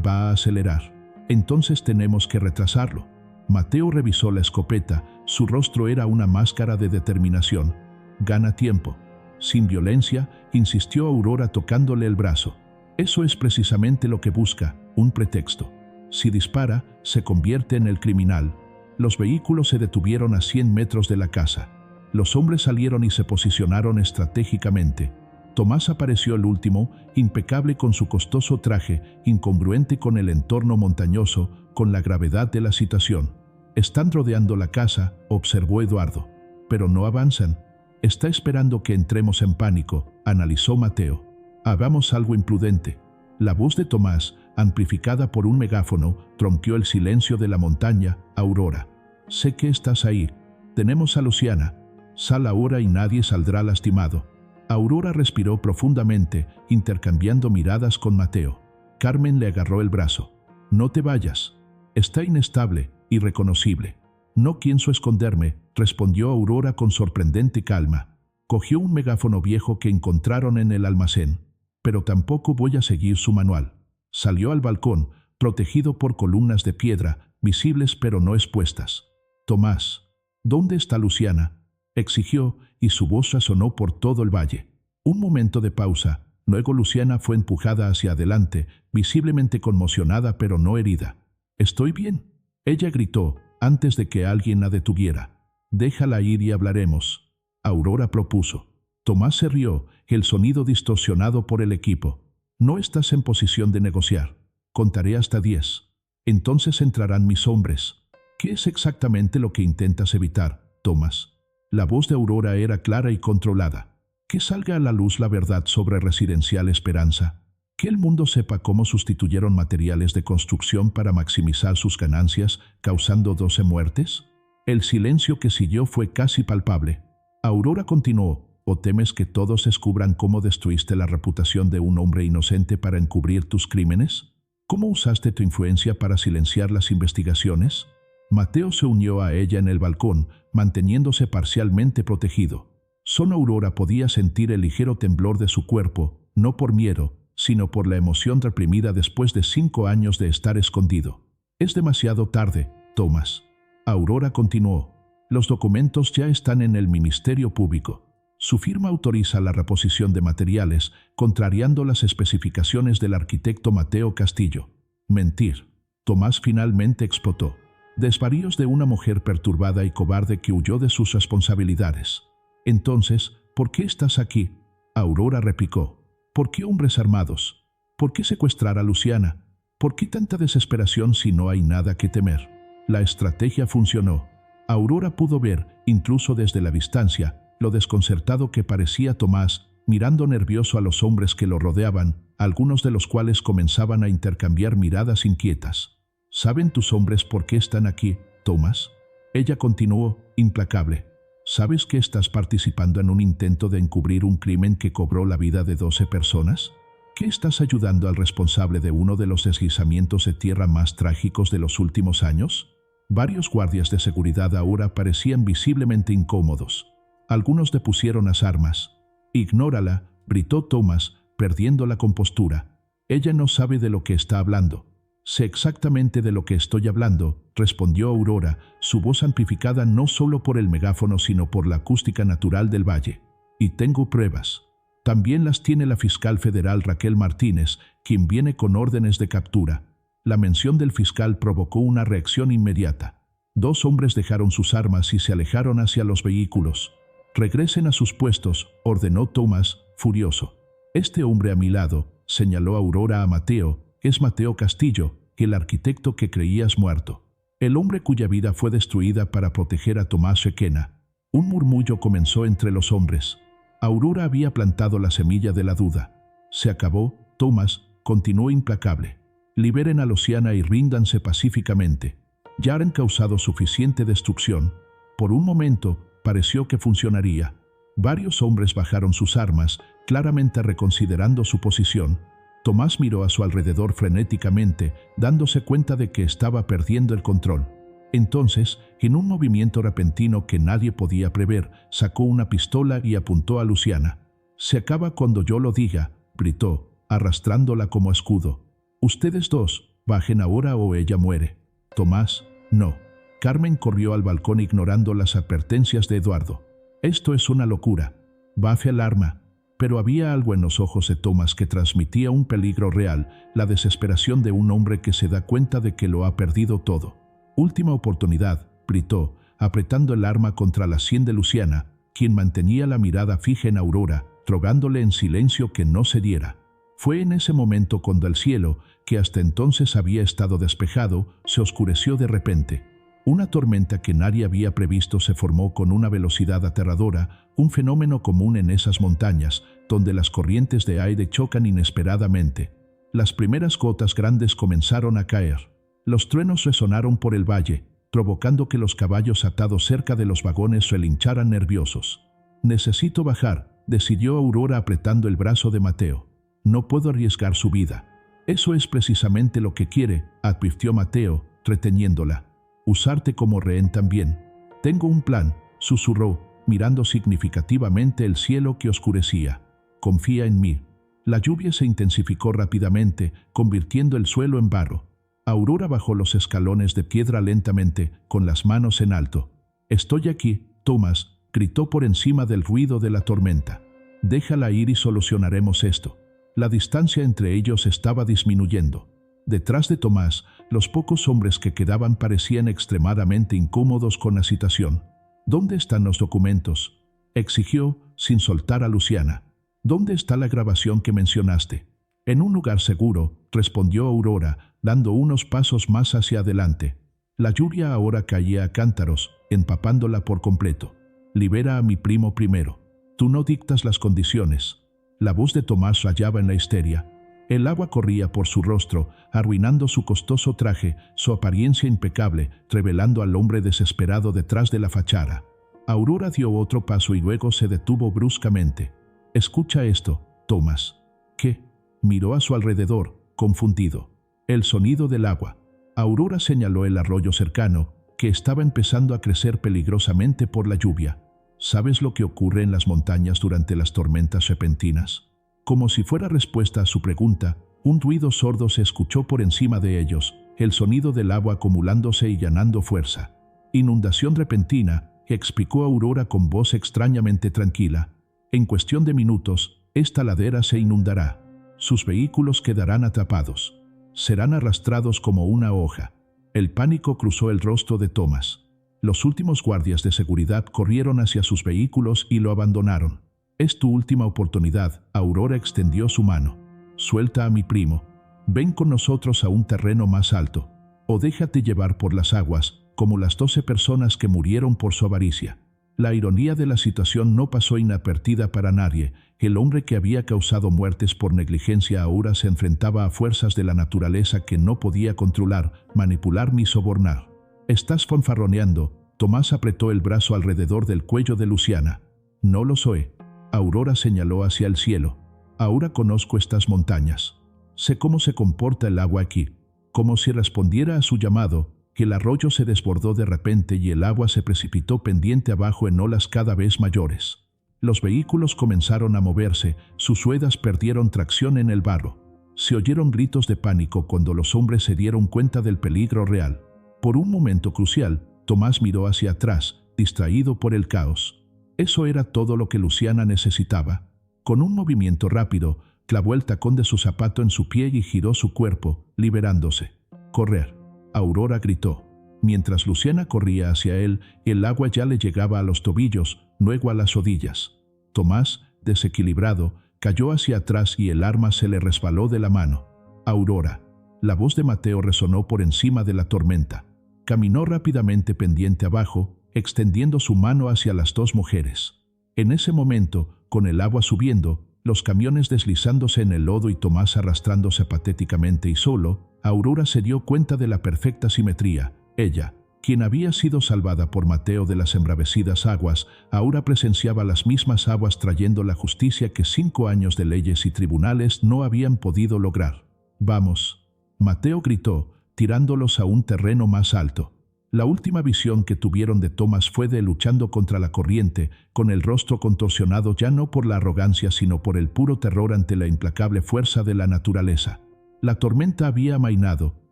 «Va a acelerar. Entonces tenemos que retrasarlo». Mateo revisó la escopeta, su rostro era una máscara de determinación. «Gana tiempo». «Sin violencia», insistió Aurora tocándole el brazo. «Eso es precisamente lo que busca, un pretexto. Si dispara, se convierte en el criminal». Los vehículos se detuvieron a 100 metros de la casa. Los hombres salieron y se posicionaron estratégicamente. Tomás apareció el último, impecable con su costoso traje, incongruente con el entorno montañoso, con la gravedad de la situación. «Están rodeando la casa», observó Eduardo. «Pero no avanzan». Está esperando que entremos en pánico, analizó Mateo. Hagamos algo imprudente. La voz de Tomás, amplificada por un megáfono, rompió el silencio de la montaña. Aurora, sé que estás ahí. Tenemos a Luciana. Sal ahora y nadie saldrá lastimado. Aurora respiró profundamente, intercambiando miradas con Mateo. Carmen le agarró el brazo. No te vayas. Está inestable, irreconocible. No pienso esconderme, respondió Aurora con sorprendente calma. Cogió un megáfono viejo que encontraron en el almacén. Pero tampoco voy a seguir su manual. Salió al balcón, protegido por columnas de piedra, visibles pero no expuestas. Tomás, ¿dónde está Luciana?, exigió, y su voz resonó por todo el valle. Un momento de pausa. Luego Luciana fue empujada hacia adelante, visiblemente conmocionada pero no herida. «Estoy bien», ella gritó, antes de que alguien la detuviera. «Déjala ir y hablaremos», Aurora propuso. Tomás se rió, el sonido distorsionado por el equipo. «No estás en posición de negociar. Contaré hasta 10. Entonces entrarán mis hombres». «¿Qué es exactamente lo que intentas evitar, Tomás?». La voz de Aurora era clara y controlada. «Que salga a la luz la verdad sobre Residencial Esperanza. Que el mundo sepa cómo sustituyeron materiales de construcción para maximizar sus ganancias, causando 12 muertes». El silencio que siguió fue casi palpable. Aurora continuó. «¿O temes que todos descubran cómo destruiste la reputación de un hombre inocente para encubrir tus crímenes? ¿Cómo usaste tu influencia para silenciar las investigaciones?». Mateo se unió a ella en el balcón, manteniéndose parcialmente protegido. Solo Aurora podía sentir el ligero temblor de su cuerpo, no por miedo, sino por la emoción reprimida después de 5 años de estar escondido. «Es demasiado tarde, Tomás». Aurora continuó. «Los documentos ya están en el Ministerio Público. Su firma autoriza la reposición de materiales, contrariando las especificaciones del arquitecto Mateo Castillo». «Mentir». Tomás finalmente explotó. Desvaríos de una mujer perturbada y cobarde que huyó de sus responsabilidades. «Entonces, ¿por qué estás aquí?», Aurora replicó. «¿Por qué hombres armados? ¿Por qué secuestrar a Luciana? ¿Por qué tanta desesperación si no hay nada que temer?». La estrategia funcionó. Aurora pudo ver, incluso desde la distancia, lo desconcertado que parecía Tomás, mirando nervioso a los hombres que lo rodeaban, algunos de los cuales comenzaban a intercambiar miradas inquietas. «¿Saben tus hombres por qué están aquí, Tomás?». Ella continuó, implacable. «¿Sabes que estás participando en un intento de encubrir un crimen que cobró la vida de 12 personas? ¿Que estás ayudando al responsable de uno de los deslizamientos de tierra más trágicos de los últimos años?». Varios guardias de seguridad ahora parecían visiblemente incómodos. Algunos depusieron las armas. «Ignórala», gritó Tomás, perdiendo la compostura. «Ella no sabe de lo que está hablando». «Sé exactamente de lo que estoy hablando», respondió Aurora, su voz amplificada no solo por el megáfono sino por la acústica natural del valle. «Y tengo pruebas. También las tiene la fiscal federal Raquel Martínez, quien viene con órdenes de captura». La mención del fiscal provocó una reacción inmediata. 2 hombres dejaron sus armas y se alejaron hacia los vehículos. «Regresen a sus puestos», ordenó Tomás, furioso. «Este hombre a mi lado», señaló Aurora a Mateo, «es Mateo Castillo, el arquitecto que creías muerto. El hombre cuya vida fue destruida para proteger a Tomás Requena». Un murmullo comenzó entre los hombres. Aurora había plantado la semilla de la duda. «Se acabó, Tomás», continuó implacable. «Liberen a Luciana y ríndanse pacíficamente. Ya han causado suficiente destrucción». Por un momento, pareció que funcionaría. Varios hombres bajaron sus armas, claramente reconsiderando su posición. Tomás miró a su alrededor frenéticamente, dándose cuenta de que estaba perdiendo el control. Entonces, en un movimiento repentino que nadie podía prever, sacó una pistola y apuntó a Luciana. «Se acaba cuando yo lo diga», gritó, arrastrándola como escudo. «Ustedes 2, bajen ahora o ella muere». «Tomás, no». Carmen corrió al balcón ignorando las advertencias de Eduardo. «Esto es una locura. Baje el arma». Pero había algo en los ojos de Tomás que transmitía un peligro real, la desesperación de un hombre que se da cuenta de que lo ha perdido todo. «Última oportunidad», gritó, apretando el arma contra la sien de Luciana, quien mantenía la mirada fija en Aurora, rogándole en silencio que no cediera. Fue en ese momento cuando el cielo, que hasta entonces había estado despejado, se oscureció de repente. Una tormenta que nadie había previsto se formó con una velocidad aterradora, un fenómeno común en esas montañas, donde las corrientes de aire chocan inesperadamente. Las primeras gotas grandes comenzaron a caer. Los truenos resonaron por el valle, provocando que los caballos atados cerca de los vagones relincharan nerviosos. «Necesito bajar», decidió Aurora apretando el brazo de Mateo. «No puedo arriesgar su vida». «Eso es precisamente lo que quiere», advirtió Mateo, reteniéndola. «Usarte como rehén también». «Tengo un plan», susurró, mirando significativamente el cielo que oscurecía. «Confía en mí». La lluvia se intensificó rápidamente, convirtiendo el suelo en barro. Aurora bajó los escalones de piedra lentamente, con las manos en alto. «Estoy aquí, Tomás», gritó por encima del ruido de la tormenta. «Déjala ir y solucionaremos esto». La distancia entre ellos estaba disminuyendo. Detrás de Tomás, los pocos hombres que quedaban parecían extremadamente incómodos con la situación. «¿Dónde están los documentos?», exigió, sin soltar a Luciana. «¿Dónde está la grabación que mencionaste?». «En un lugar seguro», respondió Aurora, dando unos pasos más hacia adelante. La lluvia ahora caía a cántaros, empapándola por completo. «Libera a mi primo primero. Tú no dictas las condiciones». La voz de Tomás rayaba en la histeria. El agua corría por su rostro, arruinando su costoso traje, su apariencia impecable, revelando al hombre desesperado detrás de la fachada. Aurora dio otro paso y luego se detuvo bruscamente. «Escucha esto, Tomás». «¿Qué?». Miró a su alrededor, confundido. El sonido del agua. Aurora señaló el arroyo cercano, que estaba empezando a crecer peligrosamente por la lluvia. «¿Sabes lo que ocurre en las montañas durante las tormentas repentinas?». Como si fuera respuesta a su pregunta, un ruido sordo se escuchó por encima de ellos, el sonido del agua acumulándose y ganando fuerza. «Inundación repentina», explicó Aurora con voz extrañamente tranquila. «En cuestión de minutos, esta ladera se inundará. Sus vehículos quedarán atrapados. Serán arrastrados como una hoja». El pánico cruzó el rostro de Tomás. Los últimos guardias de seguridad corrieron hacia sus vehículos y lo abandonaron. «Es tu última oportunidad», Aurora extendió su mano. «Suelta a mi primo. Ven con nosotros a un terreno más alto. O déjate llevar por las aguas, como las 12 personas que murieron por su avaricia». La ironía de la situación no pasó inadvertida para nadie. El hombre que había causado muertes por negligencia ahora se enfrentaba a fuerzas de la naturaleza que no podía controlar, manipular ni sobornar. «Estás fanfarroneando», Tomás apretó el brazo alrededor del cuello de Luciana. «No lo soy». Aurora señaló hacia el cielo. «Ahora conozco estas montañas. Sé cómo se comporta el agua aquí». Como si respondiera a su llamado, el arroyo se desbordó de repente y el agua se precipitó pendiente abajo en olas cada vez mayores. Los vehículos comenzaron a moverse, sus ruedas perdieron tracción en el barro. Se oyeron gritos de pánico cuando los hombres se dieron cuenta del peligro real. Por un momento crucial, Tomás miró hacia atrás, distraído por el caos. Eso era todo lo que Luciana necesitaba. Con un movimiento rápido, clavó el tacón de su zapato en su pie y giró su cuerpo, liberándose. «Correr», Aurora gritó. Mientras Luciana corría hacia él, el agua ya le llegaba a los tobillos, luego a las rodillas. Tomás, desequilibrado, cayó hacia atrás y el arma se le resbaló de la mano. «Aurora». La voz de Mateo resonó por encima de la tormenta. Caminó rápidamente pendiente abajo, extendiendo su mano hacia las 2 mujeres. En ese momento, con el agua subiendo, los camiones deslizándose en el lodo y Tomás arrastrándose patéticamente y solo, Aurora se dio cuenta de la perfecta simetría. Ella, quien había sido salvada por Mateo de las embravecidas aguas, ahora presenciaba las mismas aguas trayendo la justicia que 5 años de leyes y tribunales no habían podido lograr. «Vamos», Mateo gritó, tirándolos a un terreno más alto. La última visión que tuvieron de Tomás fue de él luchando contra la corriente, con el rostro contorsionado ya no por la arrogancia sino por el puro terror ante la implacable fuerza de la naturaleza. La tormenta había amainado,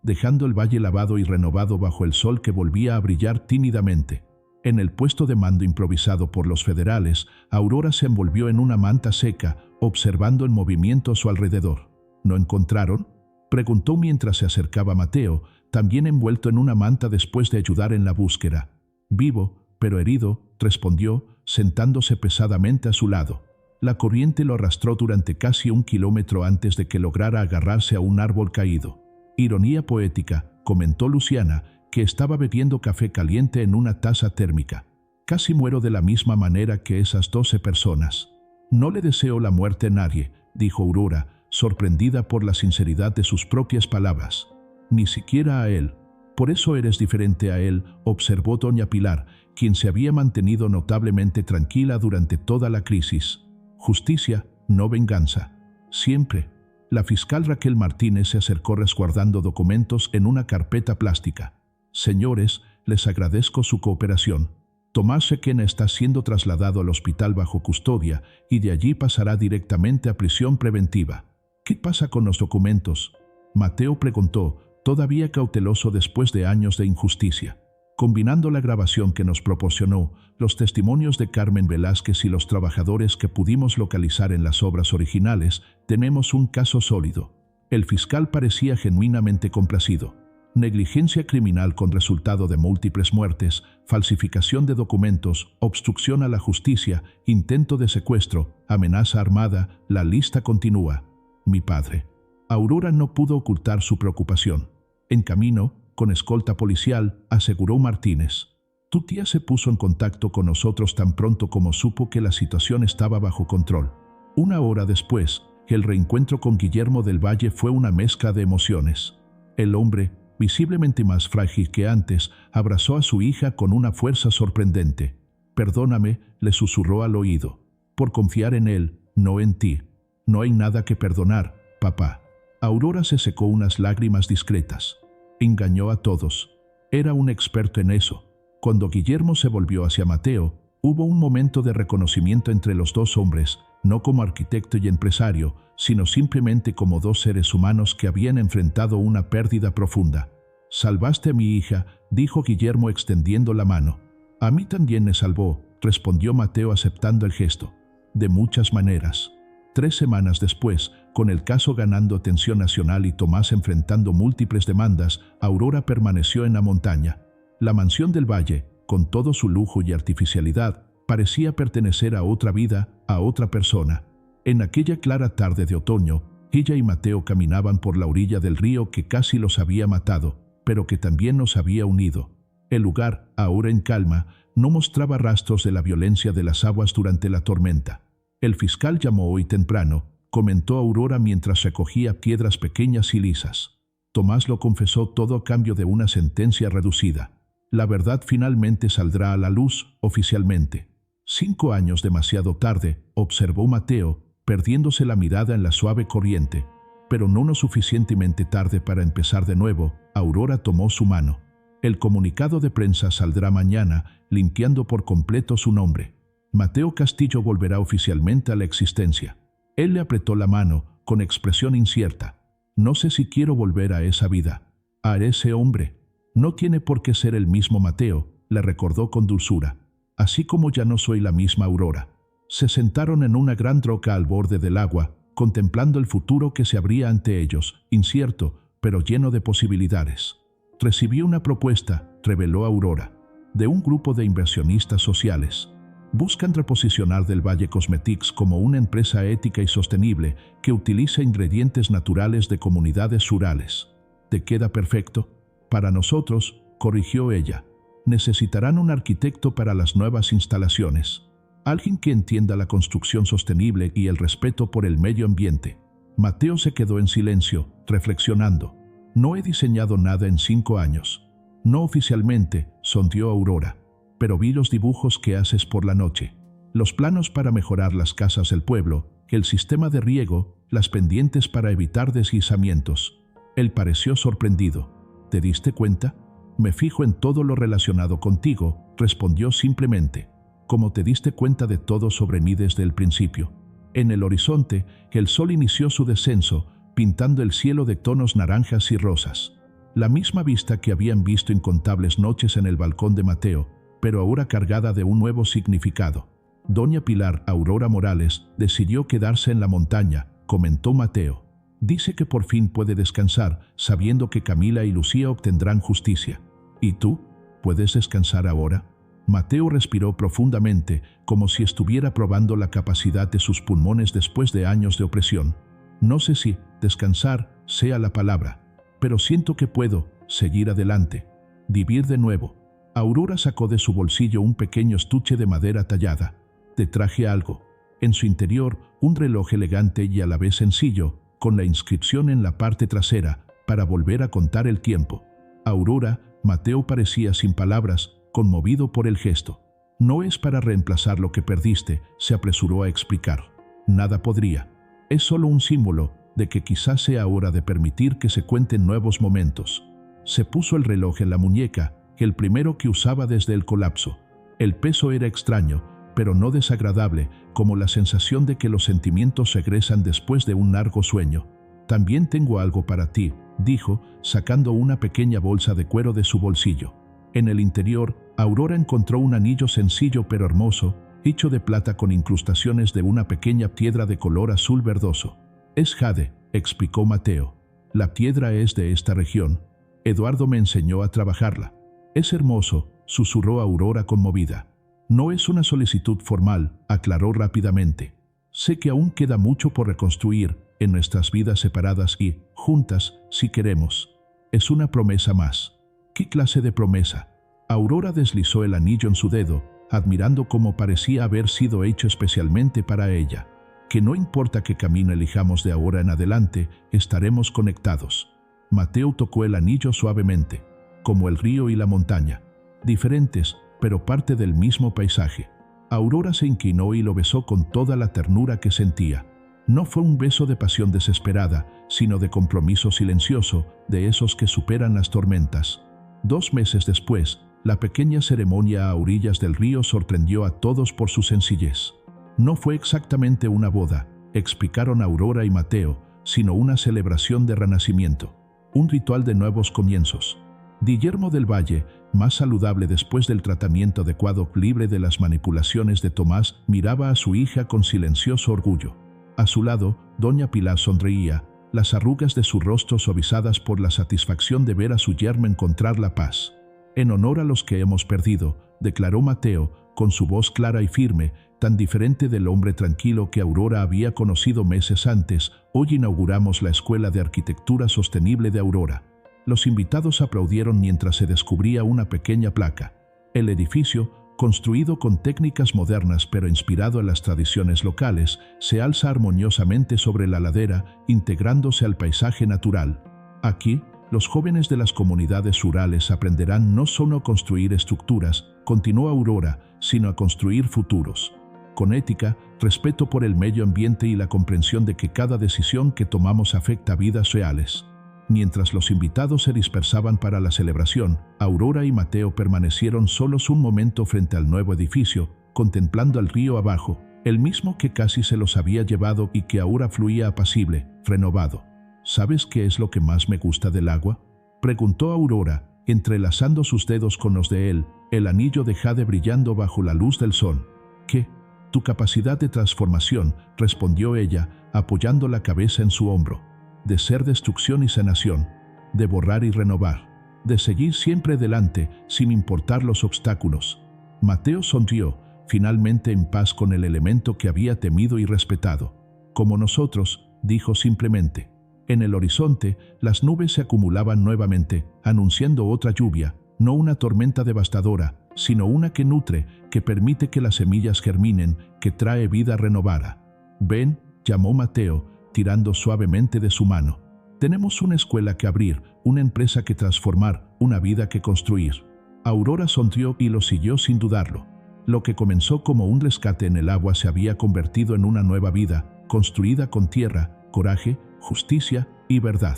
dejando el valle lavado y renovado bajo el sol que volvía a brillar tímidamente. En el puesto de mando improvisado por los federales, Aurora se envolvió en una manta seca, observando en movimiento a su alrededor. ¿No encontraron?, preguntó mientras se acercaba Mateo, también envuelto en una manta después de ayudar en la búsqueda. «Vivo, pero herido», respondió, sentándose pesadamente a su lado. La corriente lo arrastró durante casi 1 kilómetro antes de que lograra agarrarse a un árbol caído. «Ironía poética», comentó Luciana, que estaba bebiendo café caliente en una taza térmica. Casi muero de la misma manera que esas 12 personas. No le deseo la muerte a nadie, dijo Aurora, sorprendida por la sinceridad de sus propias palabras. Ni siquiera a él. Por eso eres diferente a él, observó doña Pilar, quien se había mantenido notablemente tranquila durante toda la crisis. Justicia, no venganza. Siempre. La fiscal Raquel Martínez se acercó resguardando documentos en una carpeta plástica. Señores, les agradezco su cooperación. Tomás Requena está siendo trasladado al hospital bajo custodia y de allí pasará directamente a prisión preventiva. ¿Qué pasa con los documentos?, Mateo preguntó, todavía cauteloso después de años de injusticia. Combinando la grabación que nos proporcionó, los testimonios de Carmen Velázquez y los trabajadores que pudimos localizar en las obras originales, tenemos un caso sólido. El fiscal parecía genuinamente complacido. Negligencia criminal con resultado de múltiples muertes, falsificación de documentos, obstrucción a la justicia, intento de secuestro, amenaza armada, la lista continúa. Mi padre. Aurora no pudo ocultar su preocupación. En camino, con escolta policial, aseguró Martínez. Tu tía se puso en contacto con nosotros tan pronto como supo que la situación estaba bajo control. Una hora después, el reencuentro con Guillermo del Valle fue una mezcla de emociones. El hombre, visiblemente más frágil que antes, abrazó a su hija con una fuerza sorprendente. Perdóname, le susurró al oído. Por confiar en él, no en ti. No hay nada que perdonar, papá. Aurora se secó unas lágrimas discretas. Engañó a todos. Era un experto en eso. Cuando Guillermo se volvió hacia Mateo, hubo un momento de reconocimiento entre los dos hombres, no como arquitecto y empresario, sino simplemente como dos seres humanos que habían enfrentado una pérdida profunda. «Salvaste a mi hija», dijo Guillermo extendiendo la mano. «A mí también me salvó», respondió Mateo aceptando el gesto. «De muchas maneras». 3 semanas después, con el caso ganando atención nacional y Tomás enfrentando múltiples demandas, Aurora permaneció en la montaña. La mansión del Valle, con todo su lujo y artificialidad, parecía pertenecer a otra vida, a otra persona. En aquella clara tarde de otoño, ella y Mateo caminaban por la orilla del río que casi los había matado, pero que también los había unido. El lugar, ahora en calma, no mostraba rastros de la violencia de las aguas durante la tormenta. El fiscal llamó hoy temprano, comentó Aurora mientras recogía piedras pequeñas y lisas. Tomás lo confesó todo a cambio de una sentencia reducida. La verdad finalmente saldrá a la luz, oficialmente. 5 años demasiado tarde, observó Mateo, perdiéndose la mirada en la suave corriente. Pero no lo suficientemente tarde para empezar de nuevo. Aurora tomó su mano. El comunicado de prensa saldrá mañana, limpiando por completo su nombre. Mateo Castillo volverá oficialmente a la existencia. Él le apretó la mano, con expresión incierta. No sé si quiero volver a esa vida. A ese hombre. No tiene por qué ser el mismo Mateo, le recordó con dulzura. Así como ya no soy la misma Aurora. Se sentaron en una gran troca al borde del agua, contemplando el futuro que se abría ante ellos, incierto, pero lleno de posibilidades. Recibí una propuesta, reveló Aurora, de un grupo de inversionistas sociales. Buscan reposicionar Del Valle Cosmetics como una empresa ética y sostenible que utiliza ingredientes naturales de comunidades rurales. ¿Te queda perfecto? Para nosotros, corrigió ella. Necesitarán un arquitecto para las nuevas instalaciones. Alguien que entienda la construcción sostenible y el respeto por el medio ambiente. Mateo se quedó en silencio, reflexionando. No he diseñado nada en 5 años. No oficialmente, sonrió Aurora. Pero vi los dibujos que haces por la noche. Los planos para mejorar las casas del pueblo, el sistema de riego, las pendientes para evitar deslizamientos. Él pareció sorprendido. ¿Te diste cuenta? Me fijo en todo lo relacionado contigo, respondió simplemente. Como te diste cuenta de todo sobre mí desde el principio. En el horizonte, el sol inició su descenso, pintando el cielo de tonos naranjas y rosas. La misma vista que habían visto incontables noches en el balcón de Mateo, pero ahora cargada de un nuevo significado. Doña Pilar Aurora Morales decidió quedarse en la montaña, comentó Mateo. Dice que por fin puede descansar, sabiendo que Camila y Lucía obtendrán justicia. ¿Y tú? ¿Puedes descansar ahora? Mateo respiró profundamente, como si estuviera probando la capacidad de sus pulmones después de años de opresión. No sé si descansar sea la palabra, pero siento que puedo seguir adelante. Vivir de nuevo. Aurora sacó de su bolsillo un pequeño estuche de madera tallada. Te traje algo. En su interior, un reloj elegante y a la vez sencillo, con la inscripción en la parte trasera, para volver a contar el tiempo. Aurora, Mateo parecía sin palabras, conmovido por el gesto. No es para reemplazar lo que perdiste, se apresuró a explicar. Nada podría. Es solo un símbolo de que quizás sea hora de permitir que se cuenten nuevos momentos. Se puso el reloj en la muñeca, el primero que usaba desde el colapso. El peso era extraño, pero no desagradable, como la sensación de que los sentimientos regresan después de un largo sueño. También tengo algo para ti, dijo, sacando una pequeña bolsa de cuero de su bolsillo. En el interior, Aurora encontró un anillo sencillo pero hermoso, hecho de plata con incrustaciones de una pequeña piedra de color azul verdoso. Es jade, explicó Mateo. La piedra es de esta región. Eduardo me enseñó a trabajarla. Es hermoso, susurró Aurora conmovida. No es una solicitud formal, aclaró rápidamente. Sé que aún queda mucho por reconstruir en nuestras vidas separadas y, juntas, si queremos. Es una promesa más. ¿Qué clase de promesa? Aurora deslizó el anillo en su dedo, admirando cómo parecía haber sido hecho especialmente para ella. Que no importa qué camino elijamos de ahora en adelante, estaremos conectados. Mateo tocó el anillo suavemente, como el río y la montaña, diferentes, pero parte del mismo paisaje. Aurora se inclinó y lo besó con toda la ternura que sentía. No fue un beso de pasión desesperada, sino de compromiso silencioso, de esos que superan las tormentas. 2 meses después, la pequeña ceremonia a orillas del río sorprendió a todos por su sencillez. No fue exactamente una boda, explicaron Aurora y Mateo, sino una celebración de renacimiento, un ritual de nuevos comienzos. Guillermo del Valle, más saludable después del tratamiento adecuado, libre de las manipulaciones de Tomás, miraba a su hija con silencioso orgullo. A su lado, doña Pilar sonreía, las arrugas de su rostro suavizadas por la satisfacción de ver a su yerno encontrar la paz. En honor a los que hemos perdido, declaró Mateo, con su voz clara y firme, tan diferente del hombre tranquilo que Aurora había conocido meses antes. Hoy inauguramos la Escuela de Arquitectura Sostenible de Aurora. Los invitados aplaudieron mientras se descubría una pequeña placa. El edificio, construido con técnicas modernas pero inspirado en las tradiciones locales, se alza armoniosamente sobre la ladera, integrándose al paisaje natural. Aquí, los jóvenes de las comunidades rurales aprenderán no solo a construir estructuras, continuó Aurora, sino a construir futuros. Con ética, respeto por el medio ambiente y la comprensión de que cada decisión que tomamos afecta vidas reales. Mientras los invitados se dispersaban para la celebración, Aurora y Mateo permanecieron solos un momento frente al nuevo edificio, contemplando el río abajo, el mismo que casi se los había llevado y que ahora fluía apacible, renovado. ¿Sabes qué es lo que más me gusta del agua?, preguntó Aurora, entrelazando sus dedos con los de él, el anillo de jade brillando bajo la luz del sol. ¿Qué? Tu capacidad de transformación, respondió ella, apoyando la cabeza en su hombro. De ser destrucción y sanación, de borrar y renovar, de seguir siempre delante sin importar los obstáculos. Mateo sonrió, finalmente en paz con el elemento que había temido y respetado. Como nosotros, dijo simplemente. En el horizonte, las nubes se acumulaban nuevamente, anunciando otra lluvia, no una tormenta devastadora, sino una que nutre, que permite que las semillas germinen, que trae vida renovada. Ven, llamó Mateo, tirando suavemente de su mano. Tenemos una escuela que abrir, una empresa que transformar, una vida que construir. Aurora sonrió y lo siguió sin dudarlo. Lo que comenzó como un rescate en el agua se había convertido en una nueva vida, construida con tierra, coraje, justicia y verdad.